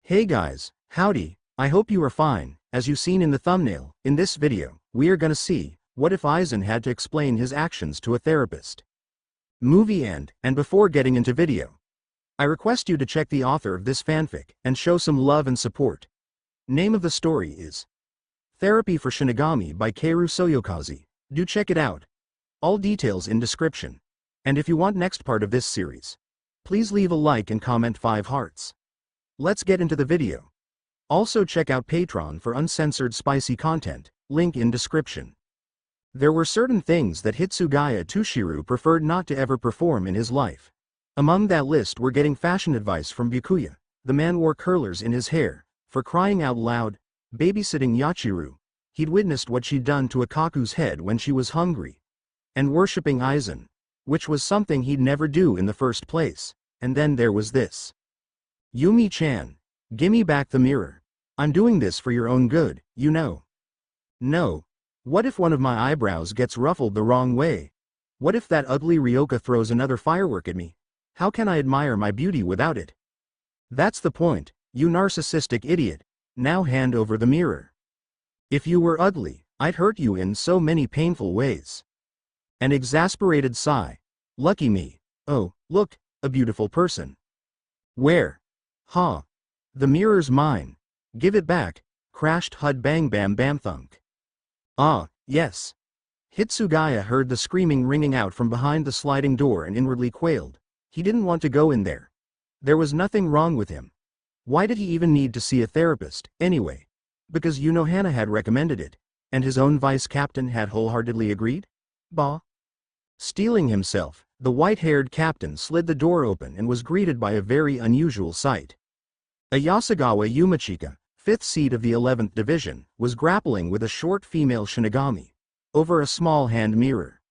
Hey guys, howdy, I hope you are fine. As you seen in the thumbnail, in this video, we are gonna see, what if Aizen had to explain his actions to a therapist. Movie end, and before getting into video, I request you to check the author of this fanfic, and show some love and support. Name of the story is Therapy for Shinigami by Keiru Soyokaze. Do check it out. All details in description. And if you want next part of this series, please leave a like and comment 5 hearts. Let's get into the video. Also check out Patreon for uncensored spicy content, link in description. There were certain things that Hitsugaya Tushiru preferred not to ever perform in his life. Among that list were getting fashion advice from Byakuya, the man wore curlers in his hair, for crying out loud, babysitting Yachiru, he'd witnessed what she'd done to Akaku's head when she was hungry, and worshipping Aizen, which was something he'd never do in the first place, and then there was this. Yumi-chan, gimme back the mirror. I'm doing this for your own good, you know. No. What if one of my eyebrows gets ruffled the wrong way? What if that ugly Ryoka throws another firework at me? How can I admire my beauty without it? That's the point, you narcissistic idiot. Now hand over the mirror. If you were ugly, I'd hurt you in so many painful ways. An exasperated sigh. Lucky me. Oh, look, a beautiful person. Where? Ha! The mirror's mine. Give it back. Crashed HUD bang bam bam thunk. Ah, yes. Hitsugaya heard the screaming ringing out from behind the sliding door and inwardly quailed. He didn't want to go in there. There was nothing wrong with him. Why did he even need to see a therapist, anyway? Because Hana had recommended it, and his own vice captain had wholeheartedly agreed? Bah. Steeling himself, the white-haired captain slid the door open and was greeted by a very unusual sight. Ayasagawa Yumachika, 5th seed of the 11th division, was grappling with a short female Shinigami over a small hand mirror.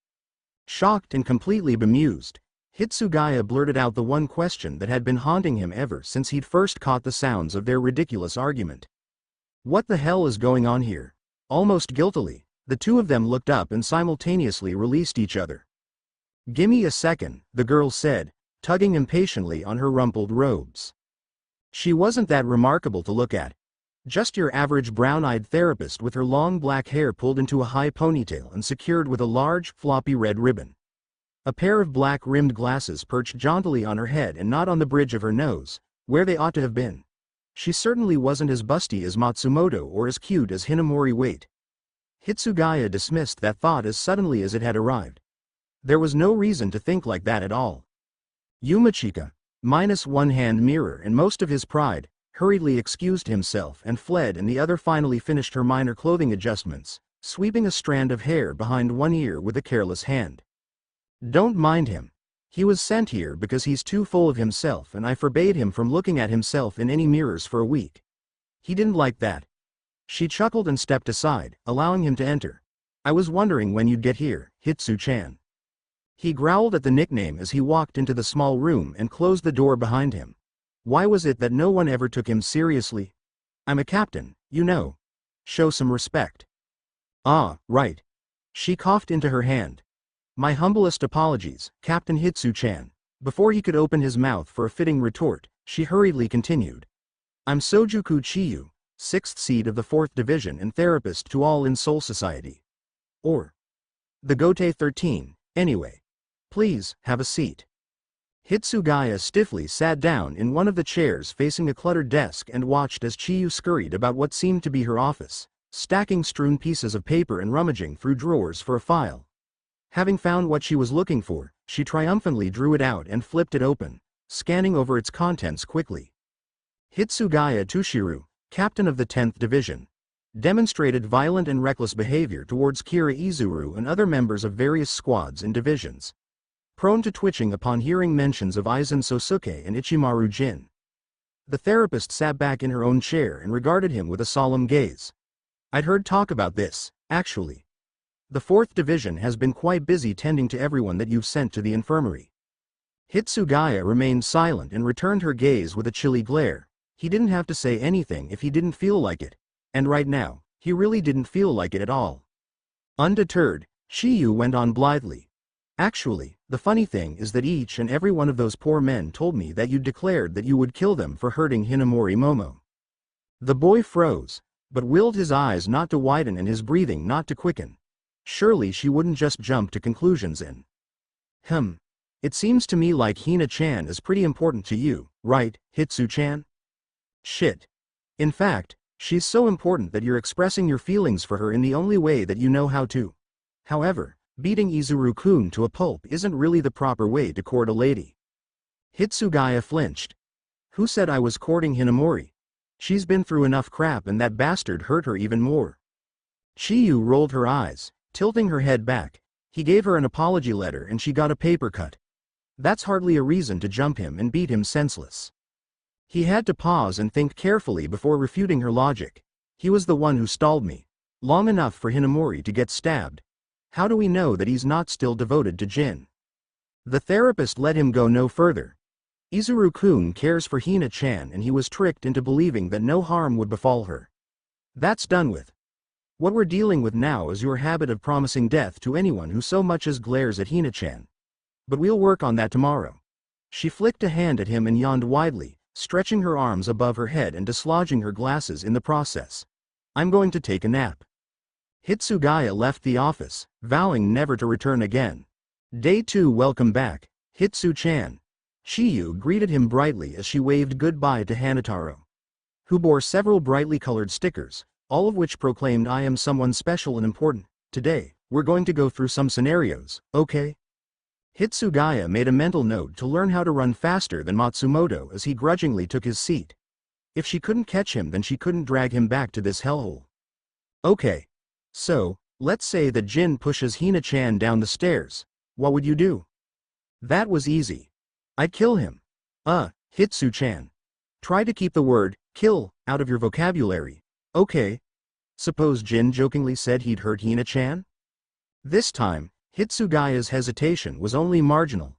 Shocked and completely bemused, Hitsugaya blurted out the one question that had been haunting him ever since he'd first caught the sounds of their ridiculous argument. What the hell is going on here? Almost guiltily, the two of them looked up and simultaneously released each other. Gimme a second, the girl said, tugging impatiently on her rumpled robes. She wasn't that remarkable to look at. Just your average brown-eyed therapist with her long black hair pulled into a high ponytail and secured with a large, floppy red ribbon. A pair of black-rimmed glasses perched jauntily on her head and not on the bridge of her nose, where they ought to have been. She certainly wasn't as busty as Matsumoto or as cute as Hinamori Wait. Hitsugaya dismissed that thought as suddenly as it had arrived. There was no reason to think like that at all. Yumachika, minus one hand mirror and most of his pride, hurriedly excused himself and fled, and the other finally finished her minor clothing adjustments, sweeping a strand of hair behind one ear with a careless hand. Don't mind him. He was sent here because he's too full of himself, and I forbade him from looking at himself in any mirrors for a week. He didn't like that. She chuckled and stepped aside, allowing him to enter. I was wondering when you'd get here, Hitsu-chan. He growled at the nickname as he walked into the small room and closed the door behind him. Why was it that no one ever took him seriously? I'm a captain, you know. Show some respect. Ah, right. She coughed into her hand. My humblest apologies, Captain Hitsu-chan. Before he could open his mouth for a fitting retort, she hurriedly continued. I'm Sojuku Chiyu, 6th seed of the 4th division and therapist to all in Soul Society. Or the Gote 13, anyway. Please, have a seat. Hitsugaya stiffly sat down in one of the chairs facing a cluttered desk and watched as Chiyu scurried about what seemed to be her office, stacking strewn pieces of paper and rummaging through drawers for a file. Having found what she was looking for, she triumphantly drew it out and flipped it open, scanning over its contents quickly. Hitsugaya Tushiru, captain of the 10th division, demonstrated violent and reckless behavior towards Kira Izuru and other members of various squads and divisions. Prone to twitching upon hearing mentions of Aizen Sosuke and Ichimaru Jin. The therapist sat back in her own chair and regarded him with a solemn gaze. I'd heard talk about this, actually. The 4th division has been quite busy tending to everyone that you've sent to the infirmary. Hitsugaya remained silent and returned her gaze with a chilly glare. He didn't have to say anything if he didn't feel like it, and right now, he really didn't feel like it at all. Undeterred, Chiyu went on blithely. Actually, the funny thing is that each and every one of those poor men told me that you declared that you would kill them for hurting Hinamori Momo. The boy froze, but willed his eyes not to widen and his breathing not to quicken. Surely she wouldn't just jump to conclusions in. It seems to me like Hina-chan is pretty important to you, right, Hitsu-chan? Shit. In fact, she's so important that you're expressing your feelings for her in the only way that you know how to. However, beating Izuru-kun to a pulp isn't really the proper way to court a lady. Hitsugaya flinched. Who said I was courting Hinamori? She's been through enough crap and that bastard hurt her even more. Chiyu rolled her eyes, tilting her head back. He gave her an apology letter and she got a paper cut. That's hardly a reason to jump him and beat him senseless. He had to pause and think carefully before refuting her logic. He was the one who stalled me. Long enough for Hinamori to get stabbed. How do we know that he's not still devoted to Jin? The therapist let him go no further. Izuru-kun cares for Hina-chan and he was tricked into believing that no harm would befall her. That's done with. What we're dealing with now is your habit of promising death to anyone who so much as glares at Hina-chan. But we'll work on that tomorrow. She flicked a hand at him and yawned widely, stretching her arms above her head and dislodging her glasses in the process. I'm going to take a nap. Hitsugaya left the office, vowing never to return again. Day 2. Welcome back, Hitsu-chan. Chiyu greeted him brightly as she waved goodbye to Hanataro, who bore several brightly colored stickers, all of which proclaimed I am someone special and important. Today, we're going to go through some scenarios, okay? Hitsugaya made a mental note to learn how to run faster than Matsumoto as he grudgingly took his seat. If she couldn't catch him then she couldn't drag him back to this hellhole. Okay. So, let's say that Jin pushes Hina-chan down the stairs. What would you do? That was easy. I'd kill him. Hitsu-chan. Try to keep the word, kill, out of your vocabulary. Okay. Suppose Jin jokingly said he'd hurt Hina-chan? This time, Hitsugaya's hesitation was only marginal.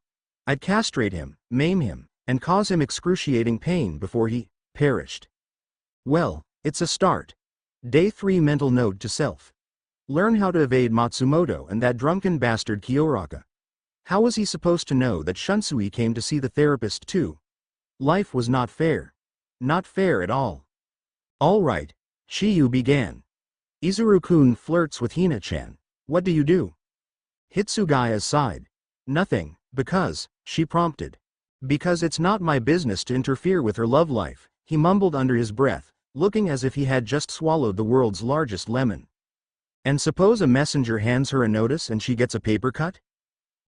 I'd castrate him, maim him, and cause him excruciating pain before he perished. Well, it's a start. Day 3. Mental note to self. Learn how to evade Matsumoto and that drunken bastard Kyoraka. How was he supposed to know that Shunsui came to see the therapist too? Life was not fair. Not fair at all. All right. Chiyu began. Izuru-kun flirts with Hina-chan. What do you do? Hitsugaya sighed. Nothing, because, she prompted. Because it's not my business to interfere with her love life, he mumbled under his breath, looking as if he had just swallowed the world's largest lemon. And suppose a messenger hands her a notice and she gets a paper cut?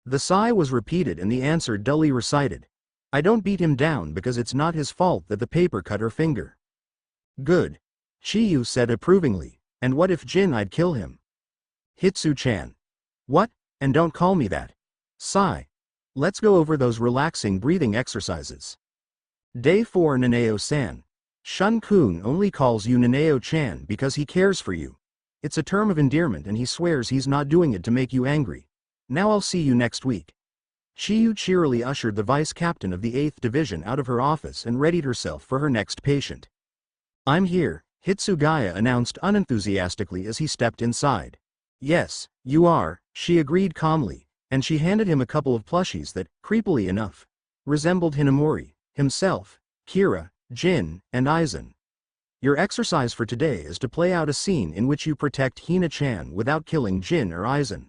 The sigh was repeated and the answer dully recited. I don't beat him down because it's not his fault that the paper cut her finger. Good. Chiyu said approvingly. And what if Jin? I'd kill him. Hitsu-chan. What? And don't call me that. Sigh. Let's go over those relaxing breathing exercises. Day 4. Naneo-san. Shun-kun only calls you Naneo-chan because he cares for you. It's a term of endearment and he swears he's not doing it to make you angry. Now I'll see you next week. Chiyu cheerily ushered the vice captain of the 8th Division out of her office and readied herself for her next patient. I'm here, Hitsugaya announced unenthusiastically as he stepped inside. Yes, you are, she agreed calmly, and she handed him a couple of plushies that, creepily enough, resembled Hinamori, himself, Kira, Jin, and Aizen. Your exercise for today is to play out a scene in which you protect Hina-chan without killing Jin or Aizen.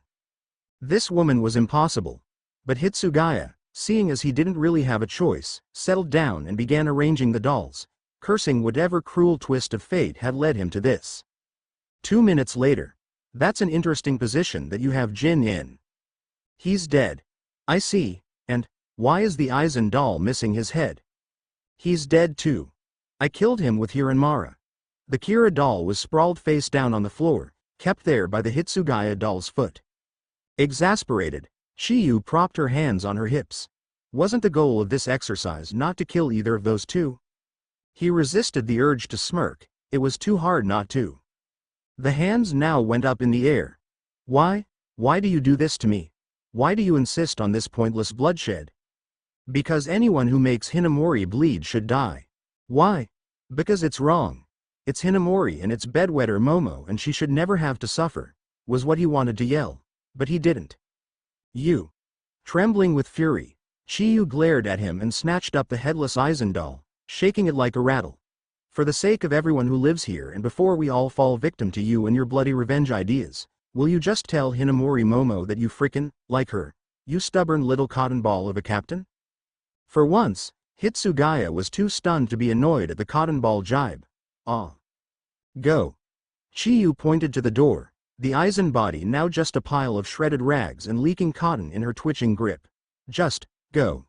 This woman was impossible. But Hitsugaya, seeing as he didn't really have a choice, settled down and began arranging the dolls, cursing whatever cruel twist of fate had led him to this. 2 minutes later. That's an interesting position that you have Jin in. He's dead. I see, and, why is the Aizen doll missing his head? He's dead too. I killed him with Hiranmara. The Kira doll was sprawled face down on the floor, kept there by the Hitsugaya doll's foot. Exasperated, Chiyu propped her hands on her hips. Wasn't the goal of this exercise not to kill either of those two? He resisted the urge to smirk, it was too hard not to. The hands now went up in the air. Why? Why do you do this to me? Why do you insist on this pointless bloodshed? Because anyone who makes Hinamori bleed should die. Why? Because it's wrong. It's Hinamori and it's bedwetter Momo and she should never have to suffer, was what he wanted to yell. But he didn't. You. Trembling with fury, Chiyu glared at him and snatched up the headless Aizen doll, shaking it like a rattle. For the sake of everyone who lives here and before we all fall victim to you and your bloody revenge ideas, will you just tell Hinamori Momo that you frickin' like her, you stubborn little cotton ball of a captain? For once, Hitsugaya was too stunned to be annoyed at the cotton ball jibe. Go. Chiyu pointed to the door, the Aizen body now just a pile of shredded rags and leaking cotton in her twitching grip. Just, go.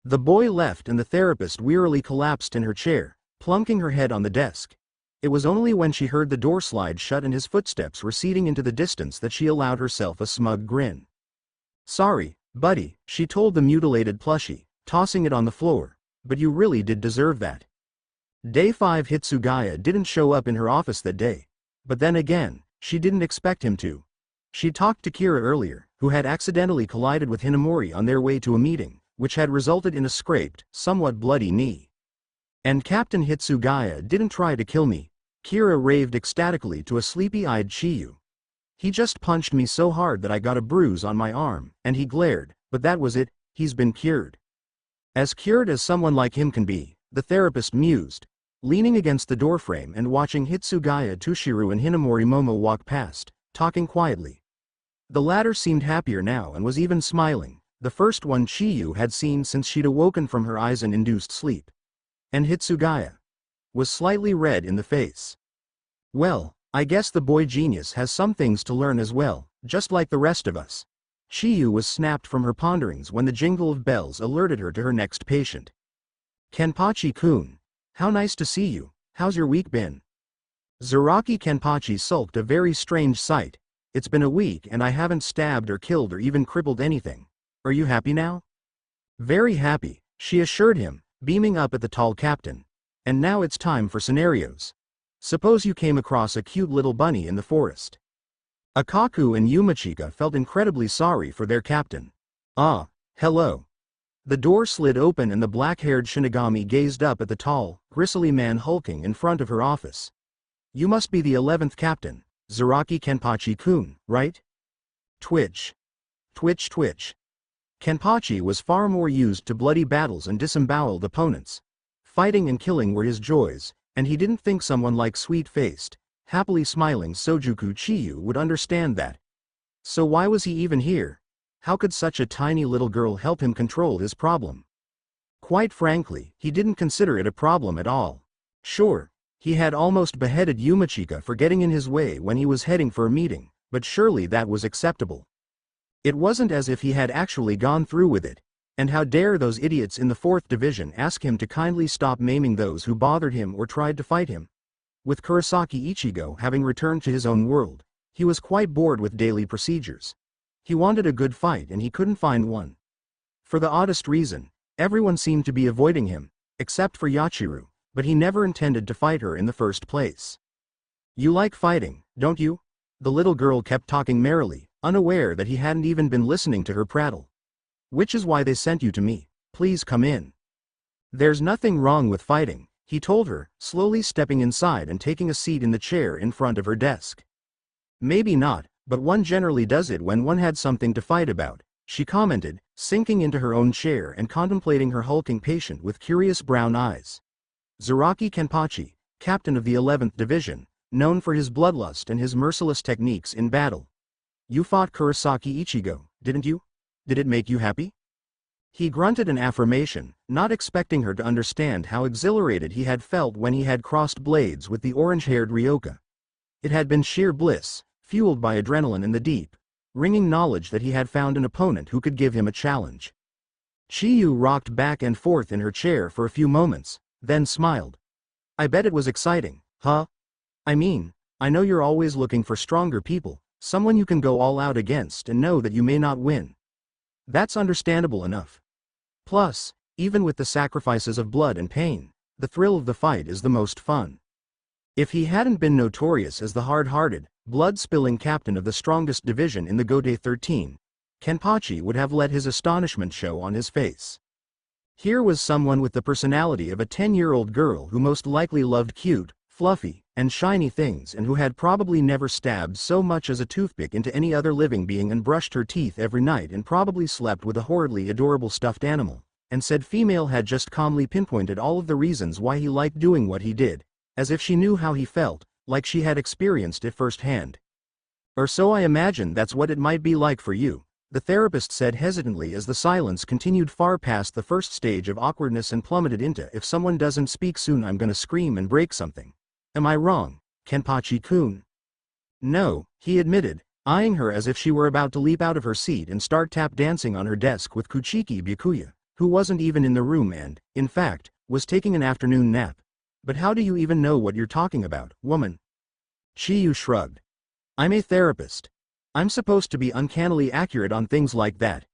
The boy left and the therapist wearily collapsed in her chair, plunking her head on the desk. It was only when she heard the door slide shut and his footsteps receding into the distance that she allowed herself a smug grin. Sorry, buddy, she told the mutilated plushie, tossing it on the floor, but you really did deserve that. Day 5 Hitsugaya didn't show up in her office that day, but then again, she didn't expect him to. She talked to Kira earlier, who had accidentally collided with Hinamori on their way to a meeting, which had resulted in a scraped, somewhat bloody knee. And Captain Hitsugaya didn't try to kill me, Kira raved ecstatically to a sleepy-eyed Chiyu. He just punched me so hard that I got a bruise on my arm, and he glared, but that was it, he's been cured. As cured as someone like him can be, the therapist mused, leaning against the doorframe and watching Hitsugaya Tushiru and Hinamori Momo walk past, talking quietly. The latter seemed happier now and was even smiling, the first one Chiyu had seen since she'd awoken from her Aizen-induced sleep. And Hitsugaya was slightly red in the face. Well, I guess the boy genius has some things to learn as well, just like the rest of us. Chiyu was snapped from her ponderings when the jingle of bells alerted her to her next patient. Kenpachi-kun, how nice to see you, how's your week been? Zaraki Kenpachi sulked, a very strange sight. It's been a week and I haven't stabbed or killed or even crippled anything. Are you happy now? Very happy, she assured him, beaming up at the tall captain. And now it's time for scenarios. Suppose you came across a cute little bunny in the forest. Akaku and Yumachika felt incredibly sorry for their captain. Hello. The door slid open and the black-haired Shinigami gazed up at the tall, gristly man hulking in front of her office. You must be the 11th captain, Zaraki Kenpachi-kun, right? Twitch. Twitch twitch. Kenpachi was far more used to bloody battles and disemboweled opponents. Fighting and killing were his joys, and he didn't think someone like sweet-faced, happily smiling Sojuku Chiyu would understand that. So why was he even here? How could such a tiny little girl help him control his problem? Quite frankly, he didn't consider it a problem at all. Sure, he had almost beheaded Yumachika for getting in his way when he was heading for a meeting, but surely that was acceptable. It wasn't as if he had actually gone through with it, and how dare those idiots in the 4th Division ask him to kindly stop maiming those who bothered him or tried to fight him. With Kurosaki Ichigo having returned to his own world, he was quite bored with daily procedures. He wanted a good fight and he couldn't find one. For the oddest reason, everyone seemed to be avoiding him, except for Yachiru, but he never intended to fight her in the first place. You like fighting, don't you? The little girl kept talking merrily, unaware that he hadn't even been listening to her prattle. Which is why they sent you to me, please come in. There's nothing wrong with fighting, he told her, slowly stepping inside and taking a seat in the chair in front of her desk. Maybe not, but one generally does it when one had something to fight about, she commented, sinking into her own chair and contemplating her hulking patient with curious brown eyes. Zaraki Kenpachi, captain of the 11th Division, known for his bloodlust and his merciless techniques in battle. You fought Kurosaki Ichigo, didn't you? Did it make you happy? He grunted an affirmation, not expecting her to understand how exhilarated he had felt when he had crossed blades with the orange-haired Ryoka. It had been sheer bliss, fueled by adrenaline and the deep, ringing knowledge that he had found an opponent who could give him a challenge. Chiyu rocked back and forth in her chair for a few moments, then smiled. I bet it was exciting, huh? I mean, I know you're always looking for stronger people, someone you can go all out against and know that you may not win. That's understandable enough. Plus, even with the sacrifices of blood and pain, the thrill of the fight is the most fun. If he hadn't been notorious as the hard-hearted, blood-spilling captain of the strongest division in the Gode 13, Kenpachi would have let his astonishment show on his face. Here was someone with the personality of a 10-year-old girl who most likely loved cute, fluffy, and shiny things and who had probably never stabbed so much as a toothpick into any other living being and brushed her teeth every night and probably slept with a horridly adorable stuffed animal, and said female had just calmly pinpointed all of the reasons why he liked doing what he did, as if she knew how he felt, like she had experienced it firsthand. Or so I imagine that's what it might be like for you, the therapist said hesitantly as the silence continued far past the first stage of awkwardness and plummeted into if someone doesn't speak soon I'm gonna scream and break something. Am I wrong, Kenpachi-kun? No, he admitted, eyeing her as if she were about to leap out of her seat and start tap dancing on her desk with Kuchiki Byakuya, who wasn't even in the room and, in fact, was taking an afternoon nap. But how do you even know what you're talking about, woman? Chiyu shrugged. I'm a therapist. I'm supposed to be uncannily accurate on things like that.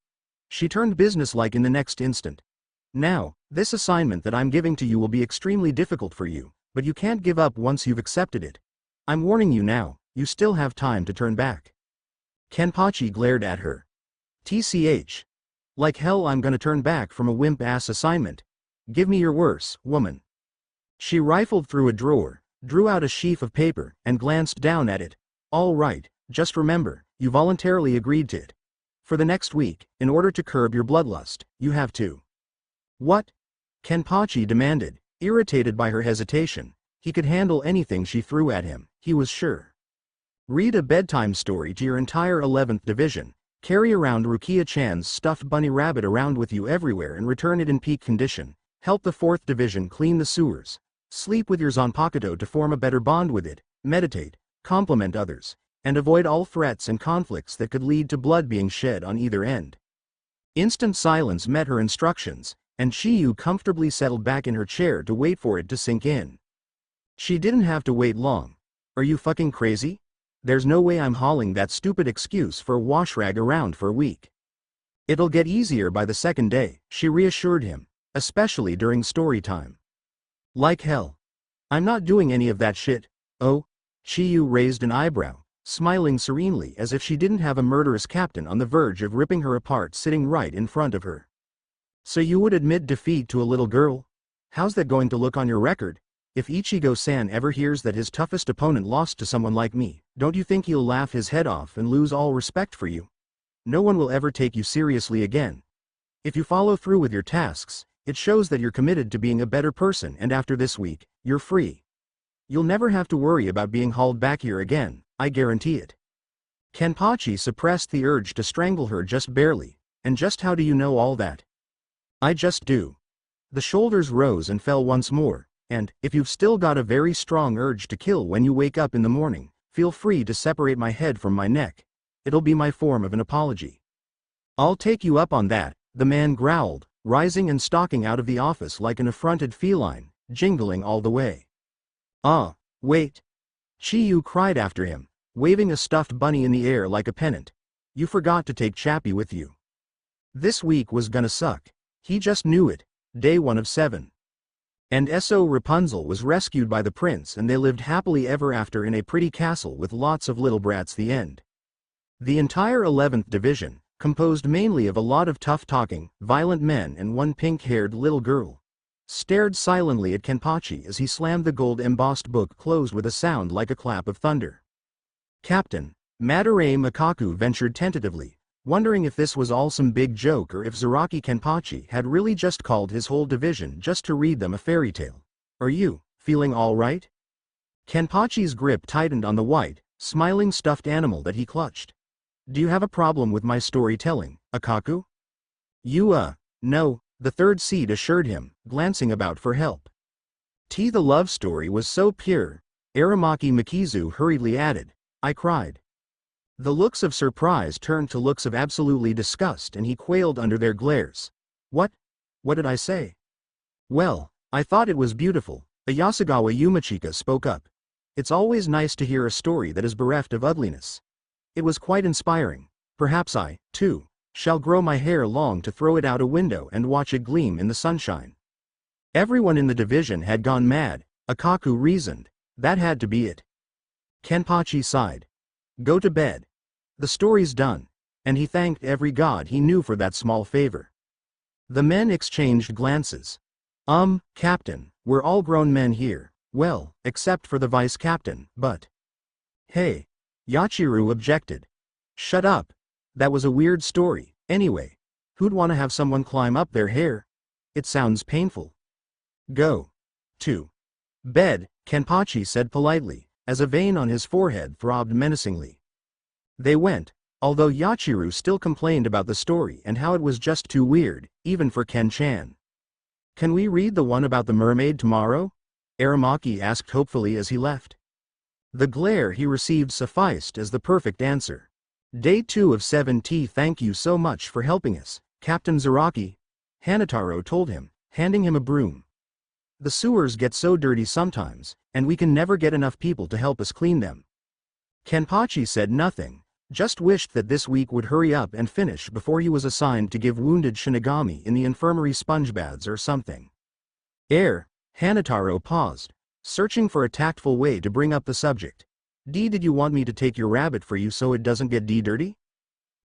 She turned businesslike in the next instant. Now, this assignment that I'm giving to you will be extremely difficult for you, but you can't give up once you've accepted it. I'm warning you now, you still have time to turn back. Kenpachi glared at her. TCH. Like hell I'm gonna turn back from a wimp-ass assignment. Give me your worse, woman. She rifled through a drawer, drew out a sheaf of paper, and glanced down at it. All right, just remember, you voluntarily agreed to it. For the next week, in order to curb your bloodlust, you have to. What? Kenpachi demanded, irritated by her hesitation. He could handle anything she threw at him, he was sure. Read a bedtime story to your entire 11th division, carry around Rukia-chan's stuffed bunny rabbit around with you everywhere and return it in peak condition, help the 4th division clean the sewers, sleep with your Zanpakuto to form a better bond with it, meditate, compliment others, and avoid all threats and conflicts that could lead to blood being shed on either end. Instant silence met her instructions, and Chiyu comfortably settled back in her chair to wait for it to sink in. She didn't have to wait long. Are you fucking crazy? There's no way I'm hauling that stupid excuse for a wash rag around for a week. It'll get easier by the second day, she reassured him, especially during story time. Like hell. I'm not doing any of that shit. Oh? Chiyu raised an eyebrow, smiling serenely as if she didn't have a murderous captain on the verge of ripping her apart sitting right in front of her. So you would admit defeat to a little girl? How's that going to look on your record? If Ichigo-san ever hears that his toughest opponent lost to someone like me, don't you think he'll laugh his head off and lose all respect for you? No one will ever take you seriously again. If you follow through with your tasks, it shows that you're committed to being a better person and after this week, you're free. You'll never have to worry about being hauled back here again, I guarantee it. Kenpachi suppressed the urge to strangle her just barely, and just how do you know all that? I just do. The shoulders rose and fell once more. And, if you've still got a very strong urge to kill when you wake up in the morning, feel free to separate my head from my neck. It'll be my form of an apology. I'll take you up on that, the man growled, rising and stalking out of the office like an affronted feline, jingling all the way. Ah, wait. Chiyu cried after him, waving a stuffed bunny in the air like a pennant. You forgot to take Chappie with you. This week was gonna suck. He just knew it. Day 1 of 7. And So Rapunzel was rescued by the prince and they lived happily ever after in a pretty castle with lots of little brats. The end. The entire 11th division, composed mainly of a lot of tough-talking, violent men and one pink-haired little girl, stared silently at Kenpachi as he slammed the gold-embossed book closed with a sound like a clap of thunder. Captain, Madarame Makaku ventured tentatively, wondering if this was all some big joke or if Zaraki Kenpachi had really just called his whole division just to read them a fairy tale. Are you feeling all right? Kenpachi's grip tightened on the white, smiling stuffed animal that he clutched. Do you have a problem with my storytelling, Akaku? No, the third seed assured him, glancing about for help. The love story was so pure, Aramaki Mikizu hurriedly added. I cried. The looks of surprise turned to looks of absolutely disgust and he quailed under their glares. What? What did I say? Well, I thought it was beautiful, Ayasagawa Yumachika spoke up. It's always nice to hear a story that is bereft of ugliness. It was quite inspiring. Perhaps I, too, shall grow my hair long to throw it out a window and watch it gleam in the sunshine. Everyone in the division had gone mad, Akaku reasoned. That had to be it. Kenpachi sighed. Go to bed. The story's done. And he thanked every god he knew for that small favor. The men exchanged glances. Captain, we're all grown men here, well, except for the vice captain, but... Hey. Yachiru objected. Shut up. That was a weird story, anyway. Who'd want to have someone climb up their hair? It sounds painful. Go. To bed, Kenpachi said politely, as a vein on his forehead throbbed menacingly. They went, although Yachiru still complained about the story and how it was just too weird, even for Ken-chan. Can we read the one about the mermaid tomorrow? Aramaki asked hopefully as he left. The glare he received sufficed as the perfect answer. Day 2 of 7T. Thank you so much for helping us, Captain Zaraki, Hanataro told him, handing him a broom. The sewers get so dirty sometimes, and we can never get enough people to help us clean them. Kenpachi said nothing, just wished that this week would hurry up and finish before he was assigned to give wounded Shinigami in the infirmary sponge baths or something. Hanataro paused, searching for a tactful way to bring up the subject. Did you want me to take your rabbit for you so it doesn't get dirty?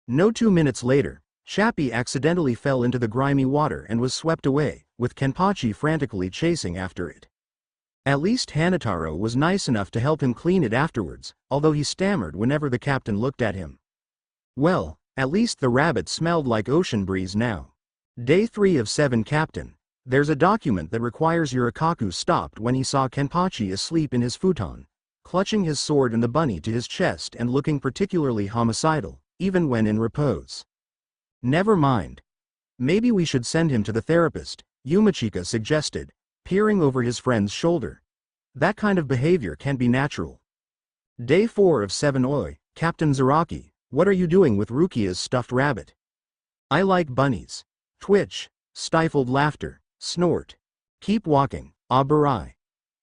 No. 2 minutes later, Chappie accidentally fell into the grimy water and was swept away, with Kenpachi frantically chasing after it. At least Hanataro was nice enough to help him clean it afterwards, although he stammered whenever the captain looked at him. Well, at least the rabbit smelled like ocean breeze now. Day 3 of 7. Captain, there's a document that requires Yurikaku stopped when he saw Kenpachi asleep in his futon, clutching his sword and the bunny to his chest and looking particularly homicidal, even when in repose. Never mind. Maybe we should send him to the therapist, Yumachika suggested, peering over his friend's shoulder. That kind of behavior can't be natural. Day 4 of 7. Oi, Captain Zaraki, what are you doing with Rukia's stuffed rabbit? I like bunnies. Twitch, stifled laughter, snort. Keep walking, Abarai.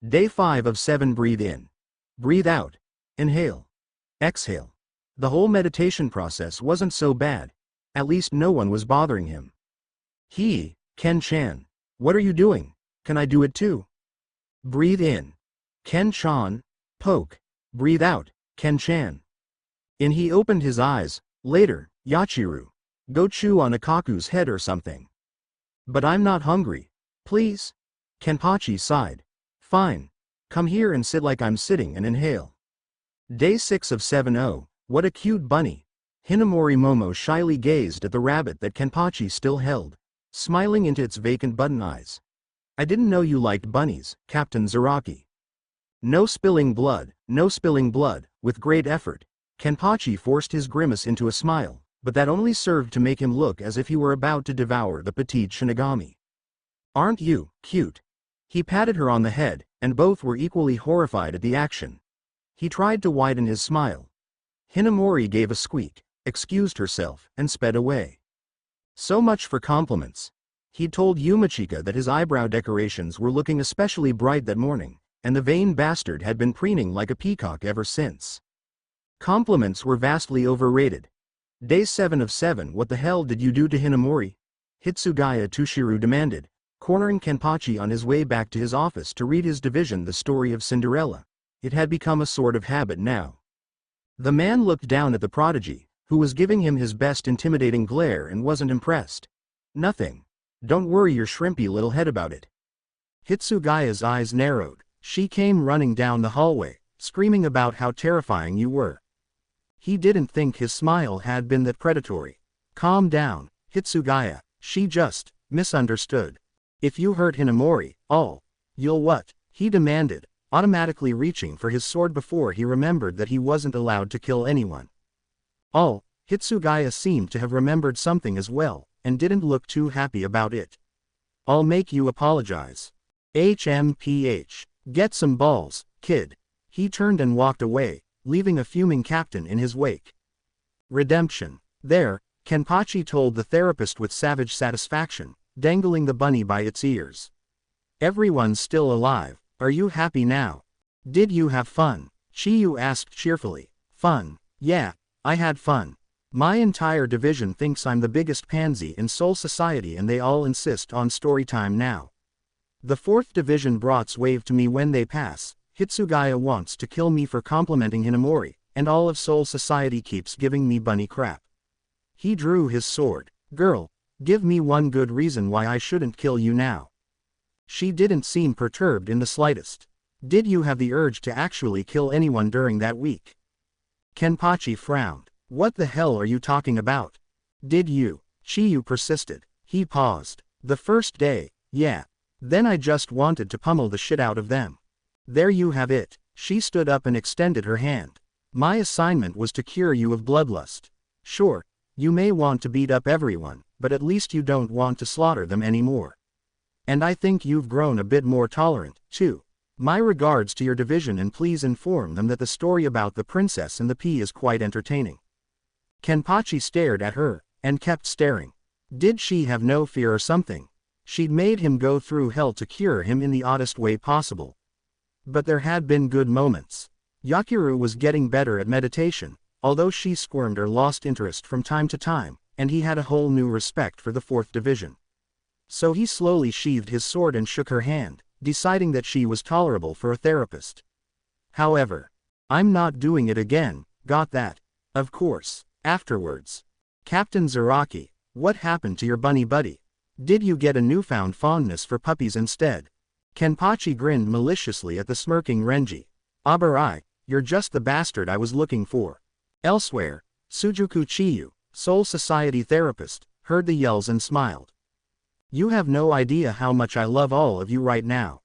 Day 5 of 7. Breathe in. Breathe out. Inhale. Exhale. The whole meditation process wasn't so bad. At least no one was bothering him. Ken-chan. What are you doing? Can I do it too? Breathe in. Ken-chan. Poke. Breathe out, Ken-chan. He opened his eyes. Later, Yachiru. Go chew on Akaku's head or something. But I'm not hungry. Please? Kenpachi sighed. Fine. Come here and sit like I'm sitting and inhale. Day 6 of 7. Oh, what a cute bunny. Hinamori Momo shyly gazed at the rabbit that Kenpachi still held, smiling into its vacant button eyes. I didn't know you liked bunnies, Captain Zaraki. No spilling blood, no spilling blood. With great effort, Kenpachi forced his grimace into a smile, but that only served to make him look as if he were about to devour the petite Shinigami. Aren't you cute? He patted her on the head, and both were equally horrified at the action. He tried to widen his smile. Hinamori gave a squeak, excused herself, and sped away. So much for compliments. He'd told Yumachika that his eyebrow decorations were looking especially bright that morning, and the vain bastard had been preening like a peacock ever since. Compliments were vastly overrated. Day 7 of 7. What the hell did you do to Hinamori? Hitsugaya Tushiru demanded, cornering Kenpachi on his way back to his office to read his division the story of Cinderella. It had become a sort of habit now. The man looked down at the prodigy, who was giving him his best intimidating glare and wasn't impressed. Nothing. Don't worry your shrimpy little head about it. Hitsugaya's eyes narrowed. She came running down the hallway, screaming about how terrifying you were. He didn't think his smile had been that predatory. Calm down, Hitsugaya, she just misunderstood. If you hurt Hinamori, you'll what? He demanded, automatically reaching for his sword before he remembered that he wasn't allowed to kill anyone. Hitsugaya seemed to have remembered something as well, and didn't look too happy about it. I'll make you apologize. HMPH. Get some balls, kid. He turned and walked away, leaving a fuming captain in his wake. Redemption. There, Kenpachi told the therapist with savage satisfaction, dangling the bunny by its ears. Everyone's still alive. Are you happy now? Did you have fun? Chiyu asked cheerfully. Fun. Yeah, I had fun. My entire division thinks I'm the biggest pansy in Soul Society and they all insist on story time now. The 4th Division brats wave to me when they pass. Hitsugaya wants to kill me for complimenting Hinamori, and all of Soul Society keeps giving me bunny crap. He drew his sword. Girl, give me one good reason why I shouldn't kill you now. She didn't seem perturbed in the slightest. Did you have the urge to actually kill anyone during that week? Kenpachi frowned. What the hell are you talking about? Did you? Chiyu persisted. He paused. The first day, yeah. Then I just wanted to pummel the shit out of them. There you have it. She stood up and extended her hand. My assignment was to cure you of bloodlust. Sure, you may want to beat up everyone, but at least you don't want to slaughter them anymore. And I think you've grown a bit more tolerant, too. My regards to your division and please inform them that the story about the princess and the pea is quite entertaining. Kenpachi stared at her, and kept staring. Did she have no fear or something? She'd made him go through hell to cure him in the oddest way possible. But there had been good moments. Yakiru was getting better at meditation, although she squirmed or lost interest from time to time, and he had a whole new respect for the 4th Division. So he slowly sheathed his sword and shook her hand, deciding that she was tolerable for a therapist. However, I'm not doing it again, got that? Of course. Afterwards. Captain Zaraki, what happened to your bunny buddy? Did you get a newfound fondness for puppies instead? Kenpachi grinned maliciously at the smirking Renji. Abarai, you're just the bastard I was looking for. Elsewhere, Sujuku Chiyu, Soul Society therapist, heard the yells and smiled. You have no idea how much I love all of you right now.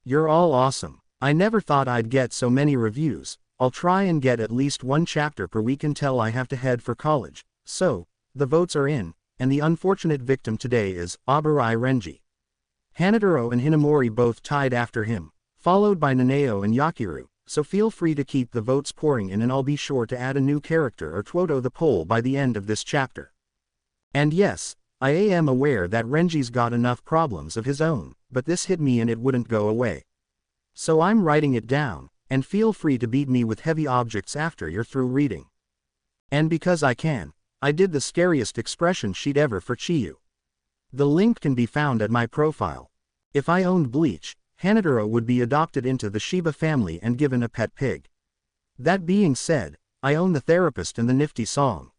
You're all awesome. I never thought I'd get so many reviews. I'll try and get at least one chapter per week until I have to head for college. So, the votes are in, and the unfortunate victim today is Abarai Renji. Hanataro and Hinamori both tied after him, followed by Naneo and Yakiru, so feel free to keep the votes pouring in and I'll be sure to add a new character or to the poll by the end of this chapter. And yes, I am aware that Renji's got enough problems of his own, but this hit me and it wouldn't go away. So I'm writing it down, and feel free to beat me with heavy objects after you're through reading. And because I can, I did the scariest expression sheet ever for Chiyu. The link can be found at my profile. If I owned Bleach, Hanataro would be adopted into the Shiba family and given a pet pig. That being said, I own the therapist and the nifty song.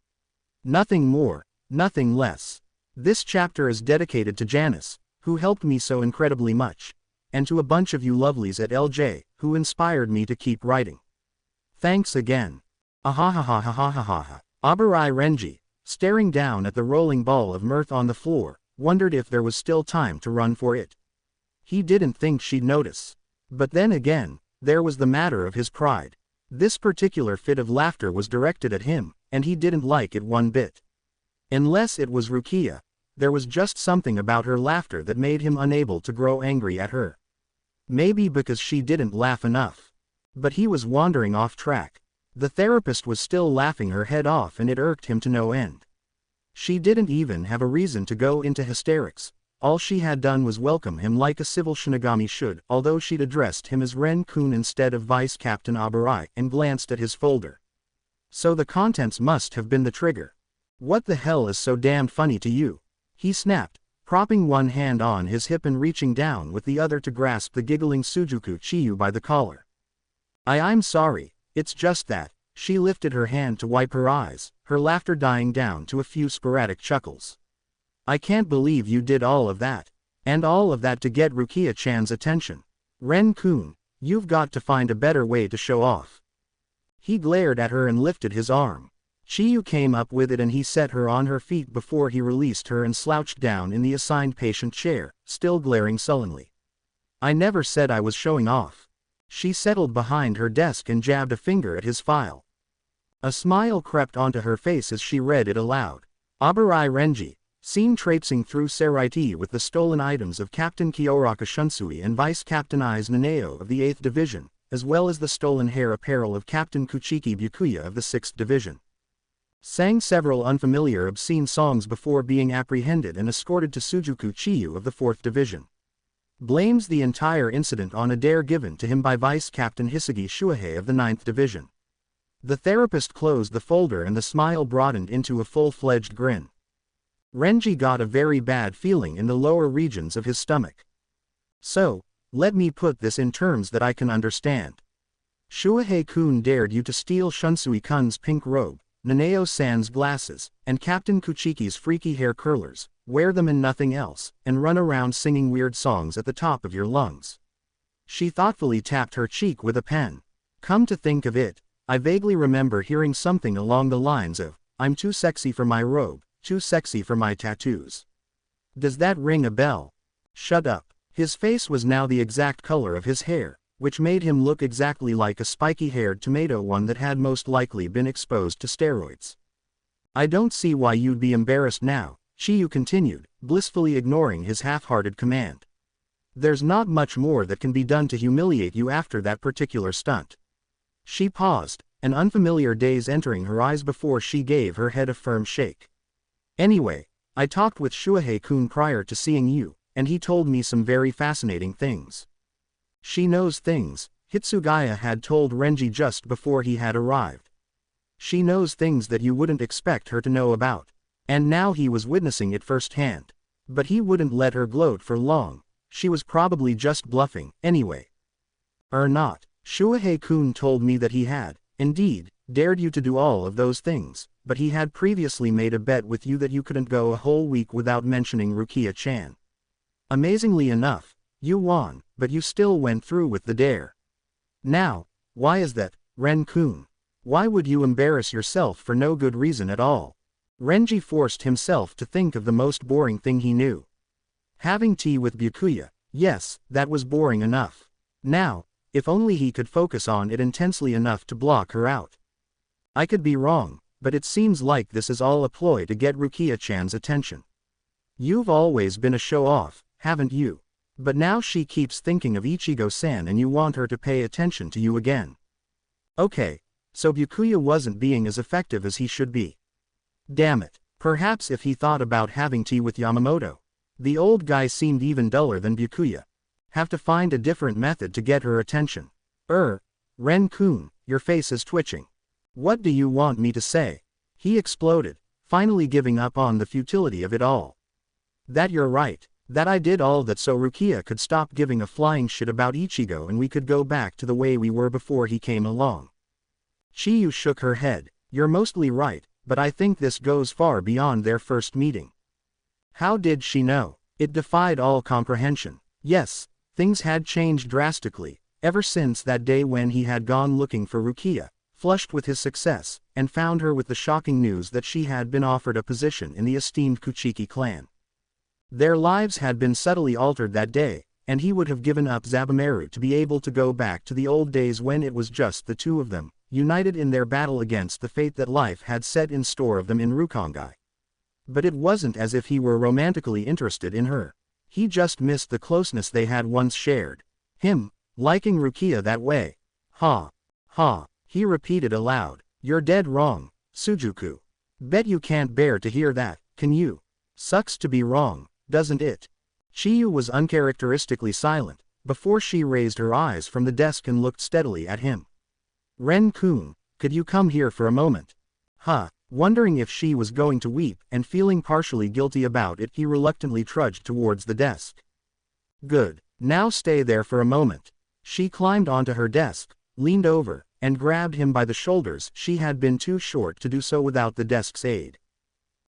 Nothing more, nothing less. This chapter is dedicated to Janice, who helped me so incredibly much, and to a bunch of you lovelies at LJ, who inspired me to keep writing. Thanks again. Ahahahahahaha. Abarai Renji, staring down at the rolling ball of mirth on the floor, wondered if there was still time to run for it. He didn't think she'd notice. But then again, there was the matter of his pride. This particular fit of laughter was directed at him, and he didn't like it one bit. Unless it was Rukia, there was just something about her laughter that made him unable to grow angry at her. Maybe because she didn't laugh enough. But he was wandering off track. The therapist was still laughing her head off and it irked him to no end. She didn't even have a reason to go into hysterics. All she had done was welcome him like a civil Shinigami should, although she'd addressed him as Ren-kun instead of Vice Captain Abarai and glanced at his folder. So the contents must have been the trigger. What the hell is so damned funny to you? He snapped, propping one hand on his hip and reaching down with the other to grasp the giggling Sujuku Chiyu by the collar. I'm sorry, it's just that. She lifted her hand to wipe her eyes, her laughter dying down to a few sporadic chuckles. I can't believe you did all of that. And all of that to get Rukia-chan's attention. Ren-kun, you've got to find a better way to show off. He glared at her and lifted his arm. Chiyu came up with it and he set her on her feet before he released her and slouched down in the assigned patient chair, still glaring sullenly. I never said I was showing off. She settled behind her desk and jabbed a finger at his file. A smile crept onto her face as she read it aloud. Abarai Renji, seen traipsing through Seraiti with the stolen items of Captain Kyoraka Shunsui and Vice Captain Aizen Naneo of the 8th Division, as well as the stolen hair apparel of Captain Kuchiki Byakuya of the 6th Division. Sang several unfamiliar obscene songs before being apprehended and escorted to Sujuku Chiyu of the 4th Division. Blames the entire incident on a dare given to him by Vice Captain Hisagi Shuhei of the 9th Division. The therapist closed the folder and the smile broadened into a full-fledged grin. Renji got a very bad feeling in the lower regions of his stomach. So, let me put this in terms that I can understand. Shuhei-kun dared you to steal Shunsui-kun's pink robe, Naneo-san's glasses, and Captain Kuchiki's freaky hair curlers, wear them and nothing else, and run around singing weird songs at the top of your lungs. She thoughtfully tapped her cheek with a pen. Come to think of it, I vaguely remember hearing something along the lines of, I'm too sexy for my robe, too sexy for my tattoos. Does that ring a bell? Shut up. His face was now the exact color of his hair, which made him look exactly like a spiky-haired tomato, one that had most likely been exposed to steroids. "I don't see why you'd be embarrassed now," Chiyu continued, blissfully ignoring his half-hearted command. "There's not much more that can be done to humiliate you after that particular stunt." She paused, an unfamiliar daze entering her eyes before she gave her head a firm shake. "Anyway, I talked with Shuhei-kun prior to seeing you, and he told me some very fascinating things." She knows things, Hitsugaya had told Renji just before he had arrived. She knows things that you wouldn't expect her to know about. And now he was witnessing it firsthand. But he wouldn't let her gloat for long. She was probably just bluffing, anyway. Not. Shuhei-kun told me that he had, indeed, dared you to do all of those things, but he had previously made a bet with you that you couldn't go a whole week without mentioning Rukia-chan. Amazingly enough, you won, but you still went through with the dare. Now, why is that, Ren-kun? Why would you embarrass yourself for no good reason at all? Renji forced himself to think of the most boring thing he knew. Having tea with Byakuya, yes, that was boring enough. Now, if only he could focus on it intensely enough to block her out. I could be wrong, but it seems like this is all a ploy to get Rukia-chan's attention. You've always been a show-off, haven't you? But now she keeps thinking of Ichigo-san and you want her to pay attention to you again. Okay, so Byakuya wasn't being as effective as he should be. Damn it, perhaps if he thought about having tea with Yamamoto. The old guy seemed even duller than Byakuya. Have to find a different method to get her attention. Ren-kun, your face is twitching. What do you want me to say? He exploded, finally giving up on the futility of it all. That you're right, that I did all that so Rukia could stop giving a flying shit about Ichigo and we could go back to the way we were before he came along. Chiyu shook her head. You're mostly right, but I think this goes far beyond their first meeting. How did she know? It defied all comprehension. Yes, things had changed drastically, ever since that day when he had gone looking for Rukia, flushed with his success, and found her with the shocking news that she had been offered a position in the esteemed Kuchiki clan. Their lives had been subtly altered that day, and he would have given up Zabumaru to be able to go back to the old days when it was just the two of them, united in their battle against the fate that life had set in store of them in Rukongai. But it wasn't as if he were romantically interested in her. He just missed the closeness they had once shared. Him, liking Rukia that way. Ha. Ha. He repeated aloud. You're dead wrong, Sujuku. Bet you can't bear to hear that, can you? Sucks to be wrong, doesn't it? Chiyu was uncharacteristically silent, before she raised her eyes from the desk and looked steadily at him. Ren-kun, could you come here for a moment? Wondering if she was going to weep and feeling partially guilty about it, he reluctantly trudged towards the desk. Good, now stay there for a moment. She climbed onto her desk, leaned over, and grabbed him by the shoulders. She had been too short to do so without the desk's aid.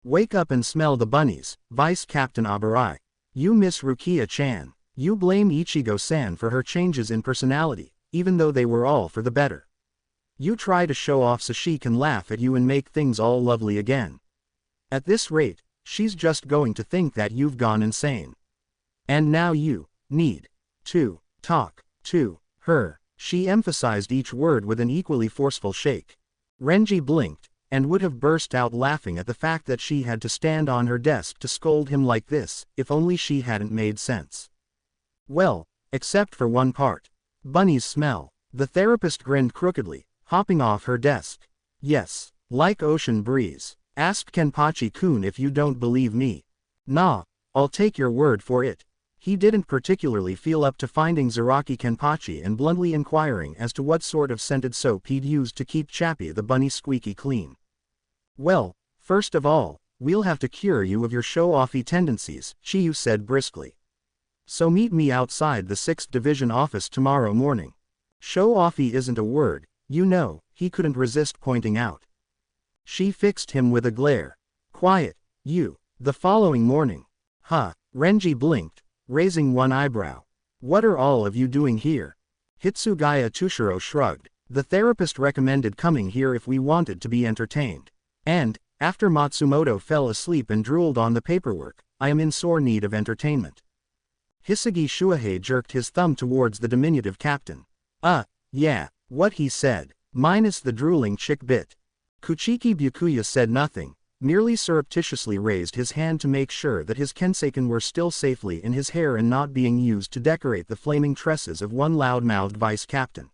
Wake up and smell the bunnies, Vice Captain Abarai. You miss Rukia-chan. You blame Ichigo-san for her changes in personality, even though they were all for the better. You try to show off so she can laugh at you and make things all lovely again. At this rate, she's just going to think that you've gone insane. And now you need to talk to her. She emphasized each word with an equally forceful shake. Renji blinked, and would have burst out laughing at the fact that she had to stand on her desk to scold him like this, if only she hadn't made sense. Well, except for one part. Bunnies smell. The therapist grinned crookedly, hopping off her desk. Yes, like ocean breeze. Ask Kenpachi-kun if you don't believe me. Nah, I'll take your word for it. He didn't particularly feel up to finding Zaraki Kenpachi and bluntly inquiring as to what sort of scented soap he'd used to keep Chappie the bunny squeaky clean. Well, first of all, we'll have to cure you of your show-offy tendencies, Chiyu said briskly. So meet me outside the 6th Division office tomorrow morning. Show-offy isn't a word, you know, he couldn't resist pointing out. She fixed him with a glare. Quiet, you. The following morning. Renji blinked, raising one eyebrow. What are all of you doing here? Hitsugaya Tushiro shrugged. The therapist recommended coming here if we wanted to be entertained. And, after Matsumoto fell asleep and drooled on the paperwork, I am in sore need of entertainment. Hisagi Shuhei jerked his thumb towards the diminutive captain. Yeah, what he said. Minus the drooling chick bit. Kuchiki Byakuya said nothing, merely surreptitiously raised his hand to make sure that his kenseiken were still safely in his hair and not being used to decorate the flaming tresses of one loud-mouthed vice captain.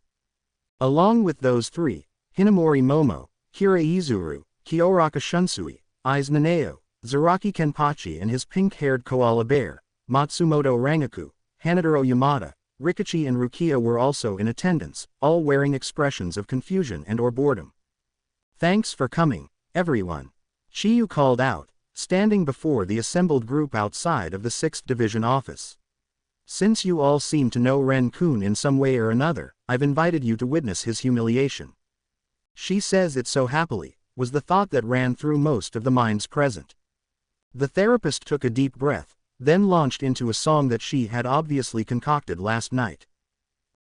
Along with those three, Hinamori Momo, Kira Izuru, Kyoraka Shunsui, Aizen Nanao, Zaraki Kenpachi and his pink-haired koala bear, Matsumoto Rangaku, Hanadoro Yamada, Rikichi and Rukia were also in attendance, all wearing expressions of confusion and/or boredom. "Thanks for coming, everyone," Chiyu called out, standing before the assembled group outside of the 6th Division office. "Since you all seem to know Ren-kun in some way or another, I've invited you to witness his humiliation." "She says it so happily," was the thought that ran through most of the minds present. The therapist took a deep breath, then launched into a song that she had obviously concocted last night.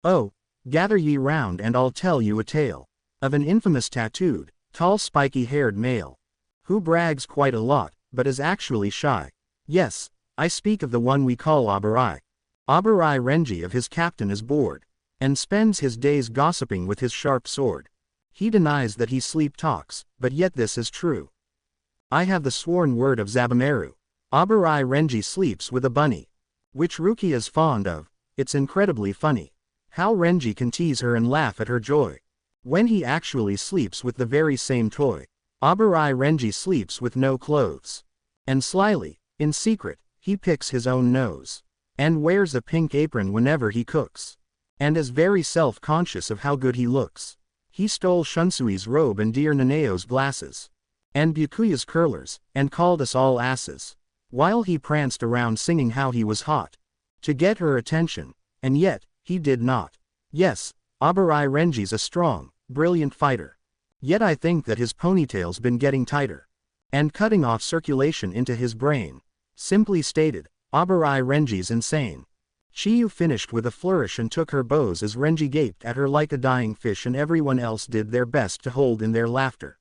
"Oh, gather ye round and I'll tell you a tale of an infamous tattooed, tall spiky-haired male, who brags quite a lot, but is actually shy. Yes, I speak of the one we call Abarai. Abarai Renji of his captain is bored, and spends his days gossiping with his sharp sword. He denies that he sleep talks, but yet this is true. I have the sworn word of Zabumaru. Abarai Renji sleeps with a bunny, which Rukia is fond of. It's incredibly funny how Renji can tease her and laugh at her joy, when he actually sleeps with the very same toy. Abarai Renji sleeps with no clothes. And slyly, in secret, he picks his own nose, and wears a pink apron whenever he cooks, and is very self-conscious of how good he looks. He stole Shunsui's robe and dear Nanao's glasses, and Byakuya's curlers, and called us all asses, while he pranced around singing how he was hot, to get her attention, and yet, he did not. Yes, Abarai Renji's a strong, brilliant fighter. Yet I think that his ponytail's been getting tighter, and cutting off circulation into his brain. Simply stated, Abarai Renji's insane." Chiyu finished with a flourish and took her bows as Renji gaped at her like a dying fish and everyone else did their best to hold in their laughter.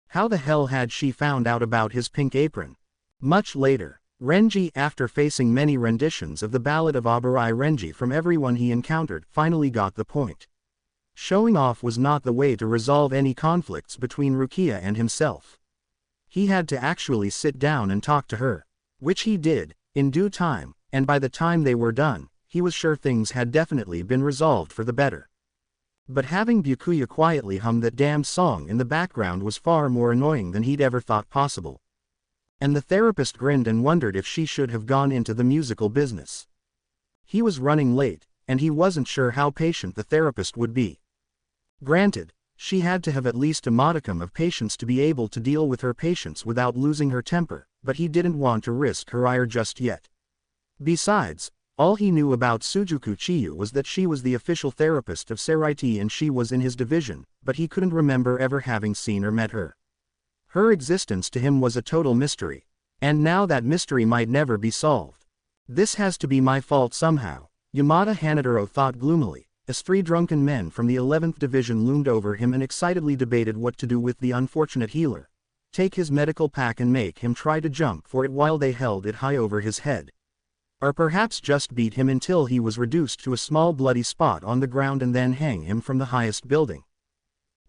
How the hell had she found out about his pink apron? Much later, Renji, after facing many renditions of the Ballad of Abarai Renji from everyone he encountered, finally got the point. Showing off was not the way to resolve any conflicts between Rukia and himself. He had to actually sit down and talk to her, which he did, in due time, and by the time they were done, he was sure things had definitely been resolved for the better. But having Byakuya quietly hum that damned song in the background was far more annoying than he'd ever thought possible. And the therapist grinned and wondered if she should have gone into the musical business. He was running late, and he wasn't sure how patient the therapist would be. Granted, she had to have at least a modicum of patience to be able to deal with her patients without losing her temper, but he didn't want to risk her ire just yet. Besides, all he knew about Sujuku Chiyu was that she was the official therapist of Seraiti and she was in his division, but he couldn't remember ever having seen or met her. Her existence to him was a total mystery, and now that mystery might never be solved. "This has to be my fault somehow," Yamada Hanadoro thought gloomily, as 3 drunken men from the 11th Division loomed over him and excitedly debated what to do with the unfortunate healer. Take his medical pack and make him try to jump for it while they held it high over his head. Or perhaps just beat him until he was reduced to a small bloody spot on the ground and then hang him from the highest building.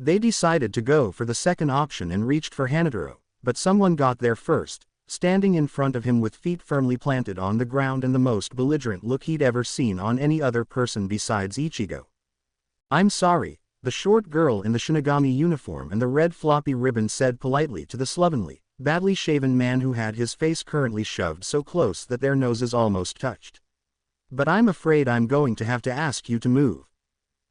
They decided to go for the second option and reached for Hanadoro, but someone got there first, standing in front of him with feet firmly planted on the ground and the most belligerent look he'd ever seen on any other person besides Ichigo. "I'm sorry," the short girl in the Shinigami uniform and the red floppy ribbon said politely to the slovenly, badly shaven man who had his face currently shoved so close that their noses almost touched. "But I'm afraid I'm going to have to ask you to move.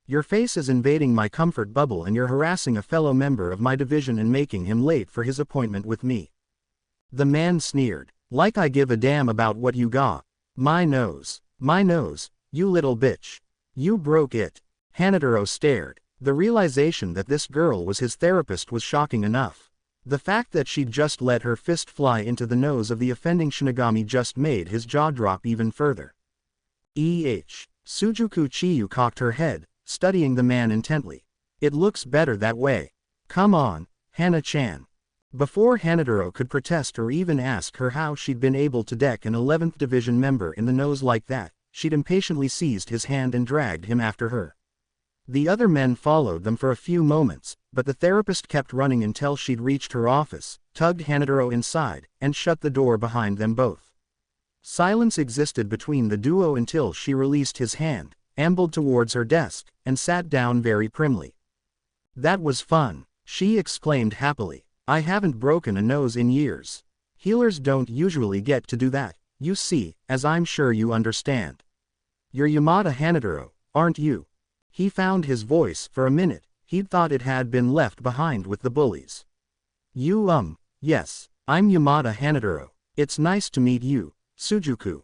Your face is invading my comfort bubble and you're harassing a fellow member of my division and making him late for his appointment with me." The man sneered, "Like I give a damn about what you got. My nose, you little bitch. You broke it." Hanadoro stared. The realization that this girl was his therapist was shocking enough. The fact that she'd just let her fist fly into the nose of the offending Shinigami just made his jaw drop even further. Sujuku Chiyu cocked her head, studying the man intently. "It looks better that way. Come on, Hana-chan." Before Hanadoro could protest or even ask her how she'd been able to deck an 11th Division member in the nose like that, she'd impatiently seized his hand and dragged him after her. The other men followed them for a few moments, but the therapist kept running until she'd reached her office, tugged Hanataro inside, and shut the door behind them both. Silence existed between the duo until she released his hand, ambled towards her desk, and sat down very primly. "That was fun," she exclaimed happily. "I haven't broken a nose in years. Healers don't usually get to do that, you see, as I'm sure you understand. You're Yamada Hanataro, aren't you?" He found his voice. For a minute, he'd thought it had been left behind with the bullies. Yes, I'm Yamada Hanataro. It's nice to meet you, Sujuku.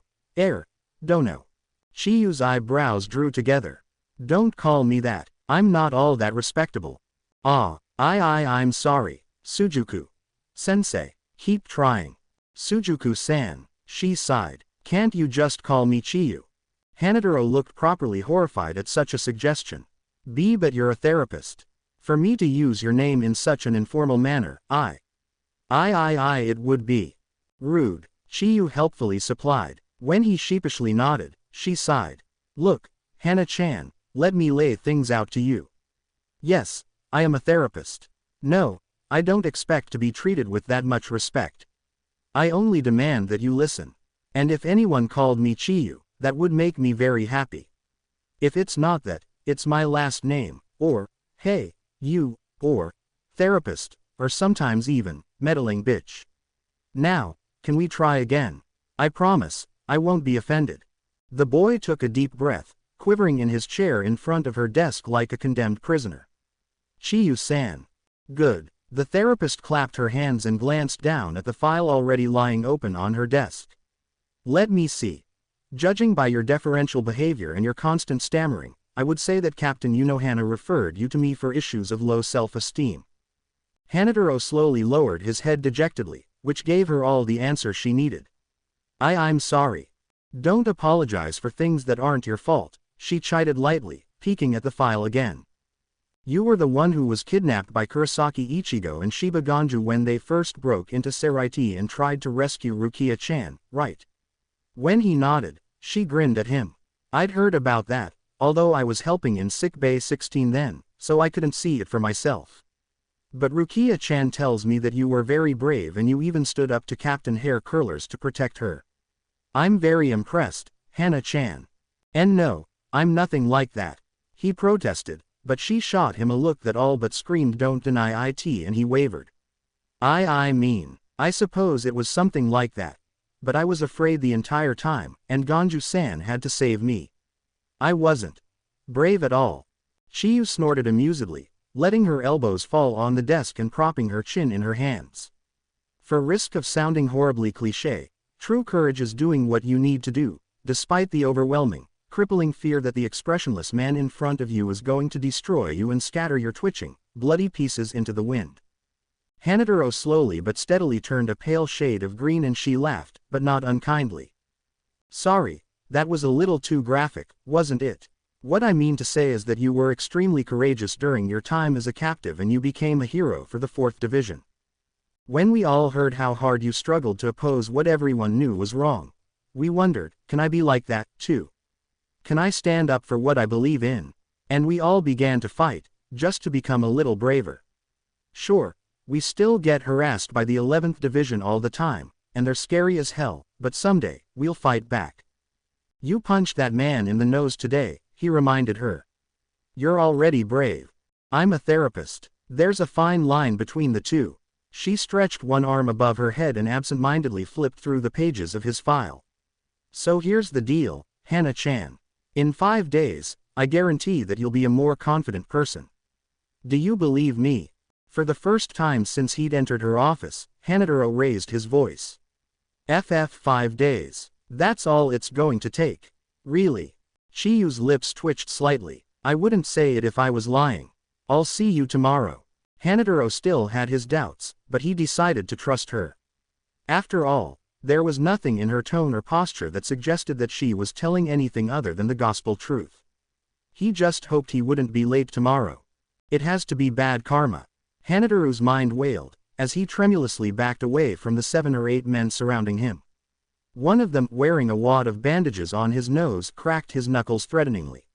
Dono. Chiyu's eyebrows drew together. Don't call me that, I'm not all that respectable. I'm sorry, Sujuku. Sensei, keep trying. Sujuku-san, she sighed. Can't you just call me Chiyu? Hanataro looked properly horrified at such a suggestion. But you're a therapist. For me to use your name in such an informal manner, it would be rude, Chiyu helpfully supplied. When he sheepishly nodded, she sighed. Look, Hana-chan, let me lay things out to you. Yes, I am a therapist. No, I don't expect to be treated with that much respect. I only demand that you listen. And if anyone called me Chiyu, that would make me very happy. If it's not that, it's my last name, or, hey, you, or, therapist, or sometimes even, meddling bitch. Now, can we try again? I promise, I won't be offended. The boy took a deep breath, quivering in his chair in front of her desk like a condemned prisoner. Chiyu-san. Good. The therapist clapped her hands and glanced down at the file already lying open on her desk. Let me see. Judging by your deferential behavior and your constant stammering, I would say that Captain Unohana referred you to me for issues of low self-esteem. Hanataro slowly lowered his head dejectedly, which gave her all the answer she needed. I'm sorry. Don't apologize for things that aren't your fault, she chided lightly, peeking at the file again. You were the one who was kidnapped by Kurosaki Ichigo and Shiba Ganju when they first broke into Seraiti and tried to rescue Rukia-chan, right? When he nodded, she grinned at him. I'd heard about that, although I was helping in Sick Bay 16 then, so I couldn't see it for myself. But Rukia-chan tells me that you were very brave and you even stood up to Captain Hair Curlers to protect her. I'm very impressed, Hana-chan. And no, I'm nothing like that. He protested, but she shot him a look that all but screamed don't deny it, and he wavered. I suppose it was something like that. But I was afraid the entire time, and Ganju-san had to save me. I wasn't brave at all. Chiyu snorted amusedly, letting her elbows fall on the desk and propping her chin in her hands. For risk of sounding horribly cliché, true courage is doing what you need to do, despite the overwhelming, crippling fear that the expressionless man in front of you is going to destroy you and scatter your twitching, bloody pieces into the wind. Hanataro slowly but steadily turned a pale shade of green and she laughed, but not unkindly. Sorry, that was a little too graphic, wasn't it? What I mean to say is that you were extremely courageous during your time as a captive and you became a hero for the 4th Division. When we all heard how hard you struggled to oppose what everyone knew was wrong, we wondered, can I be like that, too? Can I stand up for what I believe in? And we all began to fight, just to become a little braver. Sure, we still get harassed by the 11th Division all the time, and they're scary as hell, but someday, we'll fight back. You punched that man in the nose today, he reminded her. You're already brave. I'm a therapist. There's a fine line between the two. She stretched one arm above her head and absent-mindedly flipped through the pages of his file. So here's the deal, Hana-chan. In 5 days, I guarantee that you'll be a more confident person. Do you believe me? For the first time since he'd entered her office, Hanataro raised his voice. 5 days. That's all it's going to take. Really? Chiyu's lips twitched slightly. I wouldn't say it if I was lying. I'll see you tomorrow. Hanataro still had his doubts, but he decided to trust her. After all, there was nothing in her tone or posture that suggested that she was telling anything other than the gospel truth. He just hoped he wouldn't be late tomorrow. It has to be bad karma. Hanataru's mind wailed, as he tremulously backed away from the 7 or 8 men surrounding him. One of them, wearing a wad of bandages on his nose, cracked his knuckles threateningly.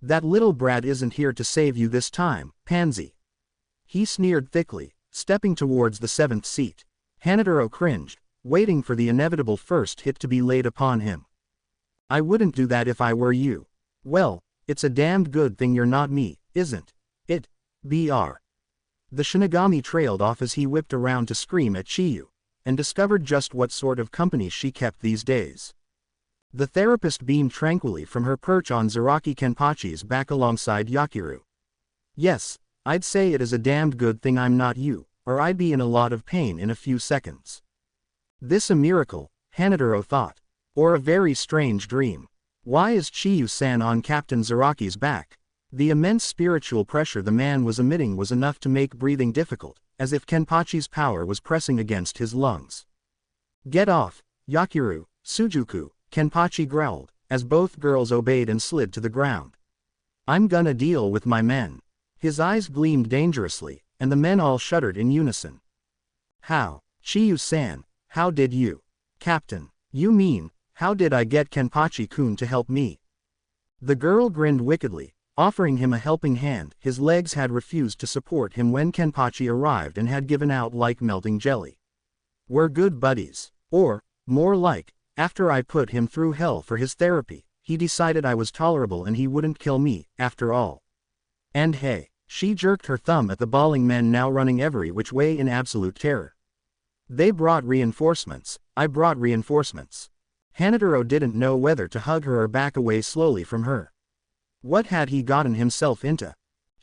That little brat isn't here to save you this time, pansy. He sneered thickly, stepping towards the seventh seat. Hanataro cringed, waiting for the inevitable first hit to be laid upon him. I wouldn't do that if I were you. Well, it's a damned good thing you're not me, isn't it? Br. The Shinigami trailed off as he whipped around to scream at Chiyu, and discovered just what sort of company she kept these days. The therapist beamed tranquilly from her perch on Zaraki Kenpachi's back alongside Yakiru. Yes, I'd say it is a damned good thing I'm not you, or I'd be in a lot of pain in a few seconds. This a miracle, Hanataro thought. Or a very strange dream. Why is Chiyu-san on Captain Zaraki's back? The immense spiritual pressure the man was emitting was enough to make breathing difficult, as if Kenpachi's power was pressing against his lungs. Get off, Yakiru, Sujuku, Kenpachi growled, as both girls obeyed and slid to the ground. I'm gonna deal with my men. His eyes gleamed dangerously, and the men all shuddered in unison. How? Chiyu-san, how did you? Captain, you mean, how did I get Kenpachi-kun to help me? The girl grinned wickedly, offering him a helping hand. His legs had refused to support him when Kenpachi arrived and had given out like melting jelly. We're good buddies. Or, more like, after I put him through hell for his therapy, he decided I was tolerable and he wouldn't kill me, after all. And hey, she jerked her thumb at the bawling men now running every which way in absolute terror. They brought reinforcements. I brought reinforcements. Hanataro didn't know whether to hug her or back away slowly from her. What had he gotten himself into?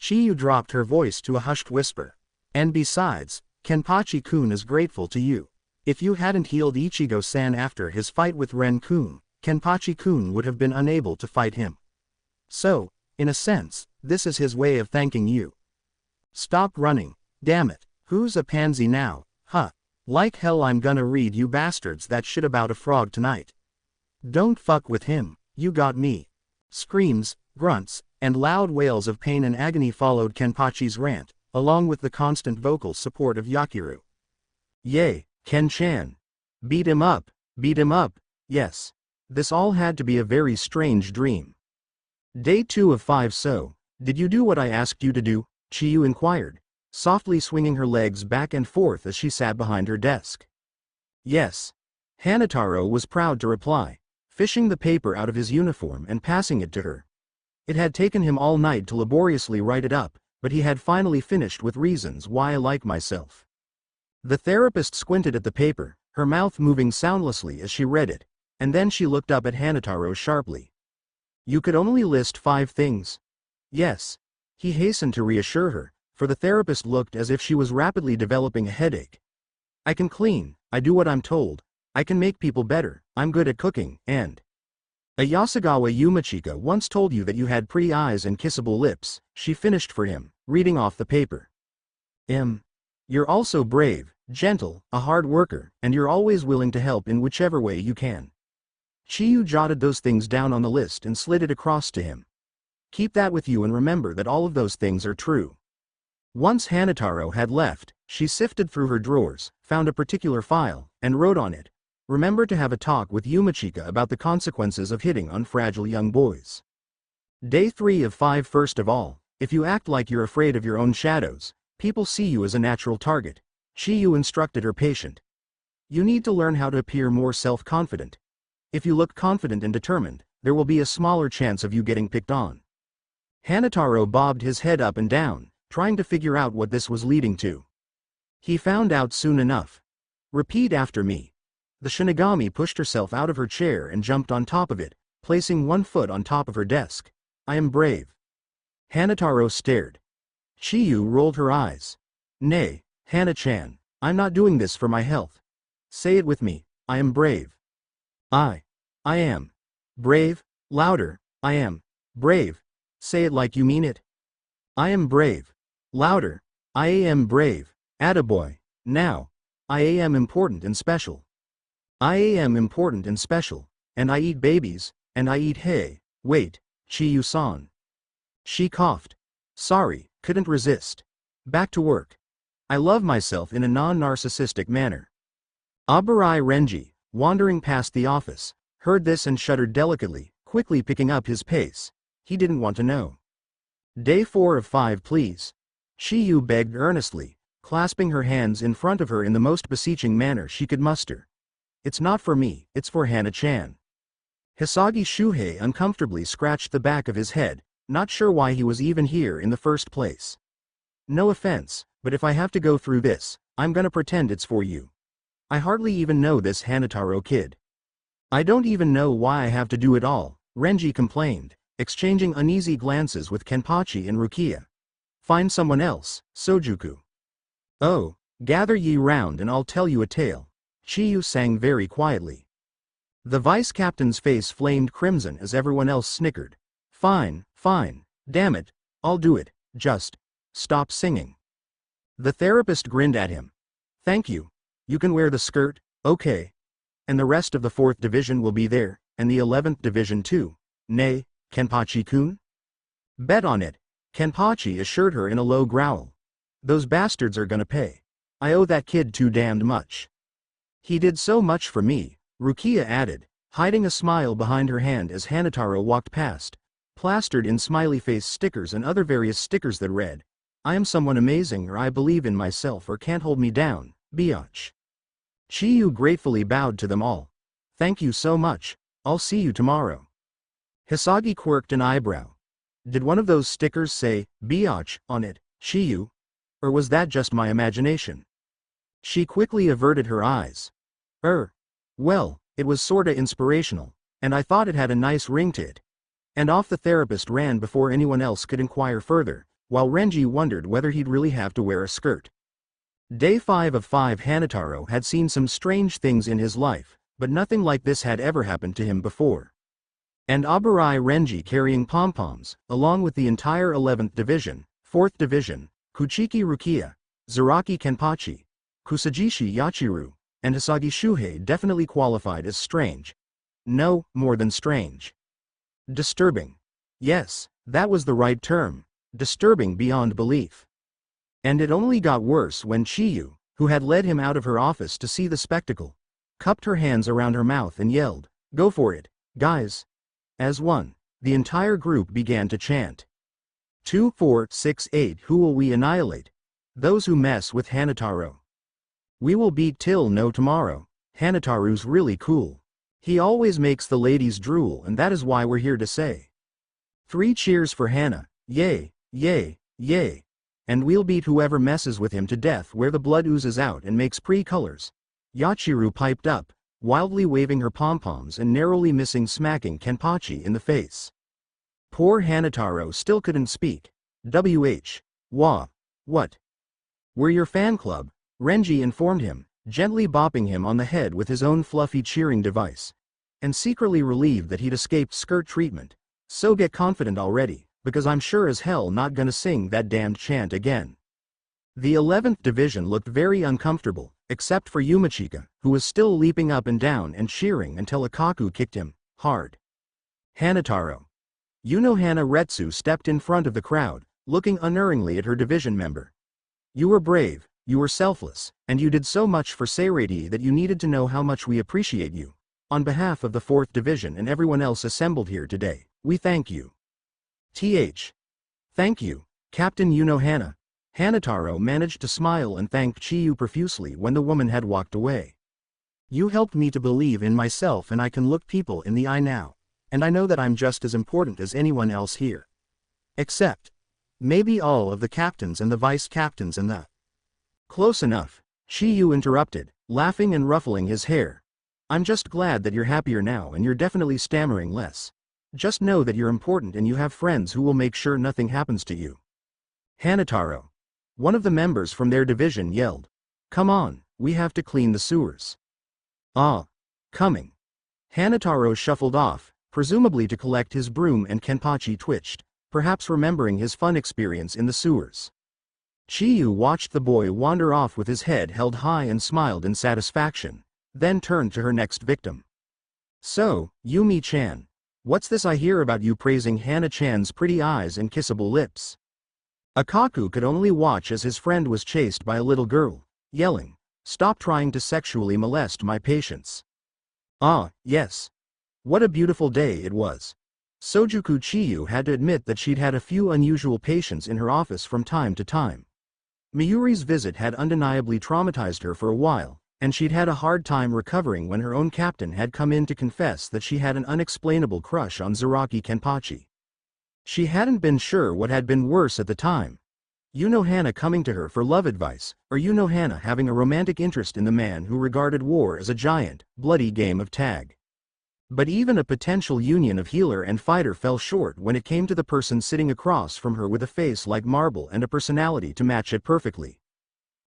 Chiyu dropped her voice to a hushed whisper. And besides, Kenpachi-kun is grateful to you. If you hadn't healed Ichigo-san after his fight with Ren-kun, Kenpachi-kun would have been unable to fight him. So, in a sense, this is his way of thanking you. Stop running, damn it, who's a pansy now, huh? Like hell I'm gonna read you bastards that shit about a frog tonight. Don't fuck with him, you got me. Screams, grunts, and loud wails of pain and agony followed Kenpachi's rant, along with the constant vocal support of Yakiru. Yay, Ken-chan. Beat him up, yes. This all had to be a very strange dream. Day 2 of 5. So, did you do what I asked you to do? Chiyu inquired, softly swinging her legs back and forth as she sat behind her desk. Yes. Hanataro was proud to reply, fishing the paper out of his uniform and passing it to her. It had taken him all night to laboriously write it up, but he had finally finished with reasons why I like myself. The therapist squinted at the paper, her mouth moving soundlessly as she read it, and then she looked up at Hanataro sharply. You could only list 5 things. Yes. He hastened to reassure her, for the therapist looked as if she was rapidly developing a headache. I can clean, I do what I'm told, I can make people better, I'm good at cooking, and a Yasugawa Yumachika once told you that you had pretty eyes and kissable lips, she finished for him, reading off the paper. You're also brave, gentle, a hard worker, and you're always willing to help in whichever way you can. Chiyu jotted those things down on the list and slid it across to him. Keep that with you and remember that all of those things are true. Once Hanataro had left, she sifted through her drawers, found a particular file, and wrote on it, remember to have a talk with Yumachika about the consequences of hitting on fragile young boys. Day 3 of 5. First of all, if you act like you're afraid of your own shadows, people see you as a natural target, Chiyu instructed her patient. You need to learn how to appear more self-confident. If you look confident and determined, there will be a smaller chance of you getting picked on. Hanataro bobbed his head up and down, trying to figure out what this was leading to. He found out soon enough. Repeat after me. The Shinigami pushed herself out of her chair and jumped on top of it, placing one foot on top of her desk. I am brave. Hanataro stared. Chiyu rolled her eyes. Nay, Hana-chan, I'm not doing this for my health. Say it with me, I am brave. I am. Brave, louder, I am. Brave. Say it like you mean it. I am brave. Louder, I am brave. Attaboy. Now. I am important and special. I am important and special, and I eat babies, and I eat hay. Wait, Chiyu-san. She coughed. Sorry, couldn't resist. Back to work. I love myself in a non-narcissistic manner. Abarai Renji, wandering past the office, heard this and shuddered delicately, quickly picking up his pace. he didn't want to know. Day 4 of 5 please. Shiyu begged earnestly, clasping her hands in front of her in the most beseeching manner she could muster. It's not for me, it's for Hana-chan. Hisagi Shuhei uncomfortably scratched the back of his head, not sure why he was even here in the first place. No offense, but if I have to go through this, I'm gonna pretend it's for you. I hardly even know this Hanataro kid. I don't even know why I have to do it all, Renji complained, exchanging uneasy glances with Kenpachi and Rukia. Find someone else, Sojuku. Oh, gather ye round and I'll tell you a tale, Chiyu sang very quietly. The vice-captain's face flamed crimson as everyone else snickered. Fine, fine, damn it, I'll do it, just stop singing. The therapist grinned at him. Thank you. You can wear the skirt, okay. And the rest of the 4th Division will be there, and the 11th Division too. Nay, Kenpachi-kun? Bet on it, Kenpachi assured her in a low growl. Those bastards are gonna pay. I owe that kid too damned much. He did so much for me, Rukia added, hiding a smile behind her hand as Hanataro walked past, plastered in smiley face stickers and other various stickers that read, I am someone amazing, or I believe in myself, or can't hold me down, biatch. Chiyu gratefully bowed to them all. Thank you so much, I'll see you tomorrow. Hisagi quirked an eyebrow. Did one of those stickers say, biatch, on it, Chiyu? Or was that just my imagination? She quickly averted her eyes. Well, it was sorta inspirational, and I thought it had a nice ring to it. And off the therapist ran before anyone else could inquire further, while Renji wondered whether he'd really have to wear a skirt. Day 5 of 5 Hanataro had seen some strange things in his life, but nothing like this had ever happened to him before. And Aburai Renji carrying pom-poms, along with the entire 11th Division, 4th Division, Kuchiki Rukia, Zaraki Kenpachi, Kusajishi Yachiru, and Hisagi Shuhei definitely qualified as strange. No, more than strange. Disturbing. Yes, that was the right term. Disturbing beyond belief. And it only got worse when Chiyu, who had led him out of her office to see the spectacle, cupped her hands around her mouth and yelled, Go for it, guys. As one, the entire group began to chant. 2, 4, 6, 8. Who will we annihilate? Those who mess with Hanataro. We will beat till no tomorrow. Hanataru's really cool. He always makes the ladies drool, and that is why we're here to say 3 cheers for Hana, yay, yay, yay. And we'll beat whoever messes with him to death where the blood oozes out and makes pre-colors. Yachiru piped up, wildly waving her pom-poms and narrowly missing smacking Kenpachi in the face. Poor Hanataro still couldn't speak. Wah. What? We're your fan club, Renji informed him, gently bopping him on the head with his own fluffy cheering device. And secretly relieved that he'd escaped skirt treatment. So get confident already, because I'm sure as hell not gonna sing that damned chant again. The 11th Division looked very uncomfortable, except for Yumachika, who was still leaping up and down and cheering until Akaku kicked him, hard. Hanataro. Hana Retsu stepped in front of the crowd, looking unerringly at her division member. You were brave, you were selfless, and you did so much for Seirei that you needed to know how much we appreciate you. On behalf of the 4th Division and everyone else assembled here today, we thank you. Thank you, Captain Hana. Hanataro managed to smile and thank Chiyu profusely when the woman had walked away. You helped me to believe in myself, and I can look people in the eye now. And I know that I'm just as important as anyone else here. Except maybe all of the captains and the vice-captains and the... Close enough, Chiyu interrupted, laughing and ruffling his hair. I'm just glad that you're happier now and you're definitely stammering less. Just know that you're important and you have friends who will make sure nothing happens to you. Hanataro. One of the members from their division yelled. Come on, we have to clean the sewers. Ah. Coming. Hanataro shuffled off, presumably to collect his broom, and Kenpachi twitched, perhaps remembering his fun experience in the sewers. Chiyu watched the boy wander off with his head held high and smiled in satisfaction, then turned to her next victim. So, Yumi-chan. What's this I hear about you praising Hana-chan's pretty eyes and kissable lips? Akaku could only watch as his friend was chased by a little girl, yelling, Stop trying to sexually molest my patients. Ah, yes. What a beautiful day it was. Sojuku Chiyu had to admit that she'd had a few unusual patients in her office from time to time. Miyuri's visit had undeniably traumatized her for a while, and she'd had a hard time recovering when her own captain had come in to confess that she had an unexplainable crush on Zaraki Kenpachi. She hadn't been sure what had been worse at the time. Hana coming to her for love advice, or Hana having a romantic interest in the man who regarded war as a giant, bloody game of tag. But even a potential union of healer and fighter fell short when it came to the person sitting across from her with a face like marble and a personality to match it perfectly.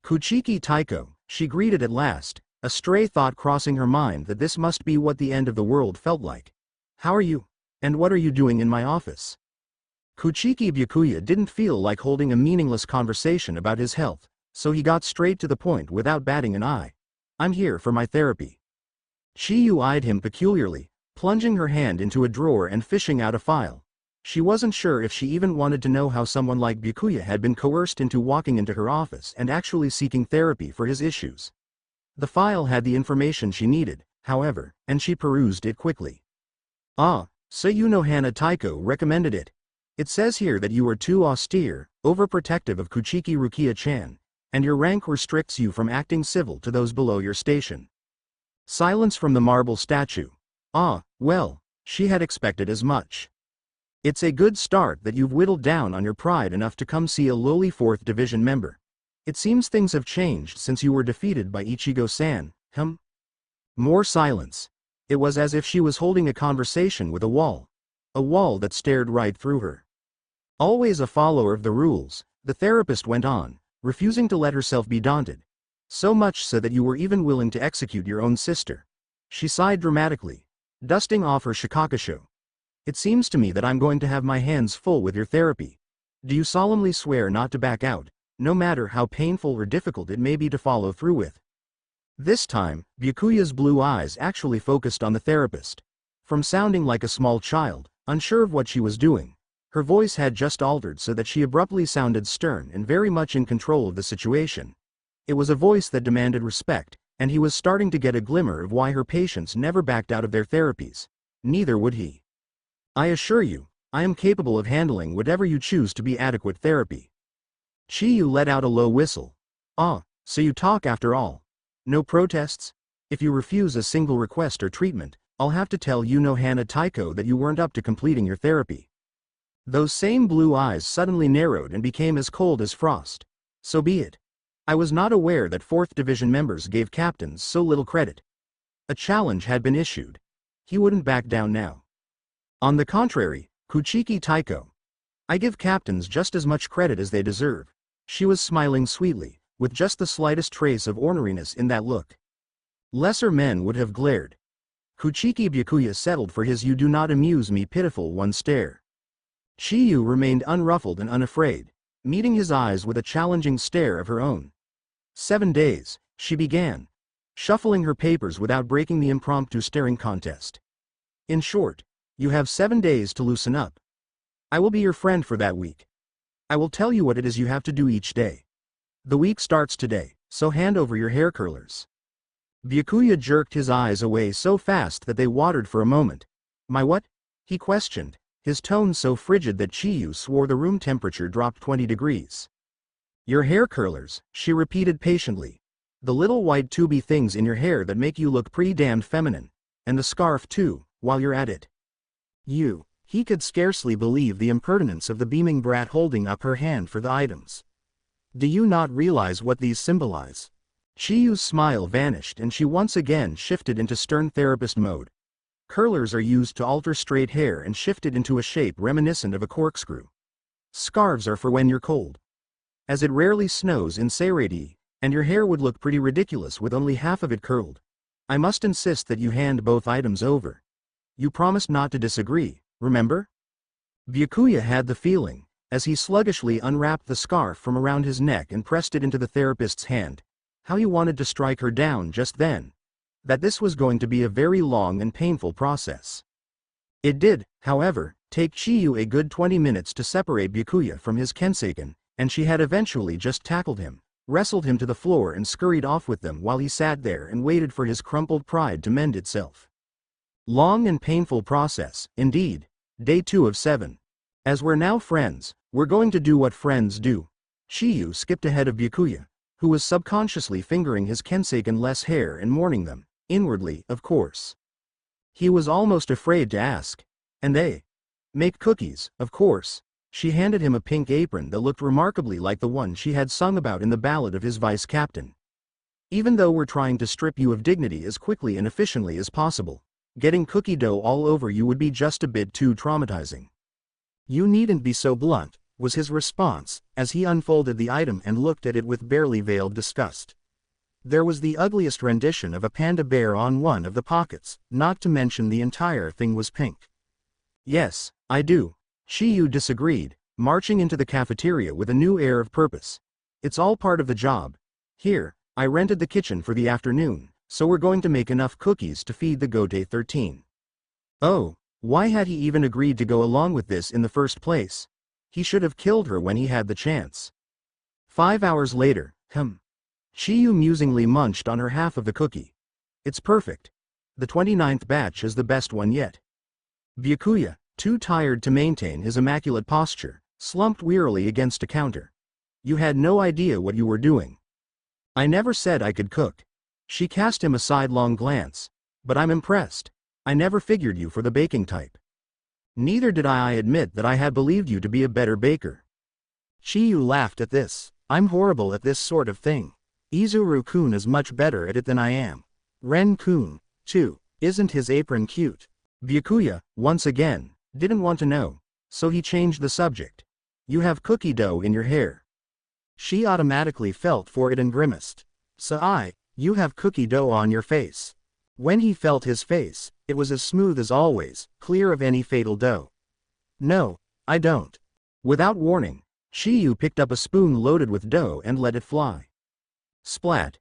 Kuchiki Taiko, she greeted at last, a stray thought crossing her mind that this must be what the end of the world felt like. How are you? And what are you doing in my office? Kuchiki Byakuya didn't feel like holding a meaningless conversation about his health, so he got straight to the point without batting an eye. I'm here for my therapy. Chiyu eyed him peculiarly, plunging her hand into a drawer and fishing out a file. She wasn't sure if she even wanted to know how someone like Byakuya had been coerced into walking into her office and actually seeking therapy for his issues. The file had the information she needed, however, and she perused it quickly. Ah, so Hana Taiko recommended it. It says here that you are too austere, overprotective of Kuchiki Rukia-chan, and your rank restricts you from acting civil to those below your station. Silence from the marble statue. Ah, well, she had expected as much. It's a good start that you've whittled down on your pride enough to come see a lowly 4th Division member. It seems things have changed since you were defeated by Ichigo-san, More silence. It was as if she was holding a conversation with a wall that stared right through her. Always a follower of the rules, the therapist went on, refusing to let herself be daunted. So much so that you were even willing to execute your own sister. She sighed dramatically, dusting off her shikakasho. It seems to me that I'm going to have my hands full with your therapy. Do you solemnly swear not to back out, no matter how painful or difficult it may be to follow through with? This time, Byakuya's blue eyes actually focused on the therapist. From sounding like a small child, unsure of what she was doing, her voice had just altered so that she abruptly sounded stern and very much in control of the situation. It was a voice that demanded respect, and he was starting to get a glimmer of why her patients never backed out of their therapies. Neither would he. I assure you, I am capable of handling whatever you choose to be adequate therapy. Chiyu let out a low whistle. Ah, so you talk after all. No protests? If you refuse a single request or treatment, I'll have to tell Hana Taiko that you weren't up to completing your therapy. Those same blue eyes suddenly narrowed and became as cold as frost. So be it. I was not aware that 4th Division members gave captains so little credit. A challenge had been issued. He wouldn't back down now. On the contrary, Kuchiki Taiko. I give captains just as much credit as they deserve. She was smiling sweetly, with just the slightest trace of orneriness in that look. Lesser men would have glared. Kuchiki Byakuya settled for his "you do not amuse me" pitiful one stare. Chiyu remained unruffled and unafraid, meeting his eyes with a challenging stare of her own. 7 days, she began, shuffling her papers without breaking the impromptu staring contest. In short, you have 7 days to loosen up. I will be your friend for that week. I will tell you what it is you have to do each day. The week starts today, so hand over your hair curlers. Byakuya jerked his eyes away so fast that they watered for a moment. My what? He questioned, his tone so frigid that Chiyu swore the room temperature dropped 20 degrees. Your hair curlers, she repeated patiently. The little white tubey things in your hair that make you look pretty damned feminine. And the scarf too, while you're at it. He could scarcely believe the impertinence of the beaming brat holding up her hand for the items. Do you not realize what these symbolize? Chiyu's smile vanished and she once again shifted into stern therapist mode. Curlers are used to alter straight hair and shift it into a shape reminiscent of a corkscrew. Scarves are for when you're cold. As it rarely snows in Seirei, and your hair would look pretty ridiculous with only half of it curled. I must insist that you hand both items over. You promised not to disagree, remember? Byakuya had the feeling, as he sluggishly unwrapped the scarf from around his neck and pressed it into the therapist's hand, how he wanted to strike her down just then. That this was going to be a very long and painful process. It did, however, take Chiyu a good 20 minutes to separate Byakuya from his Kenseiken, and she had eventually just tackled him, wrestled him to the floor and scurried off with them while he sat there and waited for his crumpled pride to mend itself. Long and painful process, indeed. Day 2 of 7. As we're now friends, we're going to do what friends do. Shiyu skipped ahead of Byakuya, who was subconsciously fingering his Kensaken-less hair and mourning them, inwardly, of course. He was almost afraid to ask. And they make cookies, of course. She handed him a pink apron that looked remarkably like the one she had sung about in the ballad of his vice captain. Even though we're trying to strip you of dignity as quickly and efficiently as possible, getting cookie dough all over you would be just a bit too traumatizing. You needn't be so blunt, was his response, as he unfolded the item and looked at it with barely veiled disgust. There was the ugliest rendition of a panda bear on one of the pockets, not to mention the entire thing was pink. Yes, I do. Shiyu disagreed, marching into the cafeteria with a new air of purpose. It's all part of the job. Here, I rented the kitchen for the afternoon, so we're going to make enough cookies to feed the Gote 13. Oh, why had he even agreed to go along with this in the first place? He should have killed her when he had the chance. 5 hours later, Shiyu musingly munched on her half of the cookie. It's perfect. The 29th batch is the best one yet. Byakuya, too tired to maintain his immaculate posture, slumped wearily against a counter. You had no idea what you were doing. I never said I could cook. She cast him a sidelong glance. But I'm impressed. I never figured you for the baking type. Neither did I admit that I had believed you to be a better baker. Shiyu laughed at this. I'm horrible at this sort of thing. Izuru-kun is much better at it than I am. Ren-kun, too, isn't his apron cute? Byakuya, once again, didn't want to know, so he changed the subject. You have cookie dough in your hair. She automatically felt for it and grimaced. So you have cookie dough on your face. When he felt his face, it was as smooth as always, clear of any fatal dough. No, I don't. Without warning, Shiyu picked up a spoon loaded with dough and let it fly. Splat.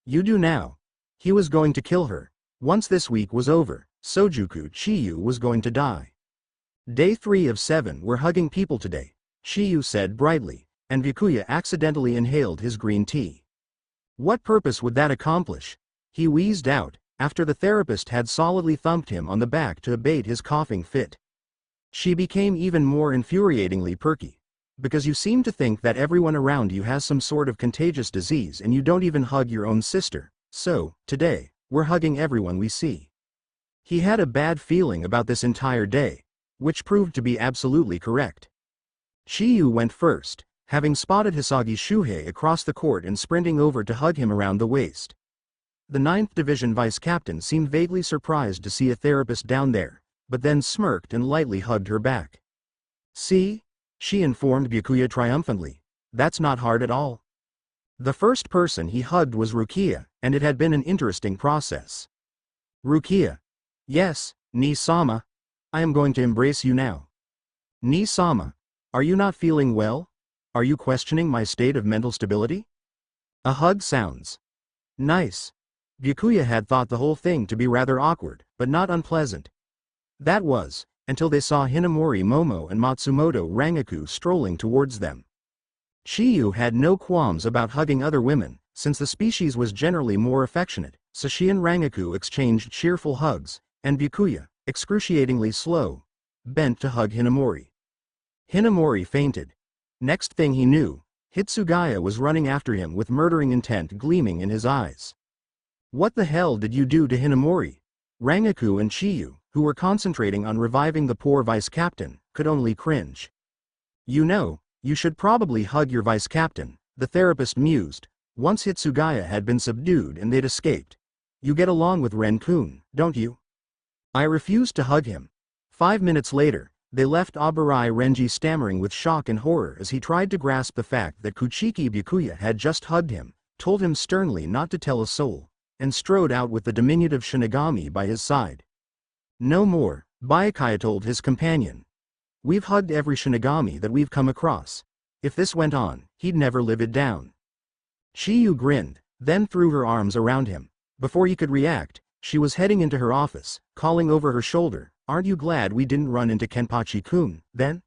You do now. He was going to kill her. Once this week was over, Sojuku Shiyu was going to die. Day 3 of 7 we're hugging people today, Shiyu said brightly, and Byakuya accidentally inhaled his green tea. What purpose would that accomplish? He wheezed out, after the therapist had solidly thumped him on the back to abate his coughing fit. She became even more infuriatingly perky. Because you seem to think that everyone around you has some sort of contagious disease and you don't even hug your own sister, so, today, we're hugging everyone we see. He had a bad feeling about this entire day, which proved to be absolutely correct. Shiyu went first, having spotted Hisagi Shuhei across the court and sprinting over to hug him around the waist. The 9th Division vice captain seemed vaguely surprised to see a therapist down there, but then smirked and lightly hugged her back. See? She informed Byakuya triumphantly. That's not hard at all. The first person he hugged was Rukia, and it had been an interesting process. Rukia. Yes, Ni-sama. I am going to embrace you now. Ni-sama. Are you not feeling well? Are you questioning my state of mental stability? A hug sounds nice. Byakuya had thought the whole thing to be rather awkward, but not unpleasant. That was, until they saw Hinamori Momo and Matsumoto Rangaku strolling towards them. Shiyu had no qualms about hugging other women, since the species was generally more affectionate, so she and Rangaku exchanged cheerful hugs, and Byakuya, excruciatingly slow, bent to hug Hinamori. Hinamori fainted. Next thing he knew, Hitsugaya was running after him with murdering intent gleaming in his eyes. What the hell did you do to Hinamori? Rangaku and Shiyu, who were concentrating on reviving the poor vice captain, could only cringe. You know, you should probably hug your vice captain, the therapist mused, once Hitsugaya had been subdued and they'd escaped. You get along with Ren-kun, don't you? I refused to hug him. 5 minutes later, they left Abarai Renji stammering with shock and horror as he tried to grasp the fact that Kuchiki Byakuya had just hugged him, told him sternly not to tell a soul, and strode out with the diminutive Shinigami by his side. No more, Byakuya told his companion. We've hugged every Shinigami that we've come across. If this went on, he'd never live it down. Shiyu grinned, then threw her arms around him. Before he could react, she was heading into her office, calling over her shoulder, aren't you glad we didn't run into Kenpachi-kun, then?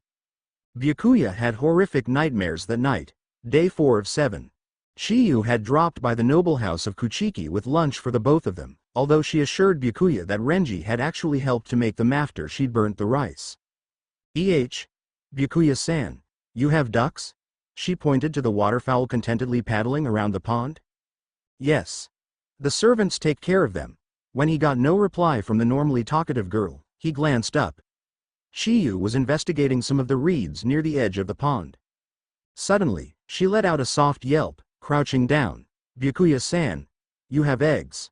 Byakuya had horrific nightmares that night. Day 4 of 7. Shiyu had dropped by the noble house of Kuchiki with lunch for the both of them, although she assured Byakuya that Renji had actually helped to make them after she'd burnt the rice. Byakuya-san, you have ducks? She pointed to the waterfowl contentedly paddling around the pond. Yes. The servants take care of them. When he got no reply from the normally talkative girl, he glanced up. Chiyu was investigating some of the reeds near the edge of the pond. Suddenly, she let out a soft yelp, crouching down. Byakuya-san, you have eggs.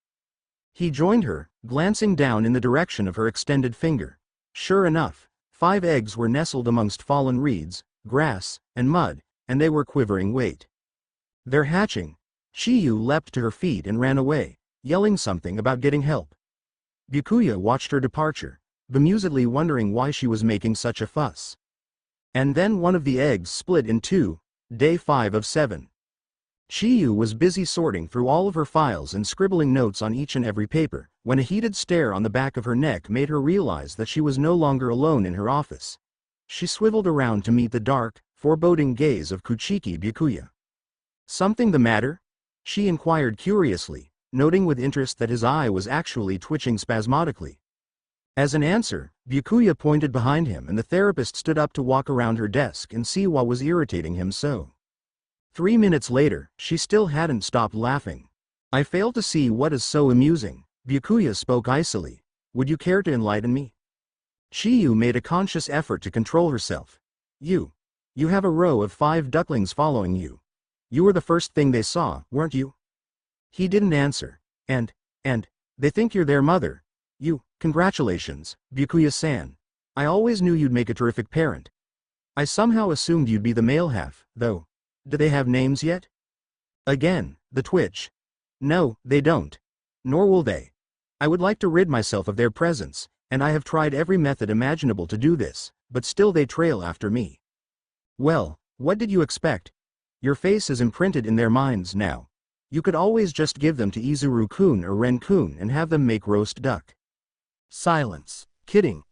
He joined her, glancing down in the direction of her extended finger. Sure enough, 5 eggs were nestled amongst fallen reeds, grass, and mud, and they were quivering wait. They're hatching. Chiyu leapt to her feet and ran away, yelling something about getting help. Byakuya watched her departure, bemusedly wondering why she was making such a fuss. And then one of the eggs split in two, day 5 of 7. Chiyu was busy sorting through all of her files and scribbling notes on each and every paper, when a heated stare on the back of her neck made her realize that she was no longer alone in her office. She swiveled around to meet the dark, foreboding gaze of Kuchiki Byakuya. Something the matter? She inquired curiously, noting with interest that his eye was actually twitching spasmodically. As an answer, Byakuya pointed behind him and the therapist stood up to walk around her desk and see what was irritating him so. 3 minutes later, she still hadn't stopped laughing. I fail to see what is so amusing, Byakuya spoke icily. Would you care to enlighten me? Chiyu made a conscious effort to control herself. You have a row of 5 ducklings following you. You were the first thing they saw, weren't you? He didn't answer. And, they think you're their mother. Congratulations, Byakuya-san. I always knew you'd make a terrific parent. I somehow assumed you'd be the male half, though. Do they have names yet? Again, the twitch. No, they don't. Nor will they. I would like to rid myself of their presence, and I have tried every method imaginable to do this, but still they trail after me. Well, what did you expect? Your face is imprinted in their minds now. You could always just give them to Izuru-kun or Ren-kun and have them make roast duck. Silence. Kidding.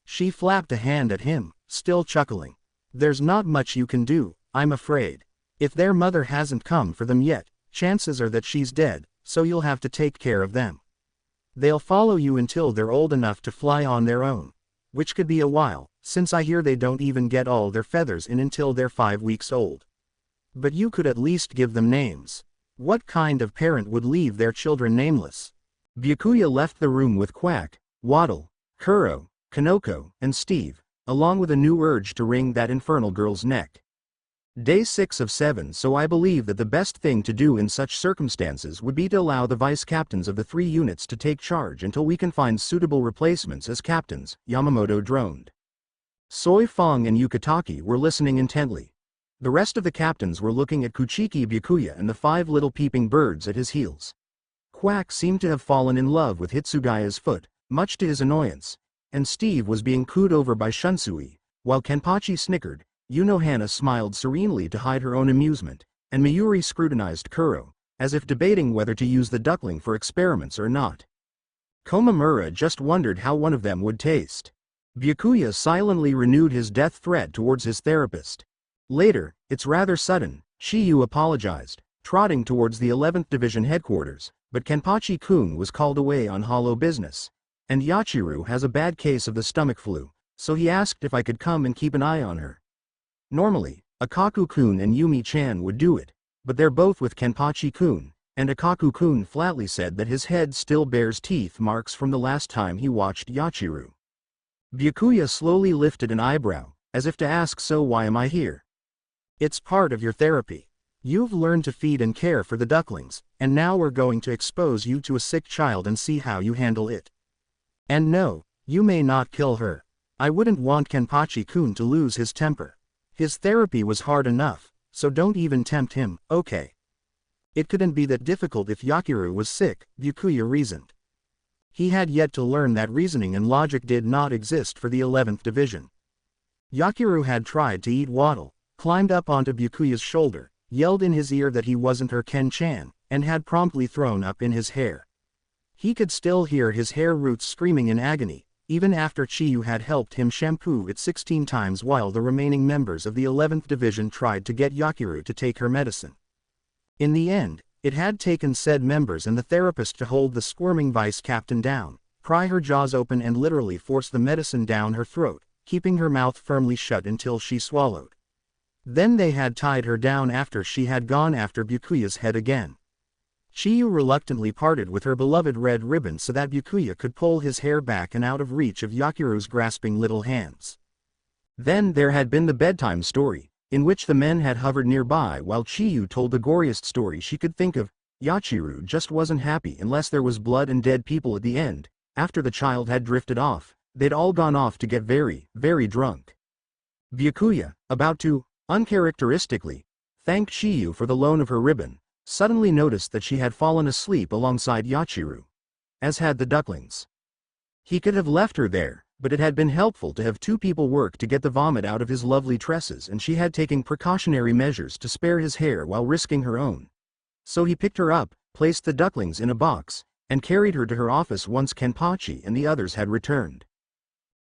She flapped a hand at him, still chuckling. There's not much you can do, I'm afraid. If their mother hasn't come for them yet, chances are that she's dead, so you'll have to take care of them. They'll follow you until they're old enough to fly on their own. Which could be a while, since I hear they don't even get all their feathers in until they're 5 weeks old. But you could at least give them names. What kind of parent would leave their children nameless? Byakuya left the room with Quack, Waddle, Kuro, Kanoko, and Steve, along with a new urge to wring that infernal girl's neck. Day 6 of 7, so I believe that the best thing to do in such circumstances would be to allow the vice captains of the 3 units to take charge until we can find suitable replacements as captains, Yamamoto droned. Soi Fong and Yukitaki were listening intently. The rest of the captains were looking at Kuchiki Byakuya and the 5 little peeping birds at his heels. Quack seemed to have fallen in love with Hitsugaya's foot, much to his annoyance, and Steve was being cooed over by Shunsui, while Kenpachi snickered, Yunohana smiled serenely to hide her own amusement, and Mayuri scrutinized Kuro, as if debating whether to use the duckling for experiments or not. Komamura just wondered how one of them would taste. Byakuya silently renewed his death threat towards his therapist. Later, it's rather sudden, Chiyu apologized, trotting towards the 11th Division headquarters, but Kenpachi-kun was called away on hollow business, and Yachiru has a bad case of the stomach flu, so he asked if I could come and keep an eye on her. Normally, Akaku-kun and Yumi-chan would do it, but they're both with Kenpachi-kun, and Akaku-kun flatly said that his head still bears teeth marks from the last time he watched Yachiru. Byakuya slowly lifted an eyebrow, as if to ask, so why am I here? It's part of your therapy. You've learned to feed and care for the ducklings, and now we're going to expose you to a sick child and see how you handle it. And no, you may not kill her. I wouldn't want Kenpachi-kun to lose his temper. His therapy was hard enough, so don't even tempt him, okay? It couldn't be that difficult if Yachiru was sick, Byakuya reasoned. He had yet to learn that reasoning and logic did not exist for the 11th Division. Yachiru had tried to eat Waddle, climbed up onto Byakuya's shoulder, yelled in his ear that he wasn't her Ken-chan, and had promptly thrown up in his hair. He could still hear his hair roots screaming in agony, even after Chiyu had helped him shampoo it 16 times while the remaining members of the 11th Division tried to get Yachiru to take her medicine. In the end, it had taken said members and the therapist to hold the squirming vice captain down, pry her jaws open and literally force the medicine down her throat, keeping her mouth firmly shut until she swallowed. Then they had tied her down after she had gone after Byakuya's head again. Chiyu reluctantly parted with her beloved red ribbon so that Byakuya could pull his hair back and out of reach of Yakiru's grasping little hands. Then there had been the bedtime story, in which the men had hovered nearby while Chiyu told the goriest story she could think of. Yachiru just wasn't happy unless there was blood and dead people at the end. After the child had drifted off, they'd all gone off to get very, very drunk. Byakuya, about to, uncharacteristically, thank Chiyu for the loan of her ribbon, suddenly noticed that she had fallen asleep alongside Yachiru. As had the ducklings. He could have left her there, but it had been helpful to have two people work to get the vomit out of his lovely tresses, and she had taken precautionary measures to spare his hair while risking her own. So he picked her up, placed the ducklings in a box, and carried her to her office once Kenpachi and the others had returned.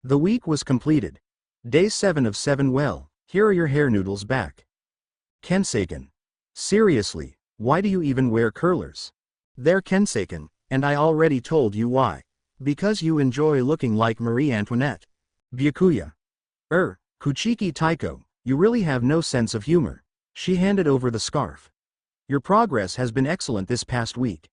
The week was completed. Day 7 of 7. Well, here are your hair noodles back. Kensaken. Seriously, why do you even wear curlers? They're Kensaken, and I already told you why. Because you enjoy looking like Marie Antoinette. Byakuya. Kuchiki Taiko, you really have no sense of humor. She handed over the scarf. Your progress has been excellent this past week.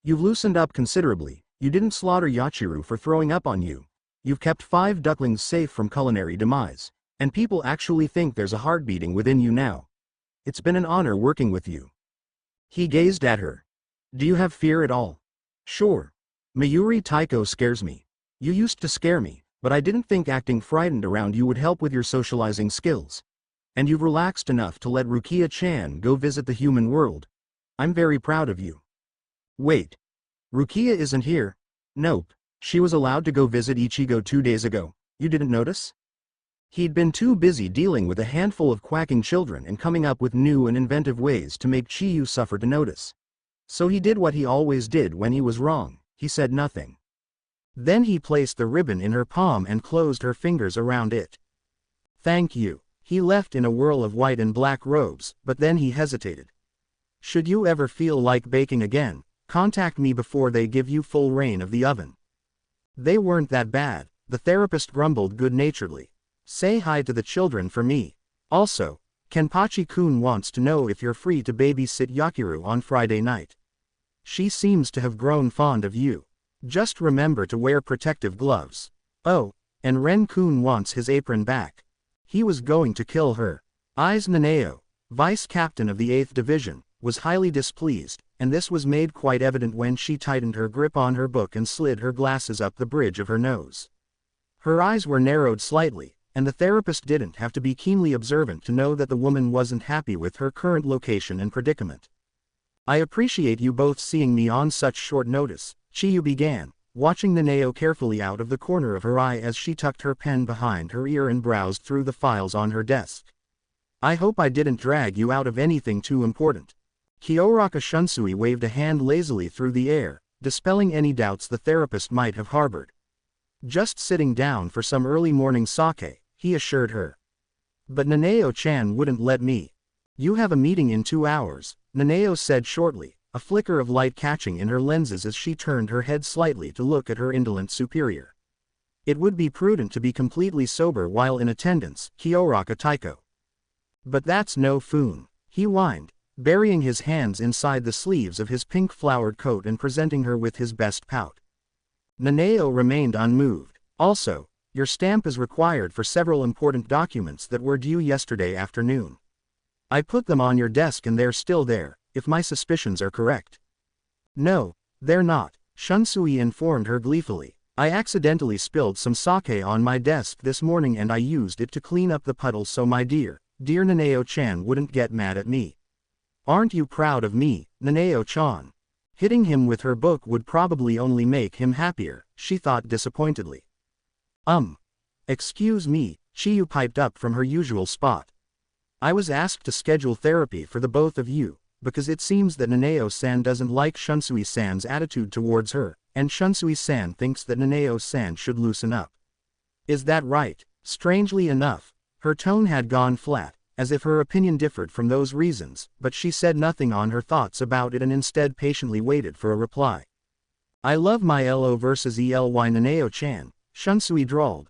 You've loosened up considerably, you didn't slaughter Yachiru for throwing up on you. You've kept 5 ducklings safe from culinary demise, and people actually think there's a heart beating within you now. It's been an honor working with you. He gazed at her. Do you have fear at all? Sure. Mayuri Taiko scares me. You used to scare me, but I didn't think acting frightened around you would help with your socializing skills. And you've relaxed enough to let Rukia-chan go visit the human world. I'm very proud of you. Wait. Rukia isn't here? Nope. She was allowed to go visit Ichigo 2 days ago. You didn't notice? He'd been too busy dealing with a handful of quacking children and coming up with new and inventive ways to make Chiyu suffer to notice. So he did what he always did when he was wrong. He said nothing. Then he placed the ribbon in her palm and closed her fingers around it. Thank you. He left in a whirl of white and black robes, but then he hesitated. Should you ever feel like baking again, contact me before they give you full reign of the oven. They weren't that bad, the therapist grumbled good-naturedly. Say hi to the children for me. Also, Kenpachi-kun wants to know if you're free to babysit Yakiru on Friday night. She seems to have grown fond of you. Just remember to wear protective gloves. Oh, and Ren-kun wants his apron back. He was going to kill her. Aizen Nanao, vice captain of the 8th Division, was highly displeased, and this was made quite evident when she tightened her grip on her book and slid her glasses up the bridge of her nose. Her eyes were narrowed slightly, and the therapist didn't have to be keenly observant to know that the woman wasn't happy with her current location and predicament. I appreciate you both seeing me on such short notice, Chiyu began, watching Nanao carefully out of the corner of her eye as she tucked her pen behind her ear and browsed through the files on her desk. I hope I didn't drag you out of anything too important. Kyoraka Shunsui waved a hand lazily through the air, dispelling any doubts the therapist might have harbored. Just sitting down for some early morning sake, he assured her. But Nanao-chan wouldn't let me. You have a meeting in 2 hours, Nanao said shortly, a flicker of light catching in her lenses as she turned her head slightly to look at her indolent superior. It would be prudent to be completely sober while in attendance, Kyoraka Taiko. But that's no foon, he whined, burying his hands inside the sleeves of his pink-flowered coat and presenting her with his best pout. Nanao remained unmoved. Also, your stamp is required for several important documents that were due yesterday afternoon. I put them on your desk and they're still there, if my suspicions are correct. No, they're not, Shunsui informed her gleefully. I accidentally spilled some sake on my desk this morning and I used it to clean up the puddle so my dear Nanao-chan wouldn't get mad at me. Aren't you proud of me, Nanao-chan? Hitting him with her book would probably only make him happier, she thought disappointedly. Excuse me, Chiyu piped up from her usual spot. I was asked to schedule therapy for the both of you, because it seems that Nanao-san doesn't like Shunsui-san's attitude towards her, and Shunsui-san thinks that Nanao-san should loosen up. Is that right? Strangely enough, her tone had gone flat, as if her opinion differed from those reasons, but she said nothing on her thoughts about it and instead patiently waited for a reply. I love my LO versus ELY Nanao-chan, Shunsui drawled,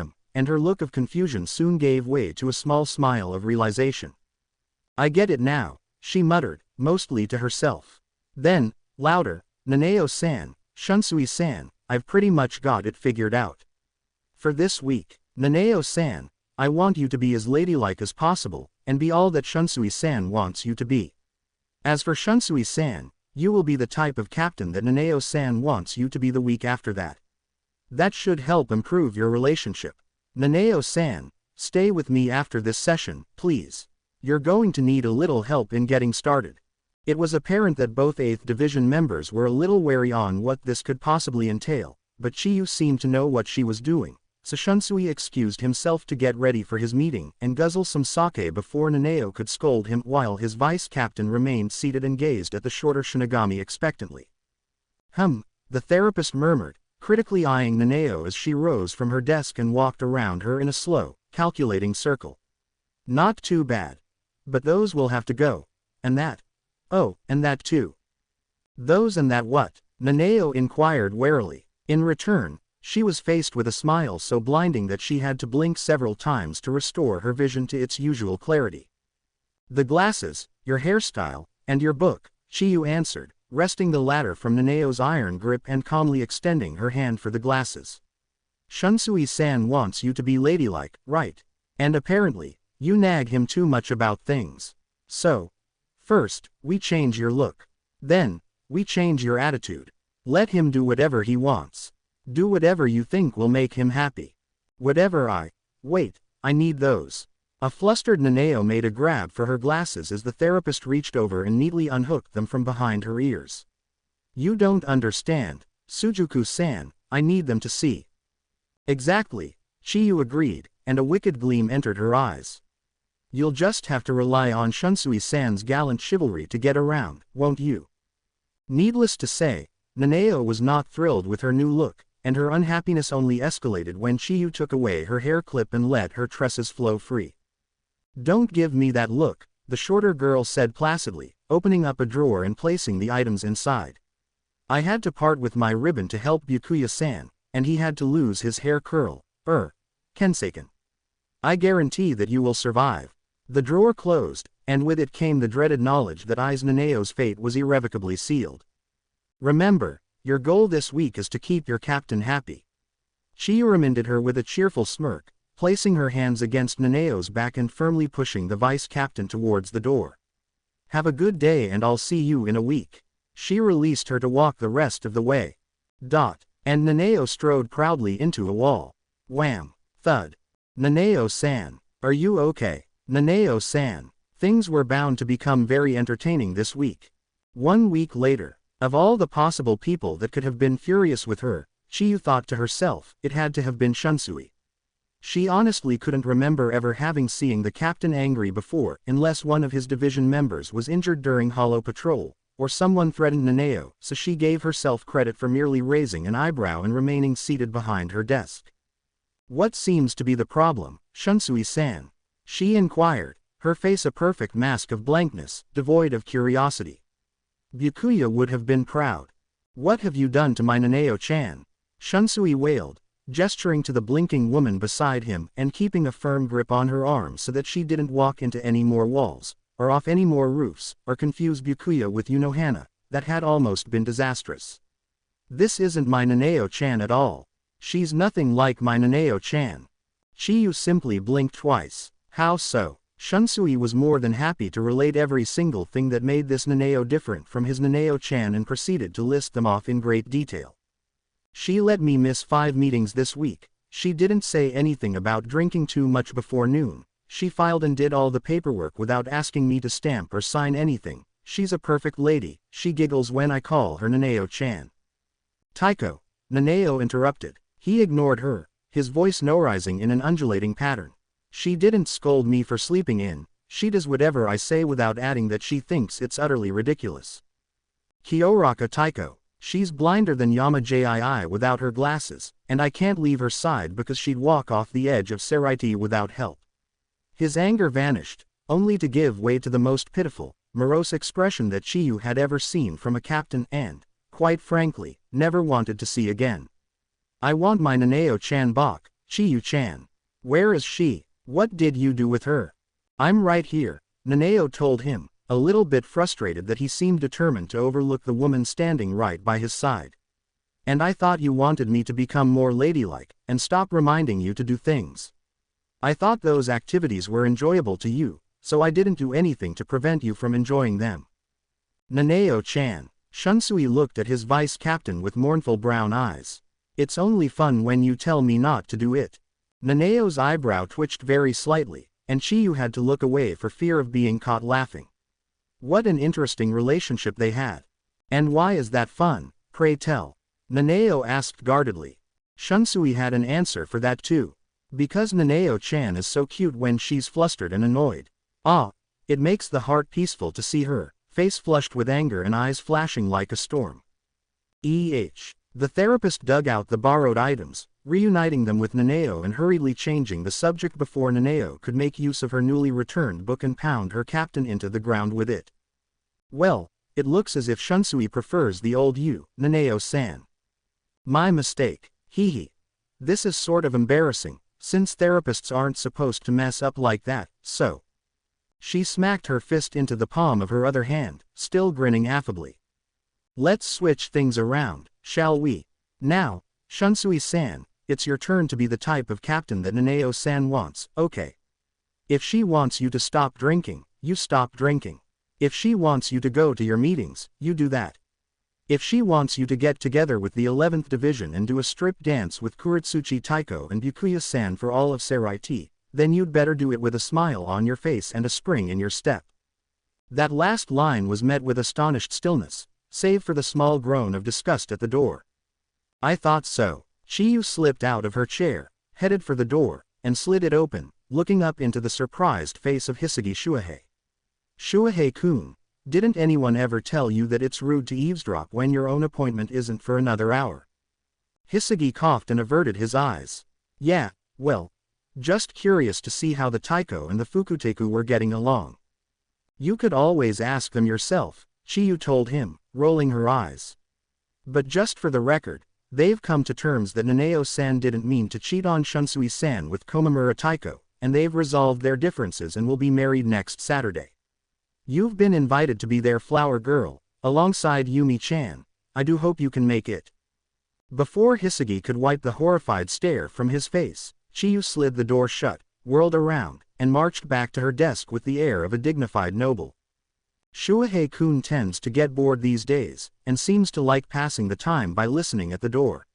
them, and her look of confusion soon gave way to a small smile of realization. I get it now, she muttered, mostly to herself. Then, louder, Nanao-san, Shunsui-san, I've pretty much got it figured out. For this week, Nanao-san, I want you to be as ladylike as possible, and be all that Shunsui-san wants you to be. As for Shunsui-san, you will be the type of captain that Nanao-san wants you to be the week after that. That should help improve your relationship. Nanao-san, stay with me after this session, please. You're going to need a little help in getting started. It was apparent that both 8th Division members were a little wary on what this could possibly entail, but Chiyu seemed to know what she was doing, so Shunsui excused himself to get ready for his meeting and guzzle some sake before Nanao could scold him while his vice-captain remained seated and gazed at the shorter Shinigami expectantly. The therapist murmured, critically eyeing Nanao as she rose from her desk and walked around her in a slow, calculating circle. Not too bad. But those will have to go. And that. Oh, and that too. Those and that what? Nanao inquired warily. In return, she was faced with a smile so blinding that she had to blink several times to restore her vision to its usual clarity. The glasses, your hairstyle, and your book, Chiyu answered, wresting the latter from Nanao's iron grip and calmly extending her hand for the glasses. Shunsui-san wants you to be ladylike, right? And apparently, you nag him too much about things. So, first, we change your look. Then, we change your attitude. Let him do whatever he wants. Do whatever you think will make him happy. Wait, I need those. A flustered Nanao made a grab for her glasses as the therapist reached over and neatly unhooked them from behind her ears. You don't understand, Sujuku-san, I need them to see. Exactly, Chiyu agreed, and a wicked gleam entered her eyes. You'll just have to rely on Shunsui-san's gallant chivalry to get around, won't you? Needless to say, Nanao was not thrilled with her new look, and her unhappiness only escalated when Chiyu took away her hair clip and let her tresses flow free. Don't give me that look, the shorter girl said placidly, opening up a drawer and placing the items inside. I had to part with my ribbon to help Byakuya-san, and he had to lose his hair curl. Kenseiken. I guarantee that you will survive. The drawer closed, and with it came the dreaded knowledge that Nanao's fate was irrevocably sealed. Remember, your goal this week is to keep your captain happy. Chiyu reminded her with a cheerful smirk, placing her hands against Nanao's back and firmly pushing the vice-captain towards the door. Have a good day and I'll see you in a week. She released her to walk the rest of the way. And Nanao strode proudly into a wall. Wham! Thud. Nanao-san, are you okay? Nanao-san, things were bound to become very entertaining this week. 1 week later, of all the possible people that could have been furious with her, Chiyu thought to herself, it had to have been Shunsui. She honestly couldn't remember ever having seen the captain angry before, unless one of his division members was injured during Hollow Patrol, or someone threatened Nanao, so she gave herself credit for merely raising an eyebrow and remaining seated behind her desk. What seems to be the problem, Shunsui-san? She inquired, her face a perfect mask of blankness, devoid of curiosity. Byakuya would have been proud. What have you done to my Nanao-chan? Shunsui wailed, gesturing to the blinking woman beside him and keeping a firm grip on her arm so that she didn't walk into any more walls, or off any more roofs, or confuse Byakuya with Unohana. That had almost been disastrous. This isn't my Nanao-chan at all. She's nothing like my Nanao-chan. Chiyu simply blinked twice. How so? Shunsui was more than happy to relate every single thing that made this Nanao different from his Nanao-chan and proceeded to list them off in great detail. She let me miss 5 meetings this week. She didn't say anything about drinking too much before noon. She filed and did all the paperwork without asking me to stamp or sign anything. She's a perfect lady. She giggles when I call her Nanao-chan. Taiko. Nanao interrupted. He ignored her, his voice no rising in an undulating pattern. She didn't scold me for sleeping in. She does whatever I say without adding that she thinks it's utterly ridiculous. Kyoraka Taiko, she's blinder than Yama Jii without her glasses, and I can't leave her side because she'd walk off the edge of Seraiti without help. His anger vanished, only to give way to the most pitiful, morose expression that Chiyu had ever seen from a captain and, quite frankly, never wanted to see again. I want my Nanao-chan back, Chiyu-chan. Where is she? What did you do with her? I'm right here, Nanao told him, a little bit frustrated that he seemed determined to overlook the woman standing right by his side. And I thought you wanted me to become more ladylike, and stop reminding you to do things. I thought those activities were enjoyable to you, so I didn't do anything to prevent you from enjoying them. Nanao-chan, Shunsui looked at his vice captain with mournful brown eyes. It's only fun when you tell me not to do it. Nanao's eyebrow twitched very slightly, and Chiyu had to look away for fear of being caught laughing. What an interesting relationship they had. And why is that fun, pray tell? Nanao asked guardedly. Shunsui had an answer for that too. Because Nanao-chan is so cute when she's flustered and annoyed. Ah, it makes the heart peaceful to see her, face flushed with anger and eyes flashing like a storm. The therapist dug out the borrowed items, reuniting them with Nanao and hurriedly changing the subject before Nanao could make use of her newly returned book and pound her captain into the ground with it. Well, it looks as if Shunsui prefers the old you, Nanao-san. My mistake, hee. This is sort of embarrassing, since therapists aren't supposed to mess up like that, so. She smacked her fist into the palm of her other hand, still grinning affably. Let's switch things around, shall we? Now, Shunsui-san, it's your turn to be the type of captain that Nanao-san wants, okay? If she wants you to stop drinking, you stop drinking. If she wants you to go to your meetings, you do that. If she wants you to get together with the 11th Division and do a strip dance with Kuretsuchi Taiko and Byakuya-san for all of Seraiti, then you'd better do it with a smile on your face and a spring in your step. That last line was met with astonished stillness, save for the small groan of disgust at the door. I thought so. Chiyu slipped out of her chair, headed for the door, and slid it open, looking up into the surprised face of Hisagi Shuhei. Shuhei-kun, didn't anyone ever tell you that it's rude to eavesdrop when your own appointment isn't for another hour? Hisagi coughed and averted his eyes. Yeah, well, just curious to see how the Taiko and the Fukuteku were getting along. You could always ask them yourself, Chiyu told him, rolling her eyes. But just for the record, they've come to terms that Nanao-san didn't mean to cheat on Shunsui-san with Komamura Taiko, and they've resolved their differences and will be married next Saturday. You've been invited to be their flower girl, alongside Yumi-chan. I do hope you can make it. Before Hisagi could wipe the horrified stare from his face, Chiyu slid the door shut, whirled around, and marched back to her desk with the air of a dignified noble. Shuhei-kun tends to get bored these days, and seems to like passing the time by listening at the door.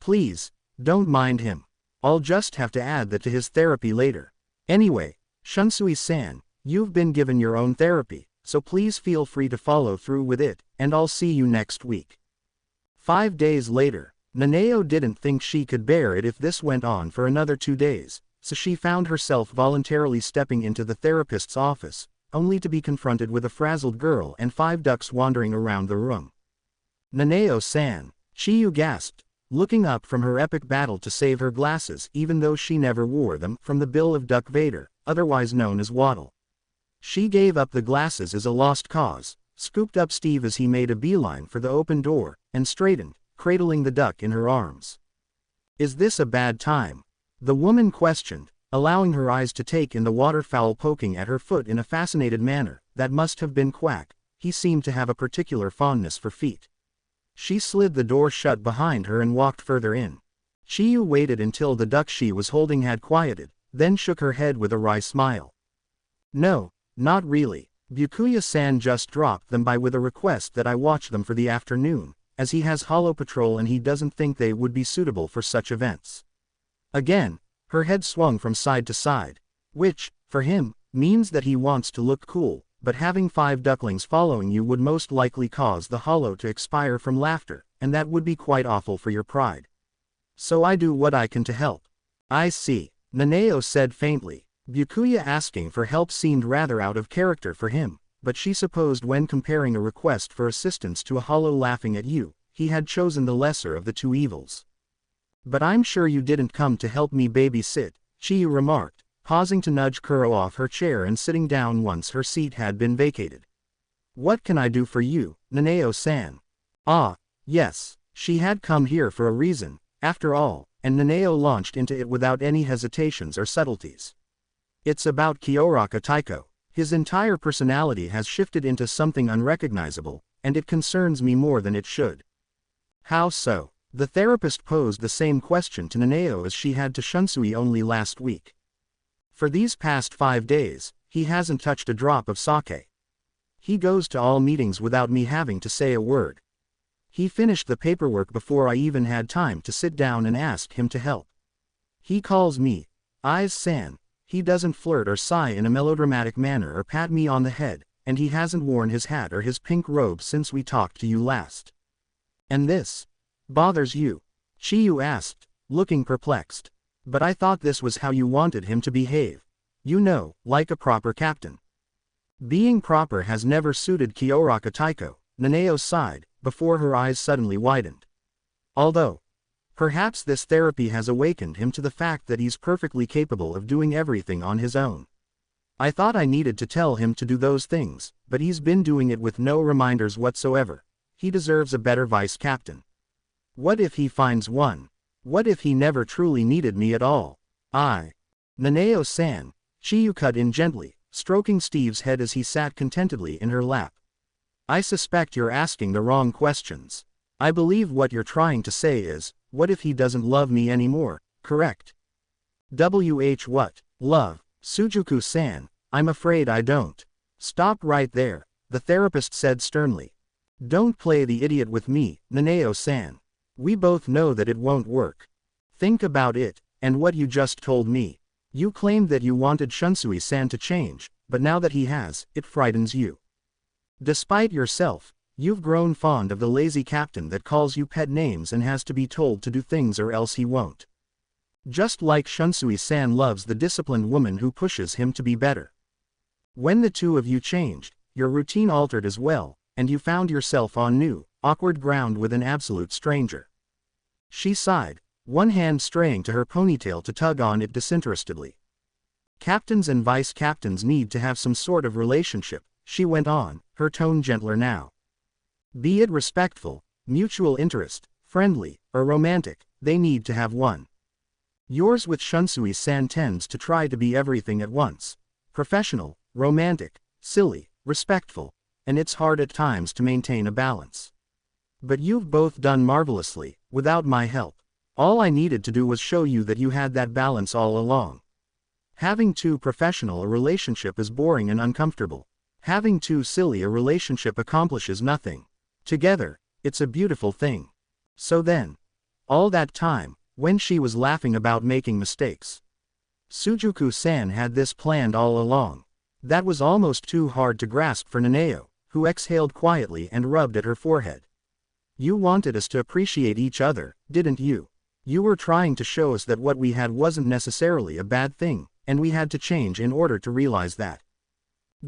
Please, don't mind him. I'll just have to add that to his therapy later. Anyway, Shunsui-san, you've been given your own therapy, so please feel free to follow through with it, and I'll see you next week. 5 days later, Nanao didn't think she could bear it if this went on for another 2 days, so she found herself voluntarily stepping into the therapist's office, only to be confronted with a frazzled girl and 5 ducks wandering around the room. Nanao-san, Chiyu gasped, looking up from her epic battle to save her glasses even though she never wore them, from the bill of Duck Vader, otherwise known as Waddle. She gave up the glasses as a lost cause, scooped up Steve as he made a beeline for the open door, and straightened, cradling the duck in her arms. Is this a bad time? The woman questioned, allowing her eyes to take in the waterfowl poking at her foot in a fascinated manner. That must have been Quack. He seemed to have a particular fondness for feet. She slid the door shut behind her and walked further in. Chiyu waited until the duck she was holding had quieted, then shook her head with a wry smile. No, not really. Byakuya-san just dropped them by with a request that I watch them for the afternoon, as he has Hollow Patrol and he doesn't think they would be suitable for such events. Again, her head swung from side to side, which, for him, means that he wants to look cool, but having 5 ducklings following you would most likely cause the hollow to expire from laughter, and that would be quite awful for your pride. So I do what I can to help. I see, Nanao said faintly. Byakuya asking for help seemed rather out of character for him, but she supposed when comparing a request for assistance to a hollow laughing at you, he had chosen the lesser of the two evils. But I'm sure you didn't come to help me babysit, Chiyu remarked, pausing to nudge Kuro off her chair and sitting down once her seat had been vacated. What can I do for you, Nanao-san? Ah, yes, she had come here for a reason, after all, and Nanao launched into it without any hesitations or subtleties. It's about Kyoraka Taiko. His entire personality has shifted into something unrecognizable, and it concerns me more than it should. How so? The therapist posed the same question to Nanao as she had to Shunsui only last week. For these past 5 days, he hasn't touched a drop of sake. He goes to all meetings without me having to say a word. He finished the paperwork before I even had time to sit down and ask him to help. He calls me Aizen. He doesn't flirt or sigh in a melodramatic manner or pat me on the head, and he hasn't worn his hat or his pink robe since we talked to you last. And this bothers you? Chiyu asked, looking perplexed. But I thought this was how you wanted him to behave. You know, like a proper captain. Being proper has never suited Kyoraka Taiko, Nanao sighed, before her eyes suddenly widened. Although, perhaps this therapy has awakened him to the fact that he's perfectly capable of doing everything on his own. I thought I needed to tell him to do those things, but he's been doing it with no reminders whatsoever. He deserves a better vice captain. What if he finds one? What if he never truly needed me at all? Nanao-san, Chiyu cut in gently, stroking Steve's head as he sat contentedly in her lap. I suspect you're asking the wrong questions. I believe what you're trying to say is, what if he doesn't love me anymore, correct? What? Love, Sujuku-san, I'm afraid I don't. Stop right there, the therapist said sternly. Don't play the idiot with me, Nanao-san. We both know that it won't work. Think about it, and what you just told me. You claimed that you wanted Shunsui-san to change, but now that he has, it frightens you. Despite yourself, you've grown fond of the lazy captain that calls you pet names and has to be told to do things or else he won't. Just like Shunsui-san loves the disciplined woman who pushes him to be better. When the two of you changed, your routine altered as well, and you found yourself on new, awkward ground with an absolute stranger. She sighed, one hand straying to her ponytail to tug on it disinterestedly. Captains and vice captains need to have some sort of relationship, she went on, her tone gentler now. Be it respectful, mutual interest, friendly, or romantic, they need to have one. Yours with Shunsui-san tends to try to be everything at once. Professional, romantic, silly, respectful, and it's hard at times to maintain a balance. But you've both done marvelously, without my help. All I needed to do was show you that you had that balance all along. Having too professional a relationship is boring and uncomfortable. Having too silly a relationship accomplishes nothing. Together, it's a beautiful thing. So then, all that time, when she was laughing about making mistakes, Sujuku-san had this planned all along. That was almost too hard to grasp for Nanao, who exhaled quietly and rubbed at her forehead. You wanted us to appreciate each other, didn't you? You were trying to show us that what we had wasn't necessarily a bad thing, and we had to change in order to realize that.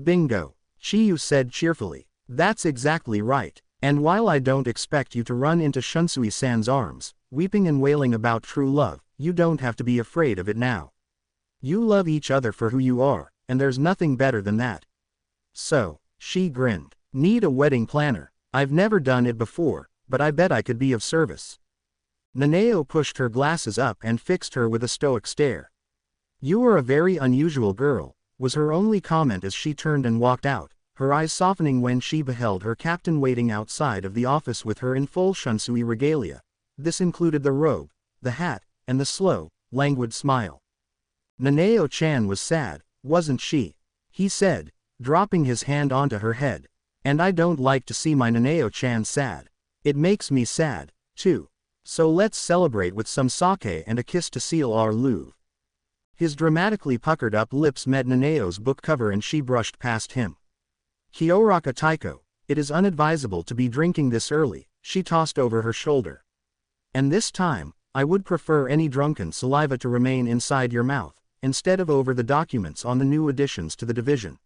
Bingo, Chiyu said cheerfully. That's exactly right. And while I don't expect you to run into Shunsui-san's arms, weeping and wailing about true love, you don't have to be afraid of it now. You love each other for who you are, and there's nothing better than that. So, she grinned. Need a wedding planner. I've never done it before, but I bet I could be of service. Nanao pushed her glasses up and fixed her with a stoic stare. You are a very unusual girl, was her only comment as she turned and walked out, her eyes softening when she beheld her captain waiting outside of the office with her in full Shunsui regalia. This included the robe, the hat, and the slow, languid smile. Nanao-chan was sad, wasn't she? He said, dropping his hand onto her head. And I don't like to see my Nanao-chan sad. It makes me sad, too. So let's celebrate with some sake and a kiss to seal our love. His dramatically puckered up lips met Nanao's book cover and she brushed past him. Kyoraka Taiko, it is unadvisable to be drinking this early, she tossed over her shoulder. And this time, I would prefer any drunken saliva to remain inside your mouth, instead of over the documents on the new additions to the division.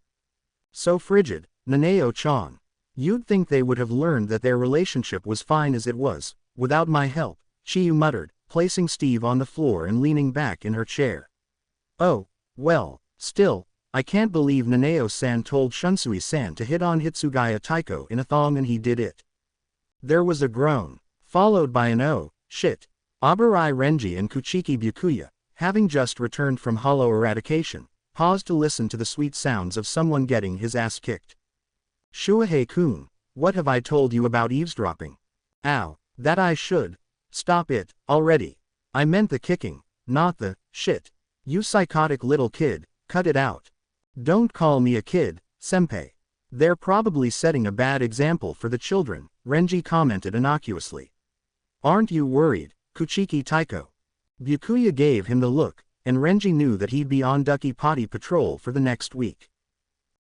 So frigid, Nanao-chan. You'd think they would have learned that their relationship was fine as it was, without my help, Chiyu muttered, placing Steve on the floor and leaning back in her chair. Oh, well, still, I can't believe Nanao-san told Shunsui-san to hit on Hitsugaya Taiko in a thong and he did it. There was a groan, followed by an oh, shit. Aburai Renji and Kuchiki Byakuya, having just returned from hollow eradication, paused to listen to the sweet sounds of someone getting his ass kicked. Shuhei-kun, what have I told you about eavesdropping? Ow, that I should. Stop it, already. I meant the kicking, not the shit. You psychotic little kid, cut it out. Don't call me a kid, senpai. They're probably setting a bad example for the children, Renji commented innocuously. Aren't you worried, Kuchiki Taiko? Byakuya gave him the look, and Renji knew that he'd be on Ducky Potty patrol for the next week.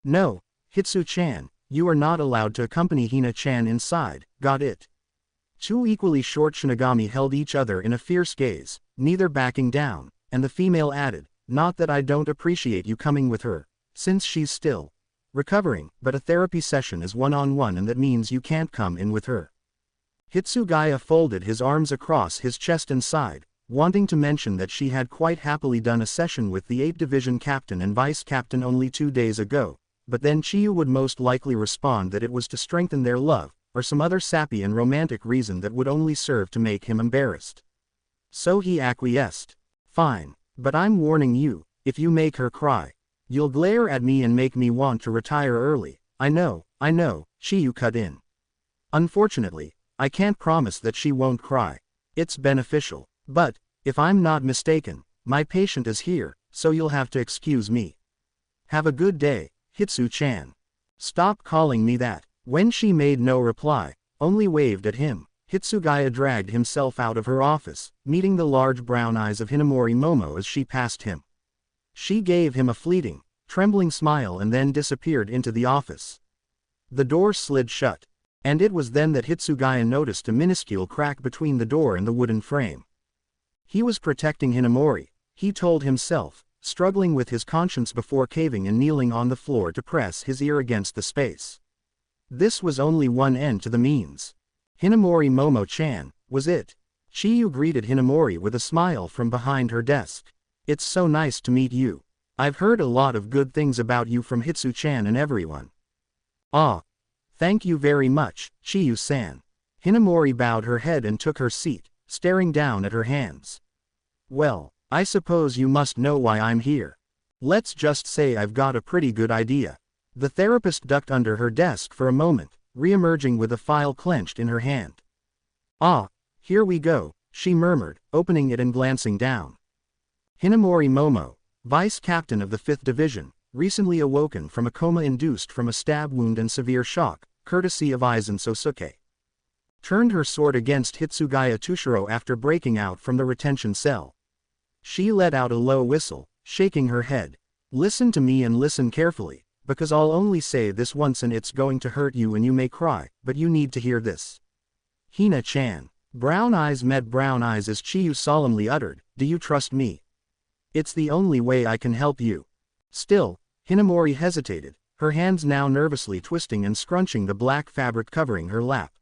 No, Hitsu-chan, you are not allowed to accompany Hina-chan inside, got it? Two equally short Shinigami held each other in a fierce gaze, neither backing down, and the female added, not that I don't appreciate you coming with her, since she's still recovering, but a therapy session is one-on-one and that means you can't come in with her. Hitsugaya folded his arms across his chest and sighed, wanting to mention that she had quite happily done a session with the 8th Division captain and vice captain only 2 days ago, but then Chiyu would most likely respond that it was to strengthen their love, or some other sappy and romantic reason that would only serve to make him embarrassed. So he acquiesced. Fine, but I'm warning you, if you make her cry, you'll glare at me and make me want to retire early. I know, Chiyu cut in. Unfortunately, I can't promise that she won't cry. It's beneficial. But, if I'm not mistaken, my patient is here, so you'll have to excuse me. Have a good day, Hitsu-chan. Stop calling me that. When she made no reply, only waved at him, Hitsugaya dragged himself out of her office, meeting the large brown eyes of Hinamori Momo as she passed him. She gave him a fleeting, trembling smile and then disappeared into the office. The door slid shut, and it was then that Hitsugaya noticed a minuscule crack between the door and the wooden frame. He was protecting Hinamori, he told himself, struggling with his conscience before caving and kneeling on the floor to press his ear against the space. This was only one end to the means. Hinamori Momo-chan, was it? Chiyu greeted Hinamori with a smile from behind her desk. It's so nice to meet you. I've heard a lot of good things about you from Hitsu-chan and everyone. Ah. Thank you very much, Chiyu-san. Hinamori bowed her head and took her seat, staring down at her hands. Well, I suppose you must know why I'm here. Let's just say I've got a pretty good idea. The therapist ducked under her desk for a moment, re-emerging with a file clenched in her hand. Ah, here we go, she murmured, opening it and glancing down. Hinamori Momo, vice captain of the 5th Division, recently awoken from a coma induced from a stab wound and severe shock, courtesy of Aizen Sosuke. Turned her sword against Hitsugaya Tushiro after breaking out from the retention cell. She let out a low whistle, shaking her head. Listen to me and listen carefully, because I'll only say this once and it's going to hurt you and you may cry, but you need to hear this. Hina-chan. Brown eyes met brown eyes as Chiyu solemnly uttered, do you trust me? It's the only way I can help you. Still, Hinamori hesitated, her hands now nervously twisting and scrunching the black fabric covering her lap.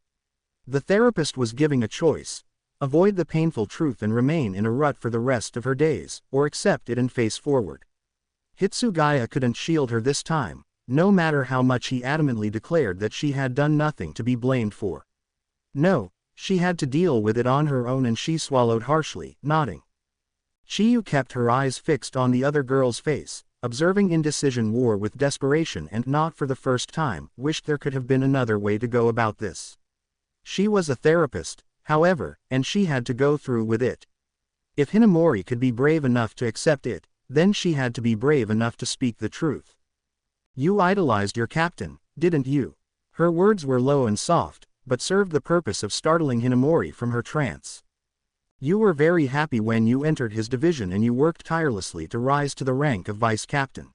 The therapist was giving a choice. Avoid the painful truth and remain in a rut for the rest of her days, or accept it and face forward. Hitsugaya couldn't shield her this time, no matter how much he adamantly declared that she had done nothing to be blamed for. No, she had to deal with it on her own and she swallowed harshly, nodding. Chiyu kept her eyes fixed on the other girl's face, observing indecision war with desperation and not for the first time, wished there could have been another way to go about this. She was a therapist, however, and she had to go through with it. If Hinamori could be brave enough to accept it, then she had to be brave enough to speak the truth. You idolized your captain, didn't you? Her words were low and soft, but served the purpose of startling Hinamori from her trance. You were very happy when you entered his division and you worked tirelessly to rise to the rank of vice captain.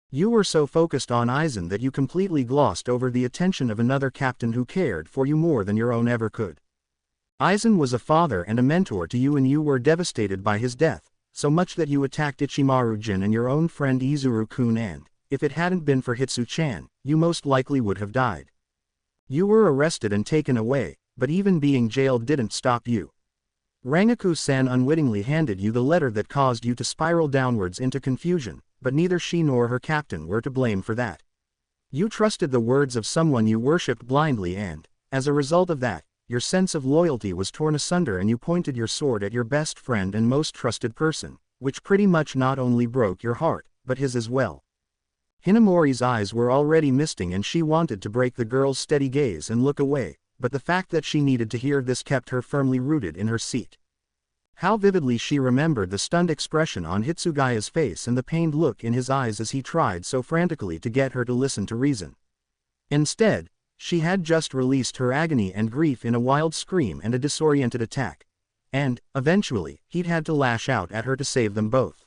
You were so focused on Aizen that you completely glossed over the attention of another captain who cared for you more than your own ever could. Aizen was a father and a mentor to you and you were devastated by his death, so much that you attacked Ichimaru-jin and your own friend Izuru-kun, and, if it hadn't been for Hitsu-chan, you most likely would have died. You were arrested and taken away, but even being jailed didn't stop you. Rangaku-san unwittingly handed you the letter that caused you to spiral downwards into confusion, but neither she nor her captain were to blame for that. You trusted the words of someone you worshipped blindly and, as a result of that, your sense of loyalty was torn asunder and you pointed your sword at your best friend and most trusted person, which pretty much not only broke your heart, but his as well. Hinamori's eyes were already misting and she wanted to break the girl's steady gaze and look away, but the fact that she needed to hear this kept her firmly rooted in her seat. How vividly she remembered the stunned expression on Hitsugaya's face and the pained look in his eyes as he tried so frantically to get her to listen to reason. Instead, she had just released her agony and grief in a wild scream and a disoriented attack. And, eventually, he'd had to lash out at her to save them both.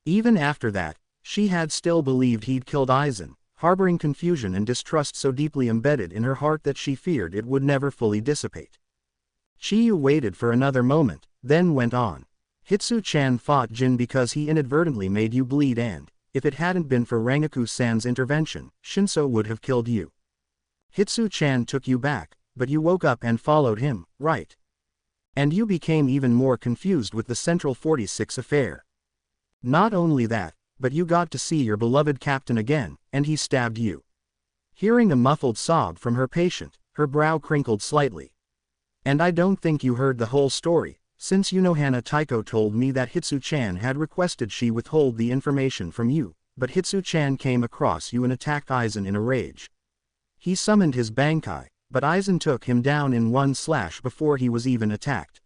Even after that, she had still believed he'd killed Aizen, harboring confusion and distrust so deeply embedded in her heart that she feared it would never fully dissipate. Chiyu waited for another moment, then went on. Hitsu-chan fought Jin because he inadvertently made you bleed and, if it hadn't been for Rangaku-san's intervention, Shinso would have killed you. Hitsu-chan took you back, but you woke up and followed him, right? And you became even more confused with the Central 46 affair. Not only that, but you got to see your beloved captain again, and he stabbed you. Hearing a muffled sob from her patient, her brow crinkled slightly. And I don't think you heard the whole story, since Unohana Taiko told me that Hitsu-chan had requested she withhold the information from you, but Hitsu-chan came across you and attacked Aizen in a rage. He summoned his Bankai, but Aizen took him down in one slash before he was even attacked.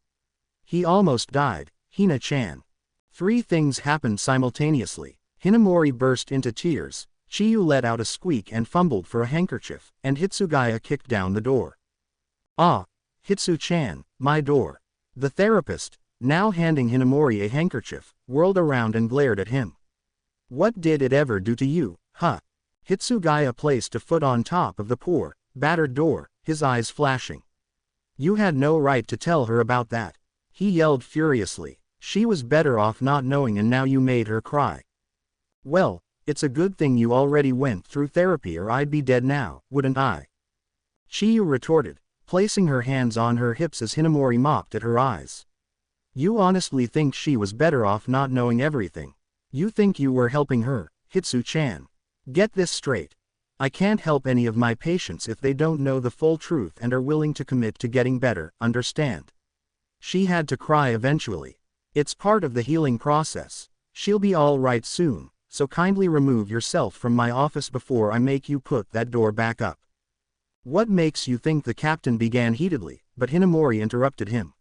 He almost died, Hina-chan. 3 things happened simultaneously. Hinamori burst into tears, Chiyu let out a squeak and fumbled for a handkerchief, and Hitsugaya kicked down the door. Ah! Hitsu-chan, my door. The therapist, now handing Hinamori a handkerchief, whirled around and glared at him. What did it ever do to you, huh? Hitsugaya placed a foot on top of the poor, battered door, his eyes flashing. You had no right to tell her about that. He yelled furiously. She was better off not knowing and now you made her cry. Well, it's a good thing you already went through therapy or I'd be dead now, wouldn't I? Chiyu retorted, placing her hands on her hips as Hinamori mocked at her eyes. You honestly think she was better off not knowing everything? You think you were helping her, Hitsu-chan? Get this straight. I can't help any of my patients if they don't know the full truth and are willing to commit to getting better, understand? She had to cry eventually. It's part of the healing process. She'll be all right soon, so kindly remove yourself from my office before I make you put that door back up. What makes you think the captain began heatedly, but Hinamori interrupted him.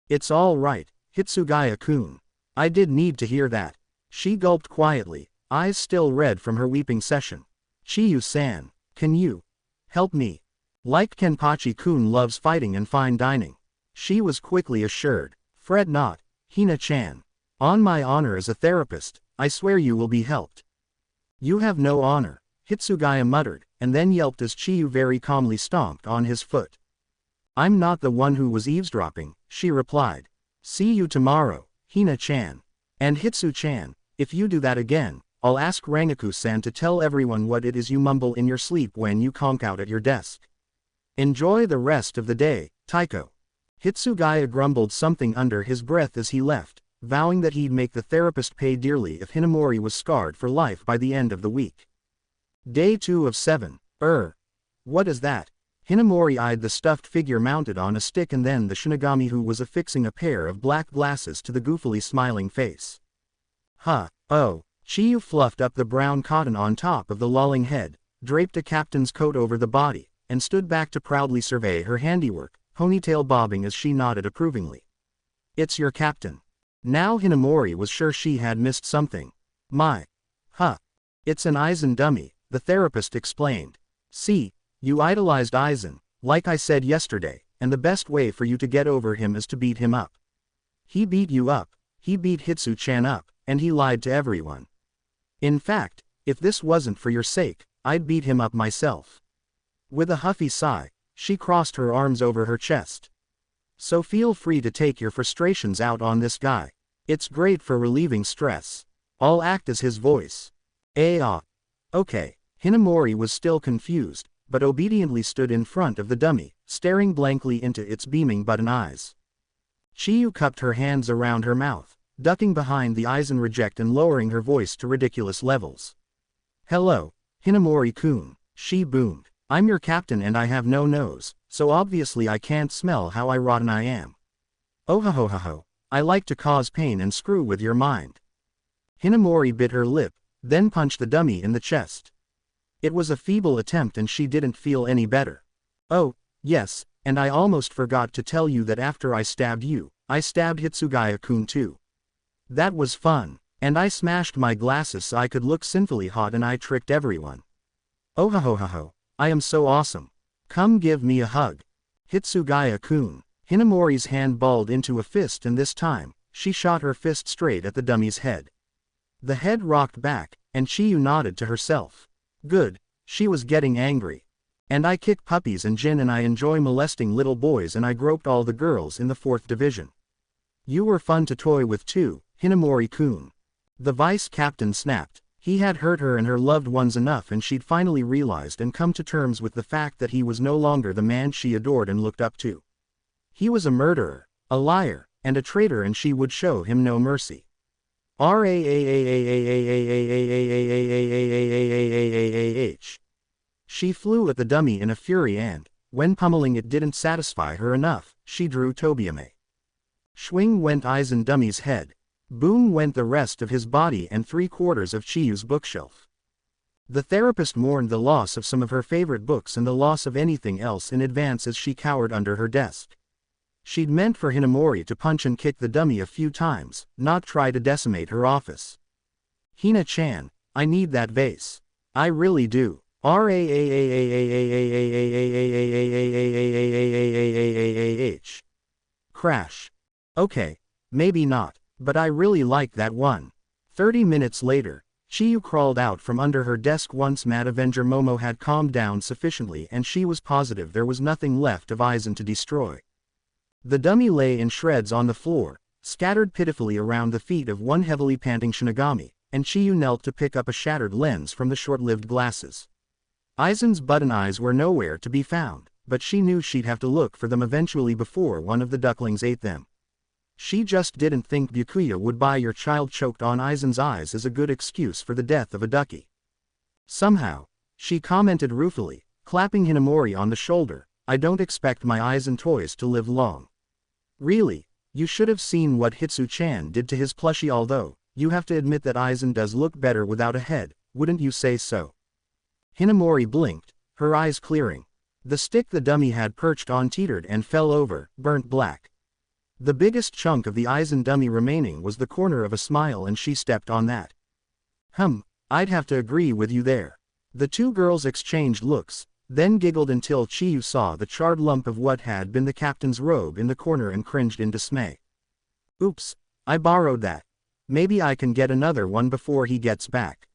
It's all right, Hitsugaya-kun. I did need to hear that. She gulped quietly, eyes still red from her weeping session. Chiyu-san, can you help me? Like Kenpachi-kun loves fighting and fine dining. She was quickly assured. Fret not, Hina-chan. On my honor as a therapist, I swear you will be helped. You have no honor, Hitsugaya muttered, and then yelped as Chiyu very calmly stomped on his foot. I'm not the one who was eavesdropping, she replied. See you tomorrow, Hina-chan. And Hitsu-chan, if you do that again, I'll ask Rangaku-san to tell everyone what it is you mumble in your sleep when you conk out at your desk. Enjoy the rest of the day, Taiko. Hitsugaya grumbled something under his breath as he left, vowing that he'd make the therapist pay dearly if Hinamori was scarred for life by the end of the week. Day 2 of 7. What is that? Hinamori eyed the stuffed figure mounted on a stick and then the Shinigami who was affixing a pair of black glasses to the goofily smiling face. Huh, oh. Chiyu fluffed up the brown cotton on top of the lolling head, draped a captain's coat over the body, and stood back to proudly survey her handiwork, ponytail bobbing as she nodded approvingly. It's your captain. Now Hinamori was sure she had missed something. My. Huh. It's an Aizen dummy, the therapist explained. See, you idolized Aizen, like I said yesterday, and the best way for you to get over him is to beat him up. He beat you up, he beat Hitsu-chan up, and he lied to everyone. In fact, if this wasn't for your sake, I'd beat him up myself. With a huffy sigh, she crossed her arms over her chest. So feel free to take your frustrations out on this guy. It's great for relieving stress. I'll act as his voice. Okay. Hinamori was still confused, but obediently stood in front of the dummy, staring blankly into its beaming button eyes. Chiyu cupped her hands around her mouth, ducking behind the Aizen reject and lowering her voice to ridiculous levels. Hello, Hinamori-kun, she boomed. I'm your captain and I have no nose, so obviously I can't smell how rotten I am. Oh ho ho ho ho, I like to cause pain and screw with your mind. Hinamori bit her lip, then punched the dummy in the chest. It was a feeble attempt and she didn't feel any better. Oh, yes, and I almost forgot to tell you that after I stabbed you, I stabbed Hitsugaya-kun too. That was fun, and I smashed my glasses so I could look sinfully hot and I tricked everyone. Oh ho ho ho ho, I am so awesome. Come give me a hug. Hitsugaya-kun. Hinamori's hand balled into a fist and this time, she shot her fist straight at the dummy's head. The head rocked back, and Chiyu nodded to herself. Good, she was getting angry. And I kick puppies and gin and I enjoy molesting little boys and I groped all the girls in the 4th division. You were fun to toy with too, Hinamori-kun. The vice captain snapped. He had hurt her and her loved ones enough and she'd finally realized and come to terms with the fact that he was no longer the man she adored and looked up to. He was a murderer, a liar, and a traitor and she would show him no mercy. She flew at the dummy in a fury and, when pummeling it didn't satisfy her enough, she drew Tobiyame. Schwing went Aizen dummy's head. Boom went the rest of his body and 3/4 of Chiyu's bookshelf. The therapist mourned the loss of some of her favorite books and the loss of anything else in advance as she cowered under her desk. She'd meant for Hinamori to punch and kick the dummy a few times, not try to decimate her office. Hina-chan, I need that vase. I really do. Crash. Okay, maybe not, but I really like that one. 30 minutes later, Chiyu crawled out from under her desk once Mad Avenger Momo had calmed down sufficiently and she was positive there was nothing left of Aizen to destroy. The dummy lay in shreds on the floor, scattered pitifully around the feet of one heavily panting Shinigami, and Chiyu knelt to pick up a shattered lens from the short-lived glasses. Aizen's button eyes were nowhere to be found, but she knew she'd have to look for them eventually before one of the ducklings ate them. She just didn't think Byakuya would buy your child choked on Aizen's eyes as a good excuse for the death of a ducky. Somehow, she commented ruefully, clapping Hinamori on the shoulder, I don't expect my Aizen toys to live long. Really, you should have seen what Hitsu-chan did to his plushie, although, you have to admit that Aizen does look better without a head, wouldn't you say so? Hinamori blinked, her eyes clearing. The stick the dummy had perched on teetered and fell over, burnt black. The biggest chunk of the Aizen dummy remaining was the corner of a smile and she stepped on that. I'd have to agree with you there. The two girls exchanged looks, then giggled until Chiyu saw the charred lump of what had been the captain's robe in the corner and cringed in dismay. Oops, I borrowed that. Maybe I can get another one before he gets back.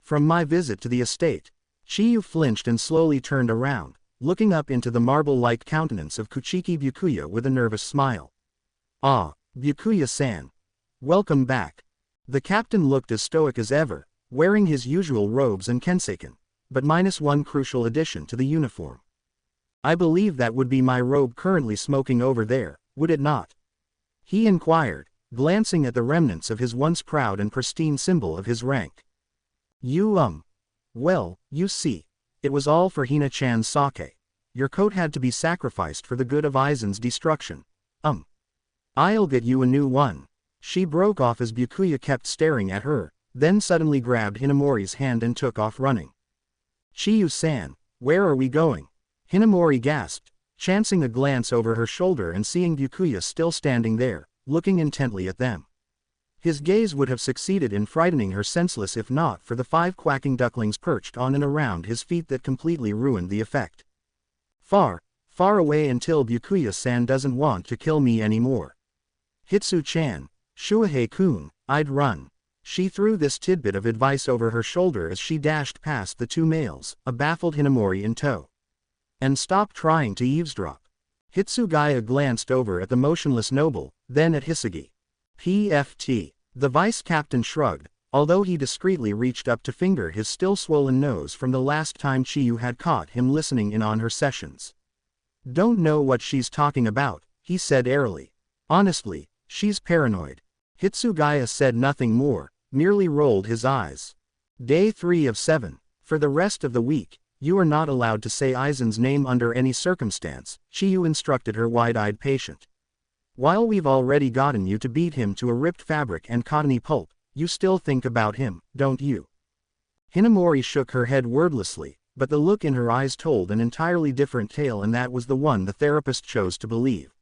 From my visit to the estate, Chiyu flinched and slowly turned around, looking up into the marble-like countenance of Kuchiki Byakuya with a nervous smile. Ah, Byakuya-san. Welcome back. The captain looked as stoic as ever, wearing his usual robes and kenseiken, but minus one crucial addition to the uniform. I believe that would be my robe currently smoking over there, would it not? He inquired, glancing at the remnants of his once proud and pristine symbol of his rank. Well, you see, it was all for Hina-chan's sake. Your coat had to be sacrificed for the good of Aizen's destruction. I'll get you a new one. She broke off as Byakuya kept staring at her, then suddenly grabbed Hinamori's hand and took off running. Chiyu-san, where are we going? Hinamori gasped, chancing a glance over her shoulder and seeing Byakuya still standing there, looking intently at them. His gaze would have succeeded in frightening her senseless if not for the 5 quacking ducklings perched on and around his feet that completely ruined the effect. Far, far away until Byakuya-san doesn't want to kill me anymore. Hitsu-chan, Shuhei-kun, I'd run. She threw this tidbit of advice over her shoulder as she dashed past the two males, a baffled Hinamori in tow. And stop trying to eavesdrop. Hitsugaya glanced over at the motionless noble, then at Hisagi. PFT. The vice captain shrugged, although he discreetly reached up to finger his still swollen nose from the last time Chiyu had caught him listening in on her sessions. Don't know what she's talking about, he said airily. Honestly, she's paranoid. Hitsugaya said nothing more, merely rolled his eyes. Day 3 of 7. For the rest of the week, you are not allowed to say Aizen's name under any circumstance, Chiyu instructed her wide-eyed patient. While we've already gotten you to beat him to a ripped fabric and cottony pulp, you still think about him, don't you? Hinamori shook her head wordlessly, but the look in her eyes told an entirely different tale, and that was the one the therapist chose to believe.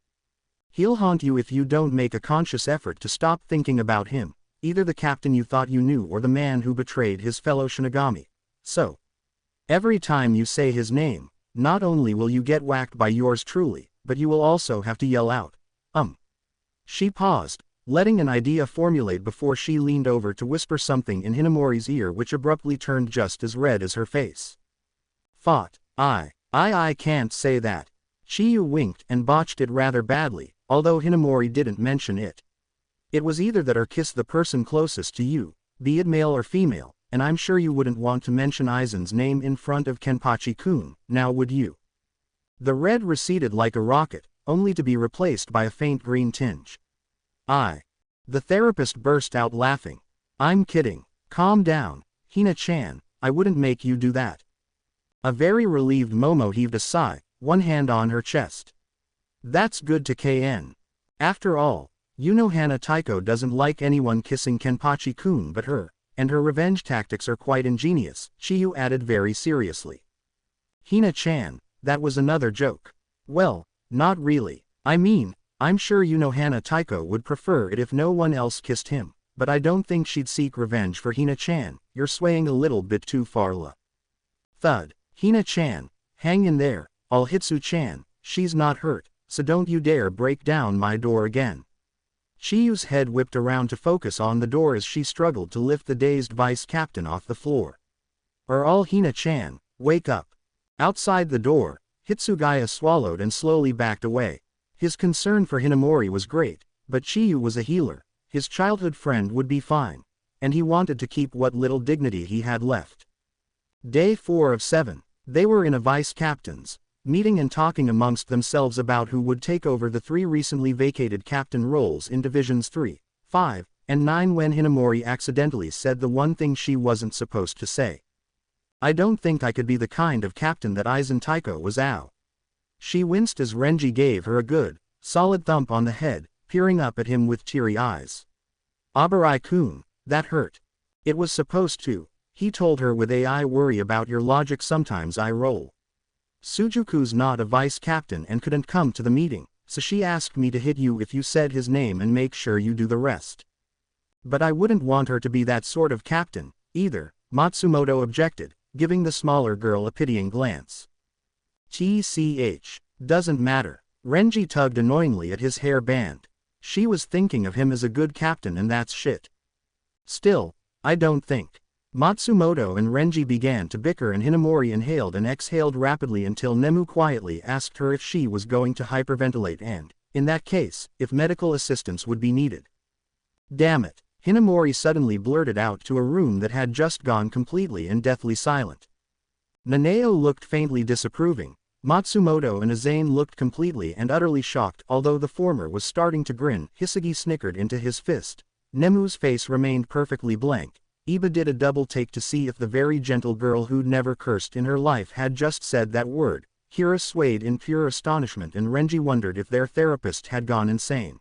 He'll haunt you if you don't make a conscious effort to stop thinking about him, either the captain you thought you knew or the man who betrayed his fellow Shinigami. So, every time you say his name, not only will you get whacked by yours truly, but you will also have to yell out, She paused, letting an idea formulate before she leaned over to whisper something in Hinamori's ear, which abruptly turned just as red as her face. Fought. I can't say that. Chiyu winked and botched it rather badly, although Hinamori didn't mention it. It was either that or kiss the person closest to you, be it male or female, and I'm sure you wouldn't want to mention Aizen's name in front of Kenpachi-kun, now would you? The red receded like a rocket, only to be replaced by a faint green tinge. The therapist burst out laughing. I'm kidding. Calm down, Hina-chan, I wouldn't make you do that. A very relieved Momo heaved a sigh, one hand on her chest. That's good to KN. After all, you know Hana Taiko doesn't like anyone kissing Kenpachi-kun but her, and her revenge tactics are quite ingenious, Chiyu added very seriously. Hina-chan, that was another joke. Well, not really. I mean, I'm sure you know Hana Taiko would prefer it if no one else kissed him, but I don't think she'd seek revenge for Hina-chan. You're swaying a little bit too far. Thud. Hina-chan, hang in there, I'll Hitsu-chan, she's not hurt, so don't you dare break down my door again. Chiyu's head whipped around to focus on the door as she struggled to lift the dazed vice captain off the floor. All Hina-chan, wake up. Outside the door, Hitsugaya swallowed and slowly backed away. His concern for Hinamori was great, but Chiyu was a healer, his childhood friend would be fine, and he wanted to keep what little dignity he had left. Day 4 of 7. They were in a vice captain's meeting and talking amongst themselves about who would take over the 3 recently vacated captain roles in Divisions 3, 5, and 9 when Hinamori accidentally said the one thing she wasn't supposed to say. I don't think I could be the kind of captain that Aizen Taiko was. Ow. She winced as Renji gave her a good, solid thump on the head, peering up at him with teary eyes. Abarai-kun, that hurt. It was supposed to, he told her with I worry about your logic sometimes I roll. Sujuku's not a vice captain and couldn't come to the meeting, so she asked me to hit you if you said his name and make sure you do the rest. But I wouldn't want her to be that sort of captain, either, Matsumoto objected, giving the smaller girl a pitying glance. TCH. Doesn't matter. Renji tugged annoyingly at his hair band. She was thinking of him as a good captain and that's shit. Still, I don't think. Matsumoto and Renji began to bicker and Hinamori inhaled and exhaled rapidly until Nemu quietly asked her if she was going to hyperventilate and, in that case, if medical assistance would be needed. Damn it, Hinamori suddenly blurted out to a room that had just gone completely and deathly silent. Nanao looked faintly disapproving. Matsumoto and Aizen looked completely and utterly shocked, although the former was starting to grin. Hisagi snickered into his fist. Nemu's face remained perfectly blank. Iba did a double take to see if the very gentle girl who'd never cursed in her life had just said that word. Kira swayed in pure astonishment and Renji wondered if their therapist had gone insane.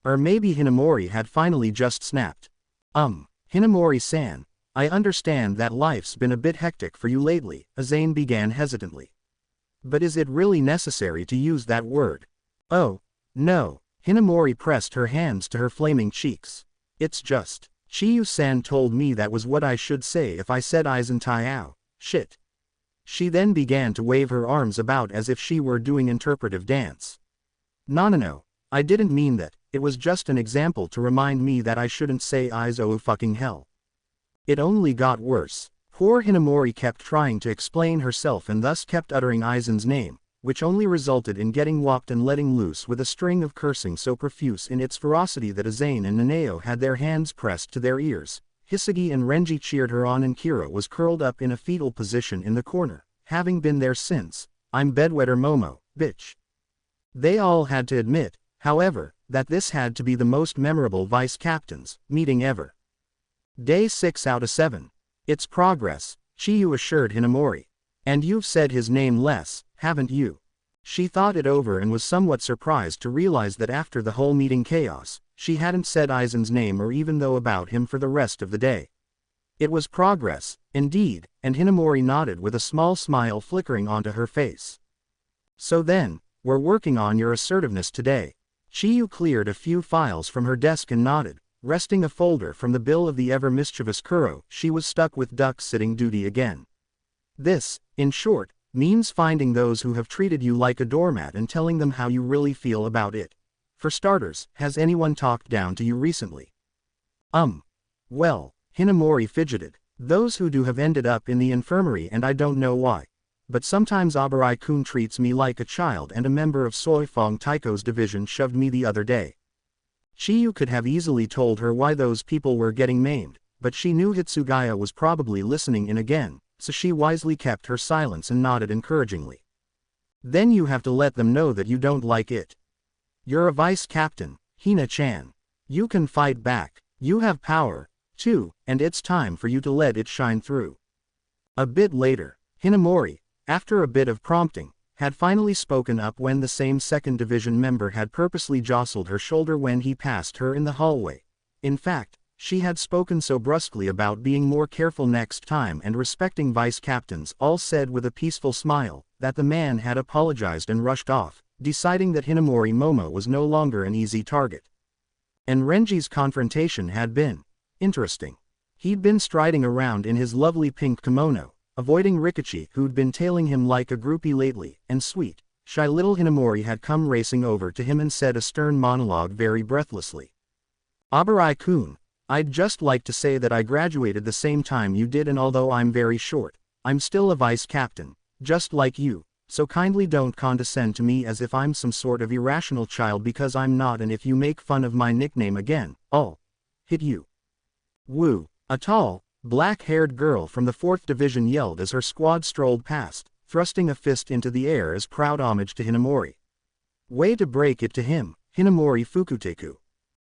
Or maybe Hinamori had finally just snapped. Hinamori-san, I understand that life's been a bit hectic for you lately, Aizen began hesitantly. But is it really necessary to use that word? Oh, no. Hinamori pressed her hands to her flaming cheeks. It's just, Chiyu-san told me that was what I should say if I said Aizen Taiao, shit. She then began to wave her arms about as if she were doing interpretive dance. No, I didn't mean that, it was just an example to remind me that I shouldn't say Aizo fucking hell. It only got worse. Poor Hinamori kept trying to explain herself and thus kept uttering Aizen's name, which only resulted in getting whopped and letting loose with a string of cursing so profuse in its ferocity that Aizen and Nanao had their hands pressed to their ears. Hisagi and Renji cheered her on and Kira was curled up in a fetal position in the corner, having been there since. I'm bedwetter Momo, bitch. They all had to admit, however, that this had to be the most memorable vice captains meeting ever. Day 6 out of 7. It's progress, Chiyu assured Hinamori. And you've said his name less, haven't you? She thought it over and was somewhat surprised to realize that after the whole meeting chaos, she hadn't said Aizen's name or even though about him for the rest of the day. It was progress, indeed, and Hinamori nodded with a small smile flickering onto her face. So then, we're working on your assertiveness today. Chiyu cleared a few files from her desk and nodded, resting a folder from the bill of the ever-mischievous Kuro. She was stuck with duck-sitting duty again. This, in short, means finding those who have treated you like a doormat and telling them how you really feel about it. For starters, has anyone talked down to you recently? Well, Hinamori fidgeted. Those who do have ended up in the infirmary and I don't know why. But sometimes Abarai-kun treats me like a child and a member of Soifong Taiko's division shoved me the other day. Chiyu could have easily told her why those people were getting maimed, but she knew Hitsugaya was probably listening in again, so she wisely kept her silence and nodded encouragingly. Then you have to let them know that you don't like it. You're a vice captain, Hina-chan. You can fight back. You have power, too, and it's time for you to let it shine through. A bit later, Hinamori, after a bit of prompting, had finally spoken up when the same 2nd Division member had purposely jostled her shoulder when he passed her in the hallway. In fact, she had spoken so brusquely about being more careful next time and respecting vice captains, all said with a peaceful smile, that the man had apologized and rushed off, deciding that Hinamori Momo was no longer an easy target. And Renji's confrontation had been interesting. He'd been striding around in his lovely pink kimono, avoiding Rikichi who'd been tailing him like a groupie lately, and sweet, shy little Hinamori had come racing over to him and said a stern monologue very breathlessly. Abarai-kun, I'd just like to say that I graduated the same time you did and although I'm very short, I'm still a vice captain, just like you, so kindly don't condescend to me as if I'm some sort of irrational child because I'm not, and if you make fun of my nickname again, I'll hit you. Woo, a tall, black-haired girl from the 4th Division yelled as her squad strolled past, thrusting a fist into the air as proud homage to Hinamori. Way to break it to him, Hinamori Fukuteku.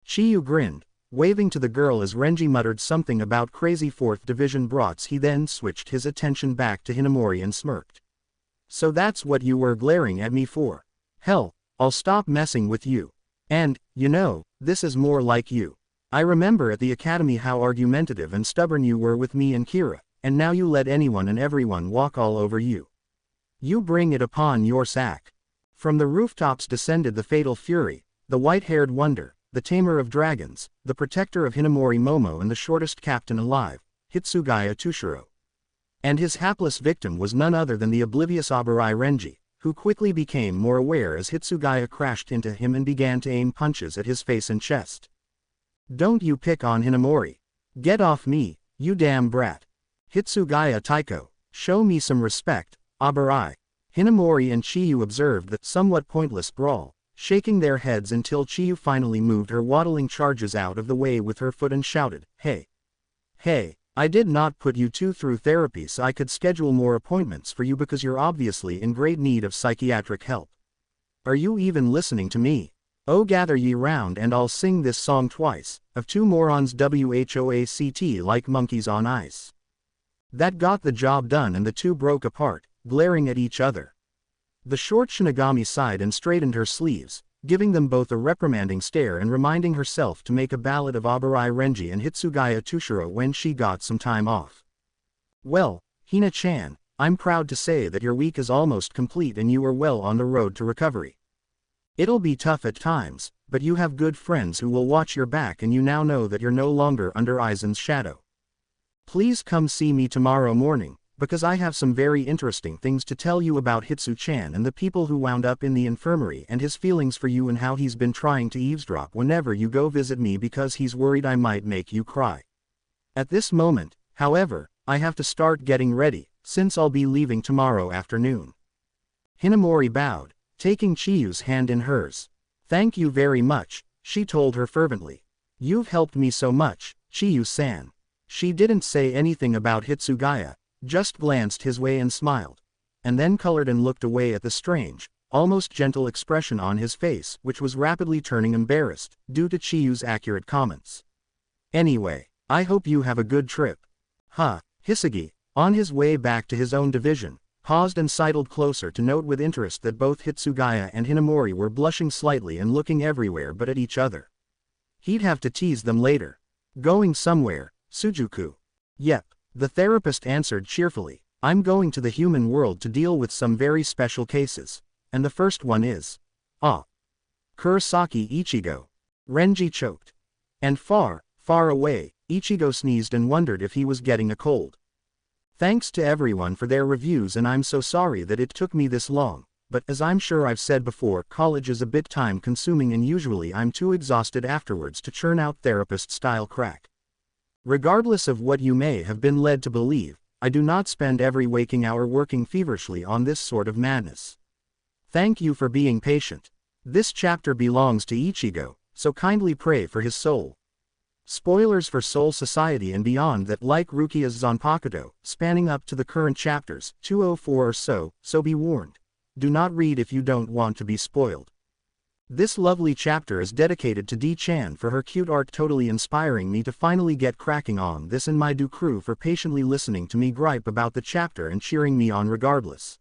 Chiyu grinned, waving to the girl as Renji muttered something about crazy 4th Division brats. He then switched his attention back to Hinamori and smirked. So that's what you were glaring at me for? Hell, I'll stop messing with you. And, you know, this is more like you. I remember at the academy how argumentative and stubborn you were with me and Kira, and now you let anyone and everyone walk all over you. You bring it upon your sack. From the rooftops descended the fatal fury, the white-haired wonder, the tamer of dragons, the protector of Hinamori Momo and the shortest captain alive, Hitsugaya Tushiro. And his hapless victim was none other than the oblivious Abarai Renji, who quickly became more aware as Hitsugaya crashed into him and began to aim punches at his face and chest. Don't you pick on Hinamori. Get off me, you damn brat. Hitsugaya Taiko, show me some respect, Abarai. Hinamori and Chiyu observed the somewhat pointless brawl, shaking their heads until Chiyu finally moved her waddling charges out of the way with her foot and shouted, Hey! Hey, I did not put you two through therapy so I could schedule more appointments for you because you're obviously in great need of psychiatric help. Are you even listening to me? Oh, gather ye round and I'll sing this song twice, of two morons WHOACT like monkeys on ice. That got the job done and the two broke apart, glaring at each other. The short Shinigami sighed and straightened her sleeves, giving them both a reprimanding stare and reminding herself to make a ballad of Abarai Renji and Hitsugaya Tushiro when she got some time off. Well, Hina-chan, I'm proud to say that your week is almost complete and you are well on the road to recovery. It'll be tough at times, but you have good friends who will watch your back and you now know that you're no longer under Aizen's shadow. Please come see me tomorrow morning, because I have some very interesting things to tell you about Hitsu-chan and the people who wound up in the infirmary and his feelings for you and how he's been trying to eavesdrop whenever you go visit me because he's worried I might make you cry. At this moment, however, I have to start getting ready, since I'll be leaving tomorrow afternoon. Hinamori bowed, taking Chiyu's hand in hers. Thank you very much, she told her fervently. You've helped me so much, Chiyu-san. She didn't say anything about Hitsugaya, just glanced his way and smiled. And then colored and looked away at the strange, almost gentle expression on his face, which was rapidly turning embarrassed, due to Chiyu's accurate comments. Anyway, I hope you have a good trip. Hisagi, on his way back to his own division, paused and sidled closer to note with interest that both Hitsugaya and Hinamori were blushing slightly and looking everywhere but at each other. He'd have to tease them later. Going somewhere, Sujuku? Yep, the therapist answered cheerfully. I'm going to the human world to deal with some very special cases. And the first one is... Kurosaki Ichigo. Renji choked. And far, far away, Ichigo sneezed and wondered if he was getting a cold. Thanks to everyone for their reviews, and I'm so sorry that it took me this long, but as I'm sure I've said before, college is a bit time consuming and usually I'm too exhausted afterwards to churn out therapist-style crack. Regardless of what you may have been led to believe, I do not spend every waking hour working feverishly on this sort of madness. Thank you for being patient. This chapter belongs to Ichigo, so kindly pray for his soul. Spoilers for Soul Society and beyond that, like Rukia's Zanpakuto, spanning up to the current chapters, 204 or so be warned. Do not read if you don't want to be spoiled. This lovely chapter is dedicated to D-chan for her cute art, totally inspiring me to finally get cracking on this, and my crew for patiently listening to me gripe about the chapter and cheering me on regardless.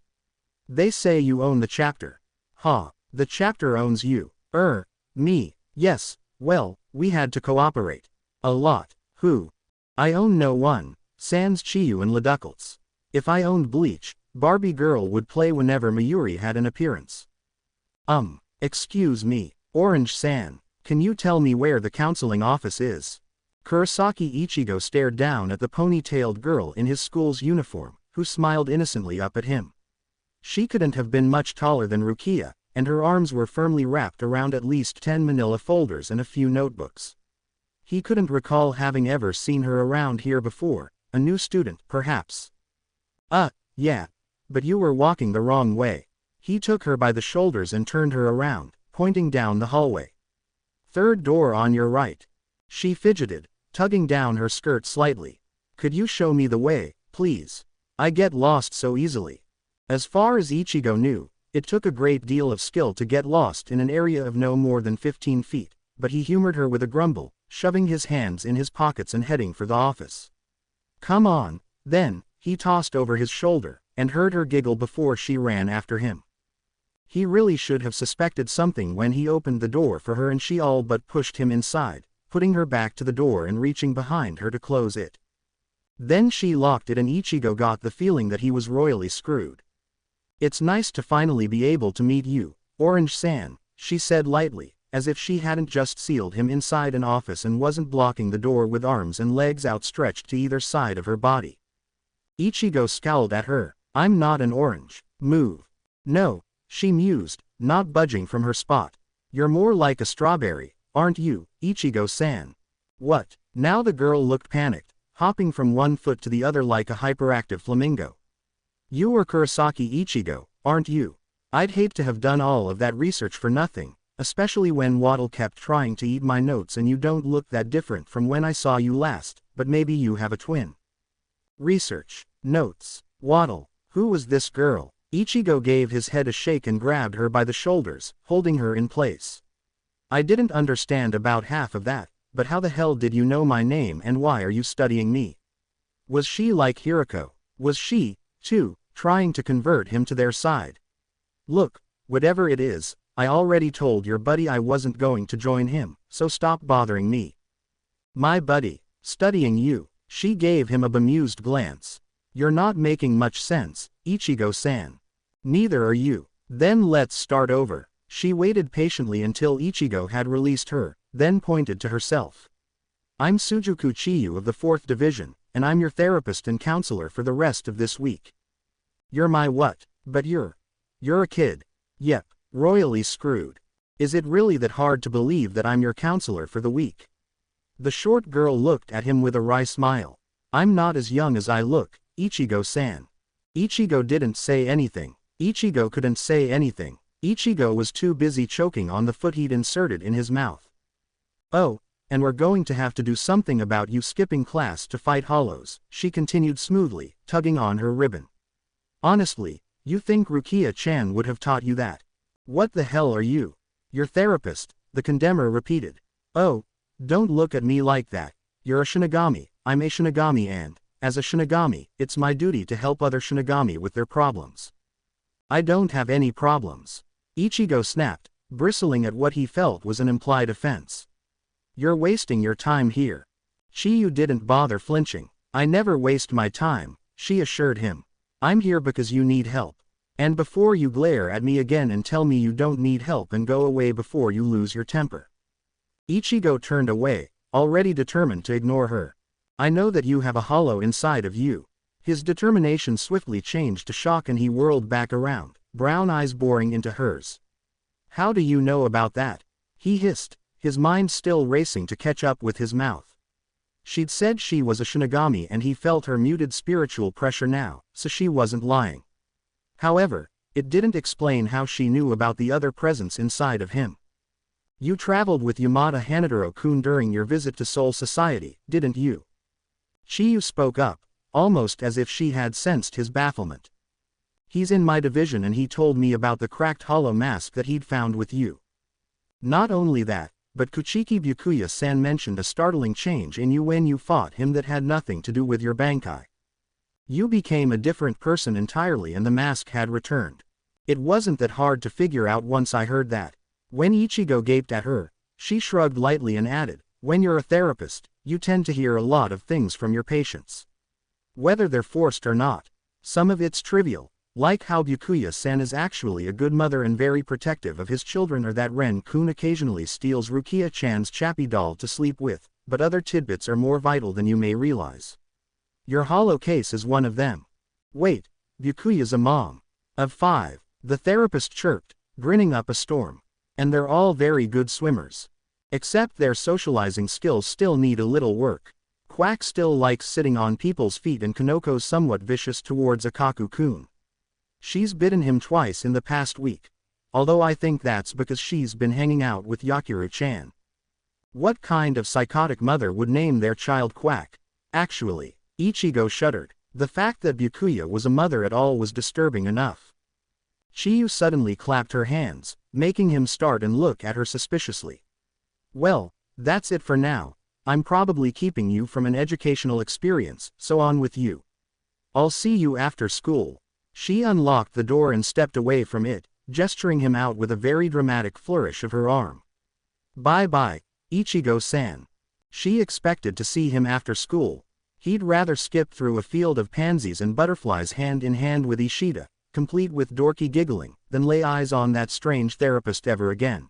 They say you own the chapter. The chapter owns you. Me. Yes, well, we had to cooperate. A lot. Who? I own no one. Sans Chiyu and Leduckles. If I owned Bleach, Barbie Girl would play whenever Mayuri had an appearance. Excuse me, Orange-san, can you tell me where the counseling office is? Kurosaki Ichigo stared down at the pony-tailed girl in his school's uniform, who smiled innocently up at him. She couldn't have been much taller than Rukia, and her arms were firmly wrapped around at least 10 manila folders and a few notebooks. He couldn't recall having ever seen her around here before, a new student, perhaps. Yeah, but you were walking the wrong way. He took her by the shoulders and turned her around, pointing down the hallway. Third door on your right. She fidgeted, tugging down her skirt slightly. Could you show me the way, please? I get lost so easily. As far as Ichigo knew, it took a great deal of skill to get lost in an area of no more than 15 feet, but he humored her with a grumble, shoving his hands in his pockets and heading for the office. Come on, then, he tossed over his shoulder, and heard her giggle before she ran after him. He really should have suspected something when he opened the door for her and she all but pushed him inside, putting her back to the door and reaching behind her to close it. Then she locked it and Ichigo got the feeling that he was royally screwed. It's nice to finally be able to meet you, Orange-san, she said lightly, as if she hadn't just sealed him inside an office and wasn't blocking the door with arms and legs outstretched to either side of her body. Ichigo scowled at her. I'm not an orange. Move. No. She mused, not budging from her spot. You're more like a strawberry, aren't you, Ichigo-san? What? Now the girl looked panicked, hopping from one foot to the other like a hyperactive flamingo. You are Kurosaki Ichigo, aren't you? I'd hate to have done all of that research for nothing, especially when Waddle kept trying to eat my notes, and you don't look that different from when I saw you last, but maybe you have a twin. Research. Notes. Waddle. Who was this girl? Ichigo gave his head a shake and grabbed her by the shoulders, holding her in place. I didn't understand about half of that, but how the hell did you know my name and why are you studying me? Was she like Hirako? Was she, too, trying to convert him to their side? Look, whatever it is, I already told your buddy I wasn't going to join him, so stop bothering me. My buddy, studying you, she gave him a bemused glance. You're not making much sense, Ichigo-san. Neither are you. Then let's start over. She waited patiently until Ichigo had released her, then pointed to herself. I'm Sujuku Chiyu of the 4th Division, and I'm your therapist and counselor for the rest of this week. You're my what? But you're a kid. Yep, royally screwed. Is it really that hard to believe that I'm your counselor for the week? The short girl looked at him with a wry smile. I'm not as young as I look, Ichigo-san. Ichigo didn't say anything. Ichigo couldn't say anything. Ichigo was too busy choking on the foot he'd inserted in his mouth. Oh, and we're going to have to do something about you skipping class to fight hollows, she continued smoothly, tugging on her ribbon. Honestly, you think Rukia-chan would have taught you that? What the hell are you? Your therapist, the condemner repeated. Oh, don't look at me like that. You're a Shinigami, I'm a Shinigami and, as a Shinigami, it's my duty to help other Shinigami with their problems. I don't have any problems. Ichigo snapped, bristling at what he felt was an implied offense. You're wasting your time here. Chiyu didn't bother flinching. I never waste my time, she assured him. I'm here because you need help. And before you glare at me again and tell me you don't need help and go away before you lose your temper. Ichigo turned away, already determined to ignore her. I know that you have a hollow inside of you. His determination swiftly changed to shock and he whirled back around, brown eyes boring into hers. How do you know about that? He hissed, his mind still racing to catch up with his mouth. She'd said she was a Shinigami and he felt her muted spiritual pressure now, so she wasn't lying. However, it didn't explain how she knew about the other presence inside of him. You traveled with Yamada Hanadoro-kun during your visit to Soul Society, didn't you? Chiyu spoke up, almost as if she had sensed his bafflement. He's in my division and he told me about the cracked hollow mask that he'd found with you. Not only that, but Kuchiki Byakuya-san mentioned a startling change in you when you fought him that had nothing to do with your Bankai. You became a different person entirely and the mask had returned. It wasn't that hard to figure out once I heard that. When Ichigo gaped at her, she shrugged lightly and added, when you're a therapist, you tend to hear a lot of things from your patients. Whether they're forced or not. Some of it's trivial, like how Byakuya-san is actually a good mother and very protective of his children, or that Ren-kun occasionally steals Rukia-chan's Chappie doll to sleep with, but other tidbits are more vital than you may realize. Your hollow case is one of them. Wait, Byakuya's a mom. Of 5, the therapist chirped, grinning up a storm. And they're all very good swimmers. Except their socializing skills still need a little work. Quack still likes sitting on people's feet and Kanoko's somewhat vicious towards Akaku-kun. She's bitten him twice in the past week. Although I think that's because she's been hanging out with Yakiru-chan. What kind of psychotic mother would name their child Quack? Actually, Ichigo shuddered. The fact that Byakuya was a mother at all was disturbing enough. Chiyu suddenly clapped her hands, making him start and look at her suspiciously. Well, that's it for now. I'm probably keeping you from an educational experience, so on with you. I'll see you after school. She unlocked the door and stepped away from it, gesturing him out with a very dramatic flourish of her arm. Bye-bye, Ichigo-san. She expected to see him after school. He'd rather skip through a field of pansies and butterflies hand in hand with Ishida, complete with dorky giggling, than lay eyes on that strange therapist ever again.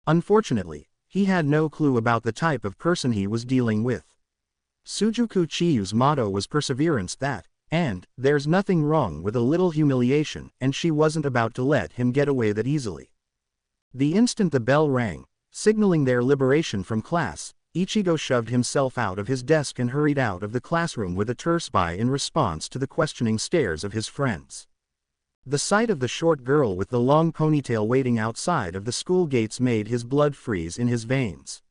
Unfortunately, he had no clue about the type of person he was dealing with. Sujuku Chiyu's motto was perseverance and there's nothing wrong with a little humiliation, and she wasn't about to let him get away that easily. The instant the bell rang, signaling their liberation from class, Ichigo shoved himself out of his desk and hurried out of the classroom with a terse sigh in response to the questioning stares of his friends. The sight of the short girl with the long ponytail waiting outside of the school gates made his blood freeze in his veins.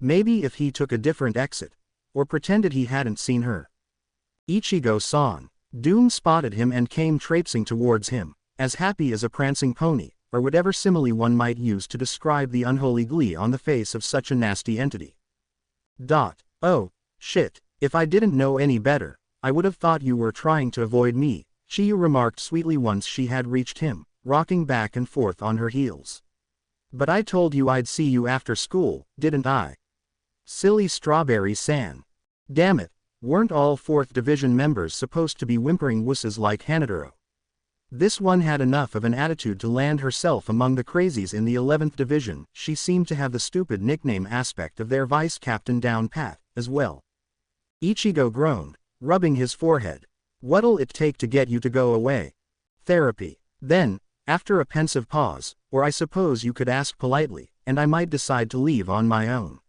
Maybe if he took a different exit, or pretended he hadn't seen her. Ichigo-san. Doom spotted him and came traipsing towards him, as happy as a prancing pony, or whatever simile one might use to describe the unholy glee on the face of such a nasty entity. Oh, shit, if I didn't know any better, I would have thought you were trying to avoid me, Chiyu remarked sweetly once she had reached him, rocking back and forth on her heels. But I told you I'd see you after school, didn't I? Silly Strawberry-san. Damn it, weren't all 4th Division members supposed to be whimpering wusses like Hanadoro? This one had enough of an attitude to land herself among the crazies in the 11th Division. She seemed to have the stupid nickname aspect of their vice captain down pat, as well. Ichigo groaned, rubbing his forehead. What'll it take to get you to go away? Therapy. Then, after a pensive pause, or I suppose you could ask politely, and I might decide to leave on my own.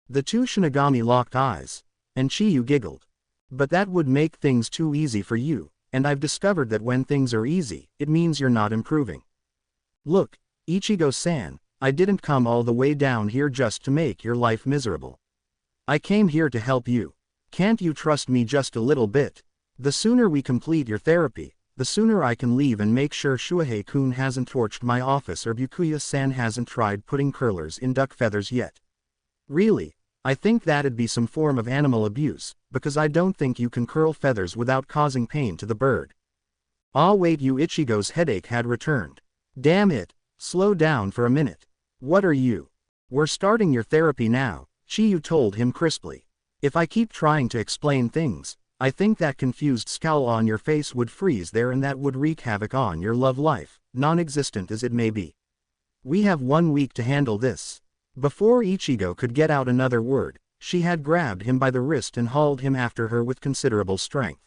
The two Shinigami locked eyes, and Chiyu giggled. But that would make things too easy for you, and I've discovered that when things are easy, it means you're not improving. Look, Ichigo-san, I didn't come all the way down here just to make your life miserable. I came here to help you. Can't you trust me just a little bit? The sooner we complete your therapy, the sooner I can leave and make sure Shuhei-kun hasn't torched my office or Byakuya-san hasn't tried putting curlers in duck feathers yet. Really, I think that'd be some form of animal abuse, because I don't think you can curl feathers without causing pain to the bird. Ah wait, Ichigo's headache had returned. Damn it, slow down for a minute. What are you? We're starting your therapy now, Chiyu told him crisply. If I keep trying to explain things, I think that confused scowl on your face would freeze there and that would wreak havoc on your love life, non-existent as it may be. We have 1 week to handle this. Before Ichigo could get out another word, she had grabbed him by the wrist and hauled him after her with considerable strength.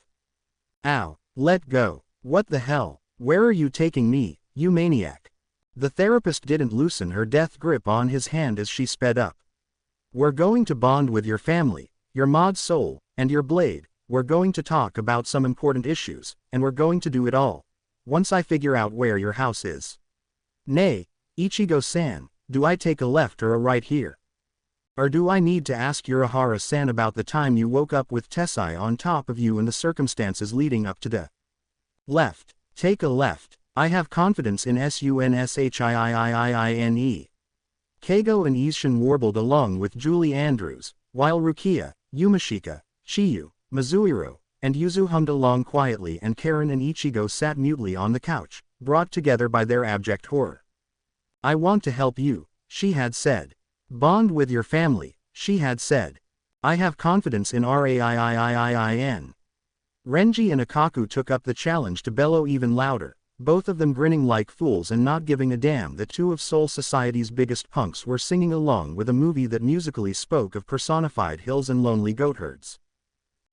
Ow, let go. What the hell? Where are you taking me, you maniac? The therapist didn't loosen her death grip on his hand as she sped up. We're going to bond with your family, your mod soul, and your blade. We're going to talk about some important issues, and we're going to do it all. Once I figure out where your house is. Nay, Ichigo-san, do I take a left or a right here? Or do I need to ask Urahara-san about the time you woke up with Tessai on top of you and the circumstances leading up to the left? Take a left. I have confidence in Sunshine. Keigo and Aizen warbled along with Julie Andrews, while Rukia, Yumashika, Chiyu, Mizuhiro, and Yuzu hummed along quietly and Karen and Ichigo sat mutely on the couch, brought together by their abject horror. I want to help you, she had said. Bond with your family, she had said. I have confidence in Raiin. Renji and Akaku took up the challenge to bellow even louder, both of them grinning like fools and not giving a damn that two of Soul Society's biggest punks were singing along with a movie that musically spoke of personified hills and lonely goatherds.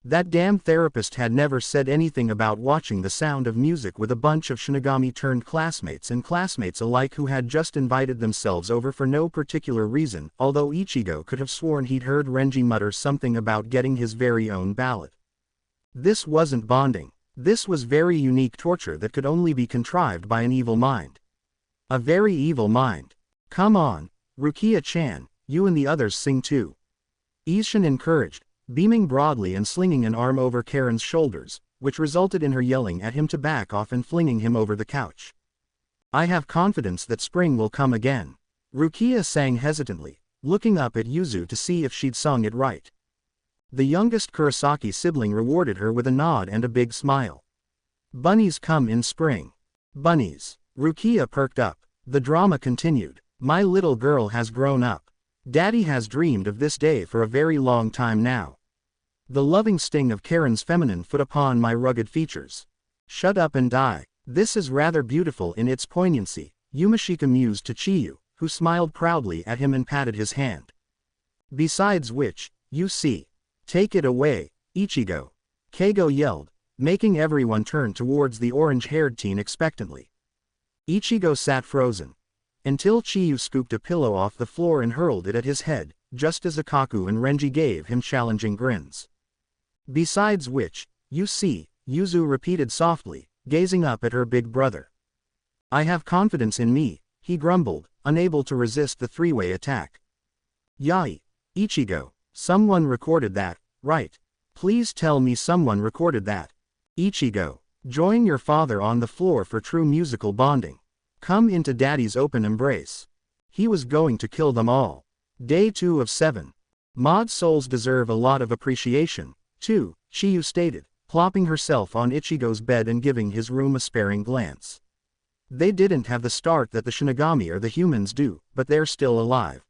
That damn therapist had never said anything about watching The Sound of Music with a bunch of Shinigami-turned classmates and classmates alike who had just invited themselves over for no particular reason, although Ichigo could have sworn he'd heard Renji mutter something about getting his very own ballot. This wasn't bonding. This was very unique torture that could only be contrived by an evil mind. A very evil mind. Come on, Rukia-chan, you and the others sing too. Aizen encouraged, beaming broadly and slinging an arm over Karen's shoulders, which resulted in her yelling at him to back off and flinging him over the couch. I have confidence that spring will come again. Rukia sang hesitantly, looking up at Yuzu to see if she'd sung it right. The youngest Kurosaki sibling rewarded her with a nod and a big smile. Bunnies come in spring. Bunnies. Rukia perked up. The drama continued. My little girl has grown up. Daddy has dreamed of this day for a very long time now. The loving sting of Karen's feminine foot upon my rugged features. Shut up and die. This is rather beautiful in its poignancy, Yumashika mused to Chiyu, who smiled proudly at him and patted his hand. Besides which, you see. Take it away, Ichigo. Keigo yelled, making everyone turn towards the orange-haired teen expectantly. Ichigo sat frozen. Until Chiyu scooped a pillow off the floor and hurled it at his head, just as Akaku and Renji gave him challenging grins. Besides which, you see, Yuzu repeated softly, gazing up at her big brother. I have confidence in me, he grumbled, unable to resist the three-way attack. Yai, Ichigo, someone recorded that, right? Please tell me someone recorded that. Ichigo, join your father on the floor for true musical bonding. Come into daddy's open embrace. He was going to kill them all. Day 2 of 7. Mod souls deserve a lot of appreciation, too, Chiyu stated, plopping herself on Ichigo's bed and giving his room a sparing glance. They didn't have the start that the Shinigami or the humans do, but they're still alive.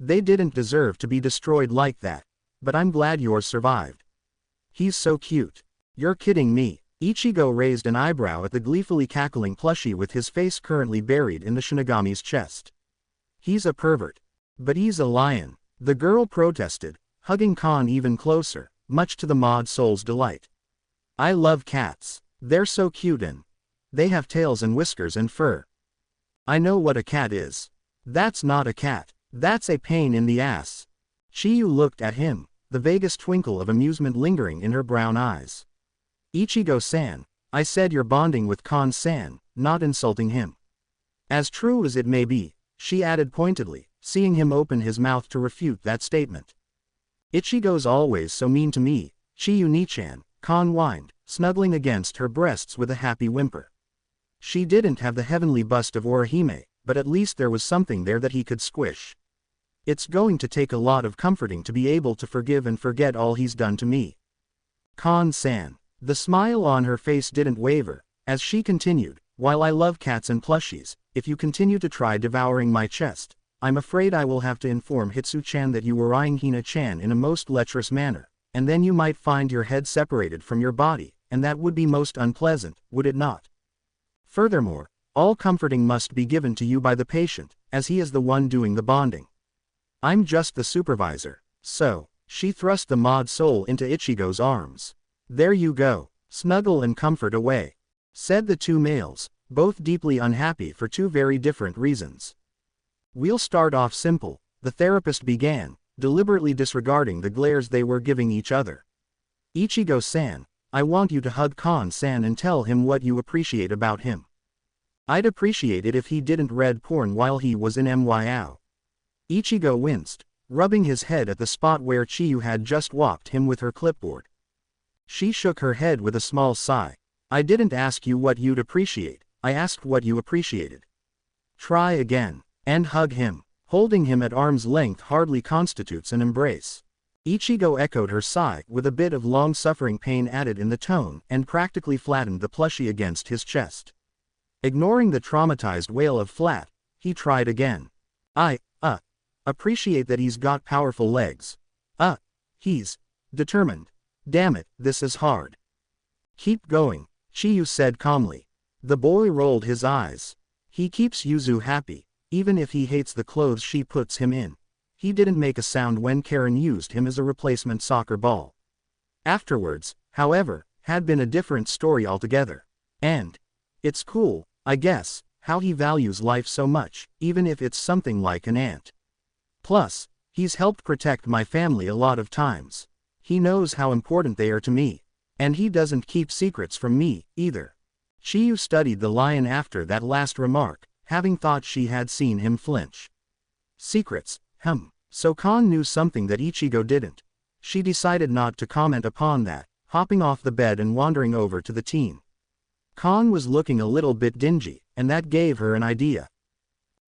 They didn't deserve to be destroyed like that, but I'm glad yours survived. He's so cute. You're kidding me. Ichigo raised an eyebrow at the gleefully cackling plushie with his face currently buried in the Shinigami's chest. He's a pervert. But he's a lion, the girl protested, hugging Khan even closer, much to the mod soul's delight. I love cats. They're so cute and they have tails and whiskers and fur. I know what a cat is. That's not a cat. That's a pain in the ass. Chiyu looked at him, the vaguest twinkle of amusement lingering in her brown eyes. Ichigo-san, I said you're bonding with Kan-san, not insulting him. As true as it may be, she added pointedly, seeing him open his mouth to refute that statement. Ichigo's always so mean to me, Chiyu-ni-chan, Kan whined, snuggling against her breasts with a happy whimper. She didn't have the heavenly bust of Orihime, but at least there was something there that he could squish. It's going to take a lot of comforting to be able to forgive and forget all he's done to me. Kan-san. The smile on her face didn't waver, as she continued, while I love cats and plushies, if you continue to try devouring my chest, I'm afraid I will have to inform Hitsu-chan that you were eyeing Hina-chan in a most lecherous manner, and then you might find your head separated from your body, and that would be most unpleasant, would it not? Furthermore, all comforting must be given to you by the patient, as he is the one doing the bonding. I'm just the supervisor, so, she thrust the mod soul into Ichigo's arms. There you go, snuggle and comfort away, said the two males, both deeply unhappy for two very different reasons. We'll start off simple, the therapist began, deliberately disregarding the glares they were giving each other. Ichigo-san, I want you to hug Kan-san and tell him what you appreciate about him. I'd appreciate it if he didn't read porn while he was in MYO. Ichigo winced, rubbing his head at the spot where Chiyu had just whopped him with her clipboard. She shook her head with a small sigh. I didn't ask you what you'd appreciate, I asked what you appreciated. Try again, and hug him. Holding him at arm's length hardly constitutes an embrace. Ichigo echoed her sigh with a bit of long-suffering pain added in the tone and practically flattened the plushie against his chest. Ignoring the traumatized wail of flat, he tried again. I appreciate that he's got powerful legs. He's determined. Damn it, this is hard. Keep going, Chiyu said calmly. The boy rolled his eyes. He keeps Yuzu happy, even if he hates the clothes she puts him in. He didn't make a sound when Karen used him as a replacement soccer ball. Afterwards, however, had been a different story altogether. And it's cool, I guess, how he values life so much, even if it's something like an ant. Plus, he's helped protect my family a lot of times. He knows how important they are to me. And he doesn't keep secrets from me, either. Chiyu studied the lion after that last remark, having thought she had seen him flinch. Secrets, so Kan knew something that Ichigo didn't. She decided not to comment upon that, hopping off the bed and wandering over to the team. Kan was looking a little bit dingy, and that gave her an idea.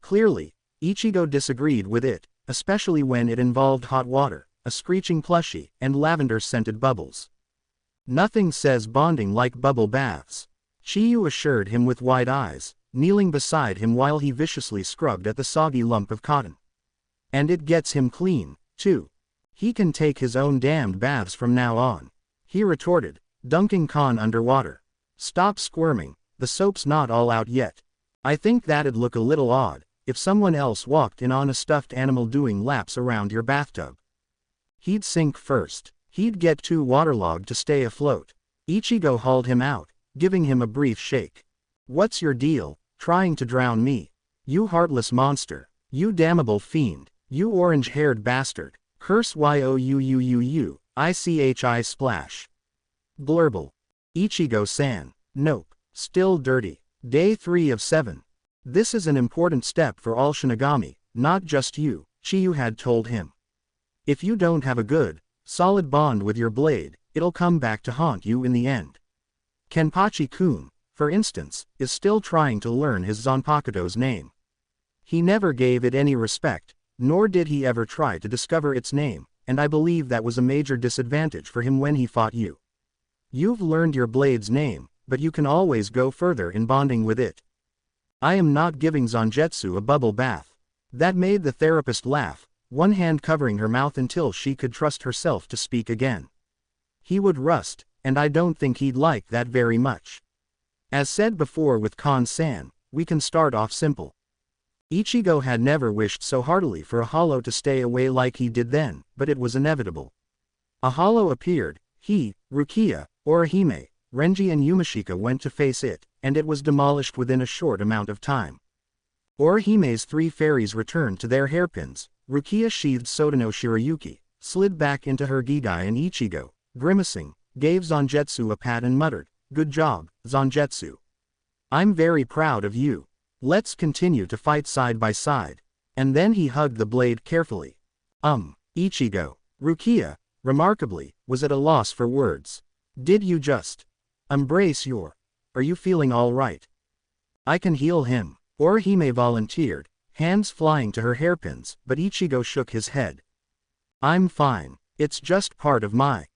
Clearly, Ichigo disagreed with it, especially when it involved hot water, a screeching plushie, and lavender-scented bubbles. Nothing says bonding like bubble baths, Chiyu assured him with wide eyes, kneeling beside him while he viciously scrubbed at the soggy lump of cotton. And it gets him clean, too. He can take his own damned baths from now on, he retorted, dunking Kan underwater. Stop squirming, the soap's not all out yet. I think that'd look a little odd, if someone else walked in on a stuffed animal doing laps around your bathtub. He'd sink first. He'd get too waterlogged to stay afloat. Ichigo hauled him out, giving him a brief shake. What's your deal, trying to drown me? You heartless monster. You damnable fiend. You orange-haired bastard. Curse youuuuuichi splash. Blurble. Ichigo-san. Nope. Still dirty. Day 3 of 7. This is an important step for all Shinigami, not just you, Chiyu had told him. If you don't have a good, solid bond with your blade, it'll come back to haunt you in the end. Kenpachi-kun, for instance, is still trying to learn his Zanpakuto's name. He never gave it any respect, nor did he ever try to discover its name, and I believe that was a major disadvantage for him when he fought you. You've learned your blade's name, but you can always go further in bonding with it. I am not giving Zangetsu a bubble bath. That made the therapist laugh, one hand covering her mouth until she could trust herself to speak again. He would rust, and I don't think he'd like that very much. As said before with Kan-san, we can start off simple. Ichigo had never wished so heartily for a hollow to stay away like he did then, but it was inevitable. A hollow appeared, he, Rukia, Orihime, Renji and Yumashika went to face it, and it was demolished within a short amount of time. Orihime's 3 fairies returned to their hairpins, Rukia sheathed Sodano Shirayuki, slid back into her Gigai and Ichigo, grimacing, gave Zangetsu a pat and muttered, Good job, Zangetsu. I'm very proud of you. Let's continue to fight side by side. And then he hugged the blade carefully. Ichigo. Rukia, remarkably, was at a loss for words. Did you just embrace your... Are you feeling all right? I can heal him. Orihime volunteered, hands flying to her hairpins, but Ichigo shook his head. I'm fine. It's just part of my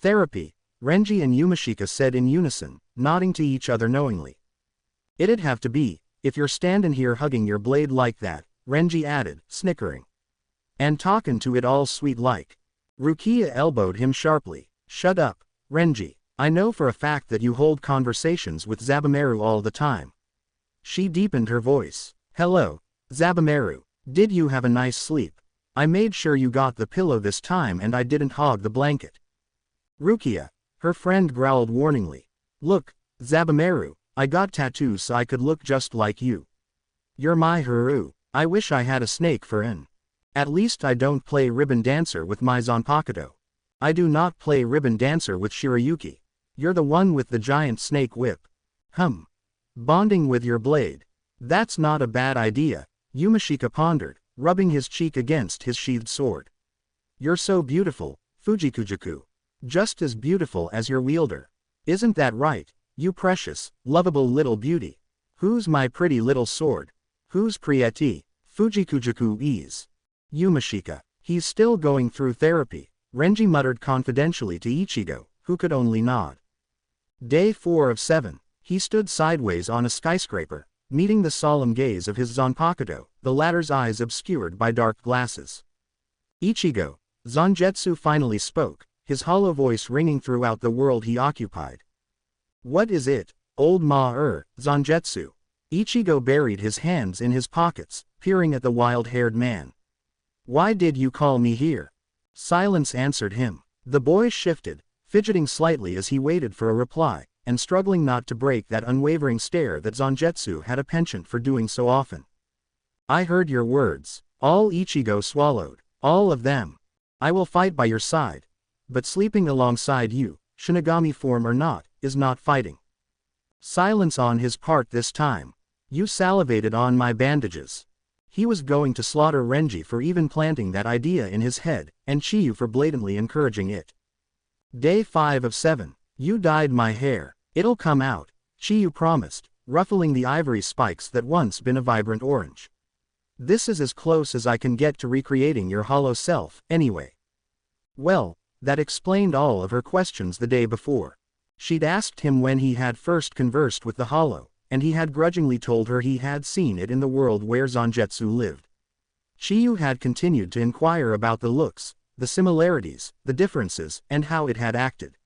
therapy, Renji and Yumashika said in unison, nodding to each other knowingly. It'd have to be, if you're standing here hugging your blade like that, Renji added, snickering. And talking to it all sweet like. Rukia elbowed him sharply. Shut up, Renji. I know for a fact that you hold conversations with Zabumaru all the time. She deepened her voice. Hello, Zabumaru. Did you have a nice sleep? I made sure you got the pillow this time and I didn't hog the blanket. Rukia. Her friend growled warningly. Look, Zabumaru, I got tattoos so I could look just like you. You're my Haru. I wish I had a snake for an. At least I don't play ribbon dancer with my Zanpakuto. I do not play ribbon dancer with Shirayuki. You're the one with the giant snake whip. Bonding with your blade. That's not a bad idea, Yumashika pondered, rubbing his cheek against his sheathed sword. You're so beautiful, Fujikujuku. Just as beautiful as your wielder. Isn't that right, you precious, lovable little beauty? Who's my pretty little sword? Who's Prieti? Fujikujuku ease. Yumashika. He's still going through therapy, Renji muttered confidentially to Ichigo, who could only nod. Day 4 of 7. He stood sideways on a skyscraper, meeting the solemn gaze of his Zanpakuto, the latter's eyes obscured by dark glasses. Ichigo. Zangetsu finally spoke, his hollow voice ringing throughout the world he occupied. What is it, old Zangetsu? Ichigo buried his hands in his pockets, peering at the wild-haired man. Why did you call me here? Silence answered him. The boy shifted, fidgeting slightly as he waited for a reply, and struggling not to break that unwavering stare that Zangetsu had a penchant for doing so often. I heard your words. All Ichigo swallowed. All of them. I will fight by your side. But sleeping alongside you, Shinigami form or not, is not fighting. Silence on his part this time. You salivated on my bandages. He was going to slaughter Renji for even planting that idea in his head, and Chiyu for blatantly encouraging it. Day 5 of 7. You dyed my hair. It'll come out, Chiyu promised, ruffling the ivory spikes that once been a vibrant orange. This is as close as I can get to recreating your hollow self, anyway. Well, that explained all of her questions the day before. She'd asked him when he had first conversed with the hollow, and he had grudgingly told her he had seen it in the world where Zangetsu lived. Chiyu had continued to inquire about the looks, the similarities, the differences, and how it had acted.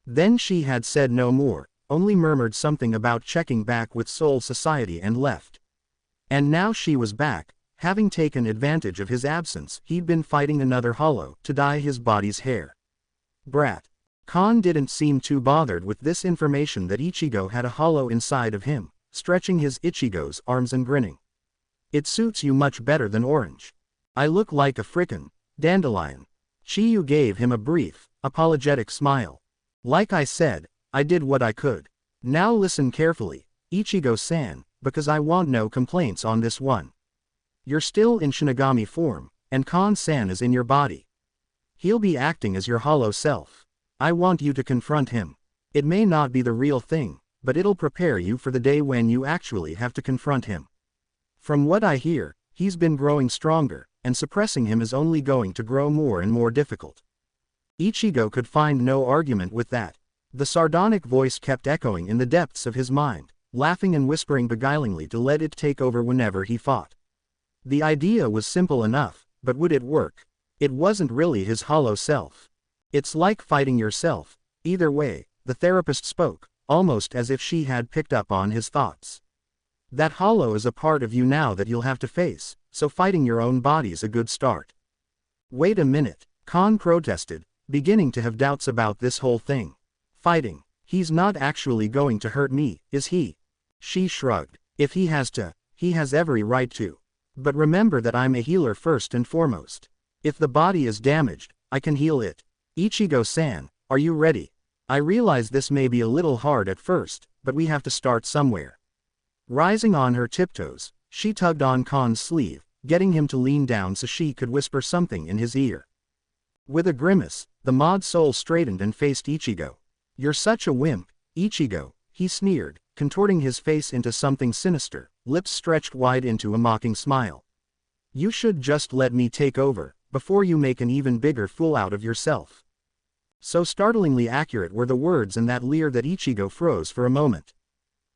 Then she had said no more, only murmured something about checking back with Soul Society and left. And now she was back, having taken advantage of his absence. He'd been fighting another hollow to dye his body's hair. Brat. Khan didn't seem too bothered with this information that Ichigo had a hollow inside of him, stretching his Ichigo's arms and grinning. It suits you much better than orange. I look like a frickin' dandelion. Chiyu gave him a brief, apologetic smile. Like I said, I did what I could. Now listen carefully, Ichigo-san, because I want no complaints on this one. You're still in Shinigami form, and Khan-san is in your body. He'll be acting as your hollow self. I want you to confront him. It may not be the real thing, but it'll prepare you for the day when you actually have to confront him. From what I hear, he's been growing stronger, and suppressing him is only going to grow more and more difficult. Ichigo could find no argument with that. The sardonic voice kept echoing in the depths of his mind, laughing and whispering beguilingly to let it take over whenever he fought. The idea was simple enough, but would it work? It wasn't really his hollow self. It's like fighting yourself. Either way, the therapist spoke, almost as if she had picked up on his thoughts. That hollow is a part of you now that you'll have to face, so fighting your own body's a good start. Wait a minute, Khan protested, beginning to have doubts about this whole thing. Fighting. He's not actually going to hurt me, is he? She shrugged. If he has to, he has every right to. But remember that I'm a healer first and foremost. If the body is damaged, I can heal it. Ichigo-san, are you ready? I realize this may be a little hard at first, but we have to start somewhere. Rising on her tiptoes, she tugged on Khan's sleeve, getting him to lean down so she could whisper something in his ear. With a grimace, the mod soul straightened and faced Ichigo. "You're such a wimp, Ichigo," he sneered, contorting his face into something sinister, lips stretched wide into a mocking smile. "You should just let me take over, before you make an even bigger fool out of yourself." So startlingly accurate were the words in that leer that Ichigo froze for a moment.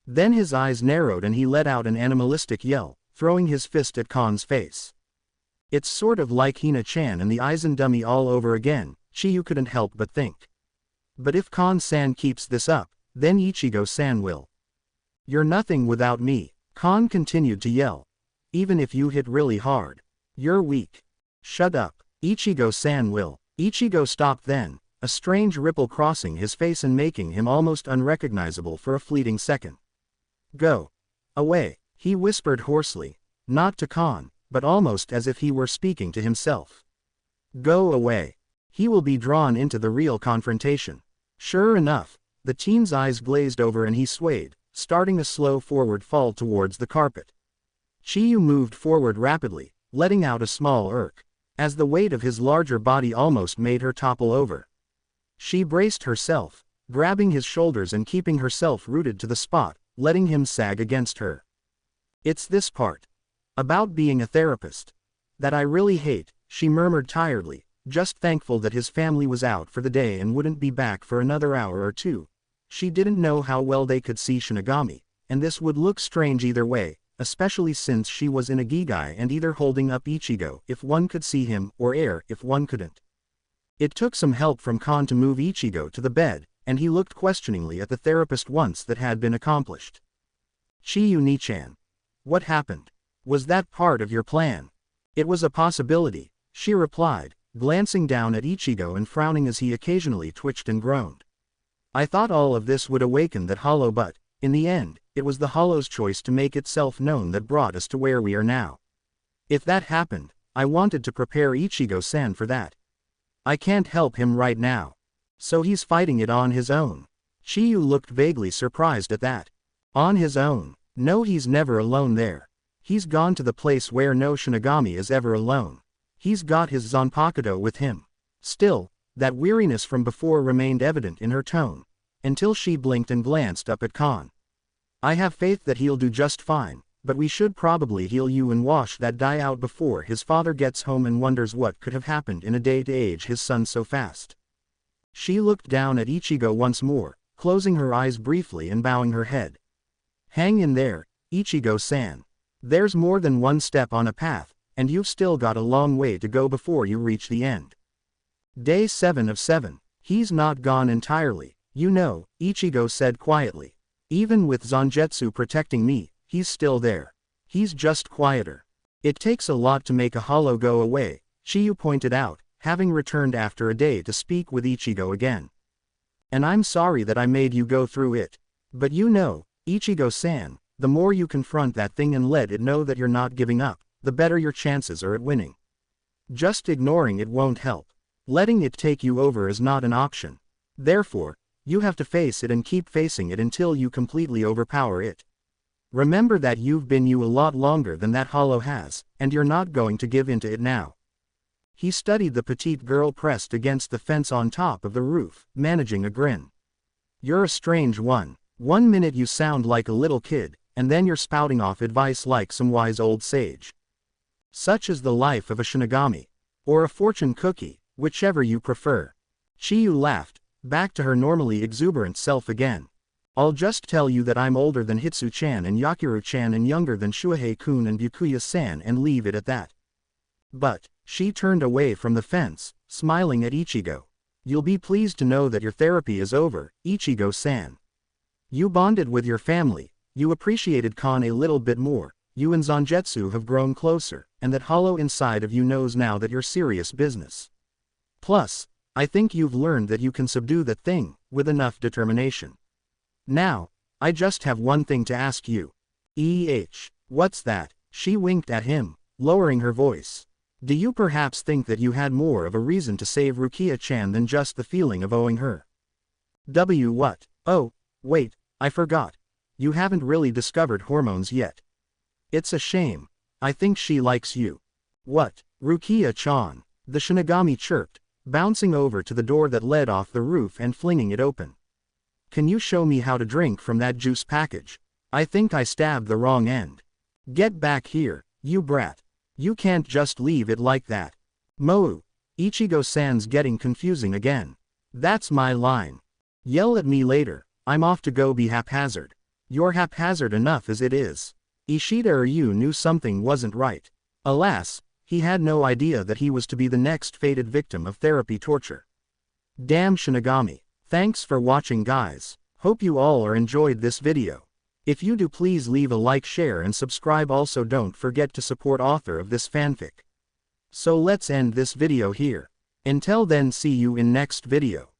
Then his eyes narrowed and he let out an animalistic yell, throwing his fist at Khan's face. "It's sort of like Hina-chan and the Aizen dummy all over again," Chiyu couldn't help but think. "But if Khan-san keeps this up, then Ichigo-san will. You're nothing without me," Khan continued to yell. "Even if you hit really hard. You're weak. Shut up, Ichigo-san will." Ichigo stopped then, a strange ripple crossing his face and making him almost unrecognizable for a fleeting second. "Go away," he whispered hoarsely, not to Khan, but almost as if he were speaking to himself. "Go away. He will be drawn into the real confrontation." Sure enough, the teen's eyes glazed over and he swayed, starting a slow forward fall towards the carpet. Chiyu moved forward rapidly, letting out a small irk, as the weight of his larger body almost made her topple over. She braced herself, grabbing his shoulders and keeping herself rooted to the spot, letting him sag against her. "It's this part about being a therapist that I really hate," she murmured tiredly, just thankful that his family was out for the day and wouldn't be back for another hour or two. She didn't know how well they could see Shinigami, and this would look strange either way, especially since she was in a Gigai and either holding up Ichigo if one could see him or air if one couldn't. It took some help from Khan to move Ichigo to the bed, and he looked questioningly at the therapist once that had been accomplished. "Chiyu-ni-chan. What happened? Was that part of your plan?" "It was a possibility," she replied, glancing down at Ichigo and frowning as he occasionally twitched and groaned. "I thought all of this would awaken that hollow, but, in the end, it was the hollow's choice to make itself known that brought us to where we are now. If that happened, I wanted to prepare Ichigo-san for that. I can't help him right now. So he's fighting it on his own." Chiyu looked vaguely surprised at that. "On his own? No, he's never alone there. He's gone to the place where no Shinigami is ever alone. He's got his Zanpakuto with him." Still, that weariness from before remained evident in her tone, until she blinked and glanced up at Khan. "I have faith that he'll do just fine, but we should probably heal you and wash that dye out before his father gets home and wonders what could have happened in a day to age his son so fast." She looked down at Ichigo once more, closing her eyes briefly and bowing her head. "Hang in there, Ichigo-san. There's more than one step on a path, and you've still got a long way to go before you reach the end." Day 7 of 7. "He's not gone entirely, you know," Ichigo said quietly. "Even with Zangetsu protecting me, he's still there. He's just quieter." "It takes a lot to make a hollow go away," Chiyu pointed out, having returned after a day to speak with Ichigo again. "And I'm sorry that I made you go through it. But you know, Ichigo-san, the more you confront that thing and let it know that you're not giving up, the better your chances are at winning. Just ignoring it won't help. Letting it take you over is not an option. Therefore, you have to face it and keep facing it until you completely overpower it. Remember that you've been you a lot longer than that hollow has, and you're not going to give in to it now." He studied the petite girl pressed against the fence on top of the roof, managing a grin. "You're a strange one. One minute you sound like a little kid, and then you're spouting off advice like some wise old sage. Such is the life of a Shinigami. Or a fortune cookie, whichever you prefer." Chiyu laughed, back to her normally exuberant self again. "I'll just tell you that I'm older than Hitsu-chan and Yakiru-chan and younger than Shuhei-kun and Byakuya-san and leave it at that." "But," she turned away from the fence, smiling at Ichigo. "You'll be pleased to know that your therapy is over, Ichigo-san. You bonded with your family, you appreciated Khan a little bit more, you and Zangetsu have grown closer, and that hollow inside of you knows now that you're serious business. Plus, I think you've learned that you can subdue that thing, with enough determination. Now, I just have one thing to ask you." What's that?" She winked at him, lowering her voice. "Do you perhaps think that you had more of a reason to save Rukia-chan than just the feeling of owing her?" What? Oh, wait, I forgot. You haven't really discovered hormones yet. It's a shame. I think she likes you. What? Rukia-chan. The Shinigami chirped, bouncing over to the door that led off the roof and flinging it open. Can you show me how to drink from that juice package? I think I stabbed the wrong end. Get back here, you brat. You can't just leave it like that. Moo. Ichigo-san's getting confusing again. That's my line. Yell at me later, I'm off to go be haphazard. You're haphazard enough as it is. Ishida or you knew something wasn't right. Alas, he had no idea that he was to be the next fated victim of therapy torture. Damn Shinigami. Thanks for watching guys. Hope you all are enjoyed this video. If you do, please leave a like, share and subscribe. Also don't forget to support author of this fanfic. So let's end this video here. Until then, see you in next video.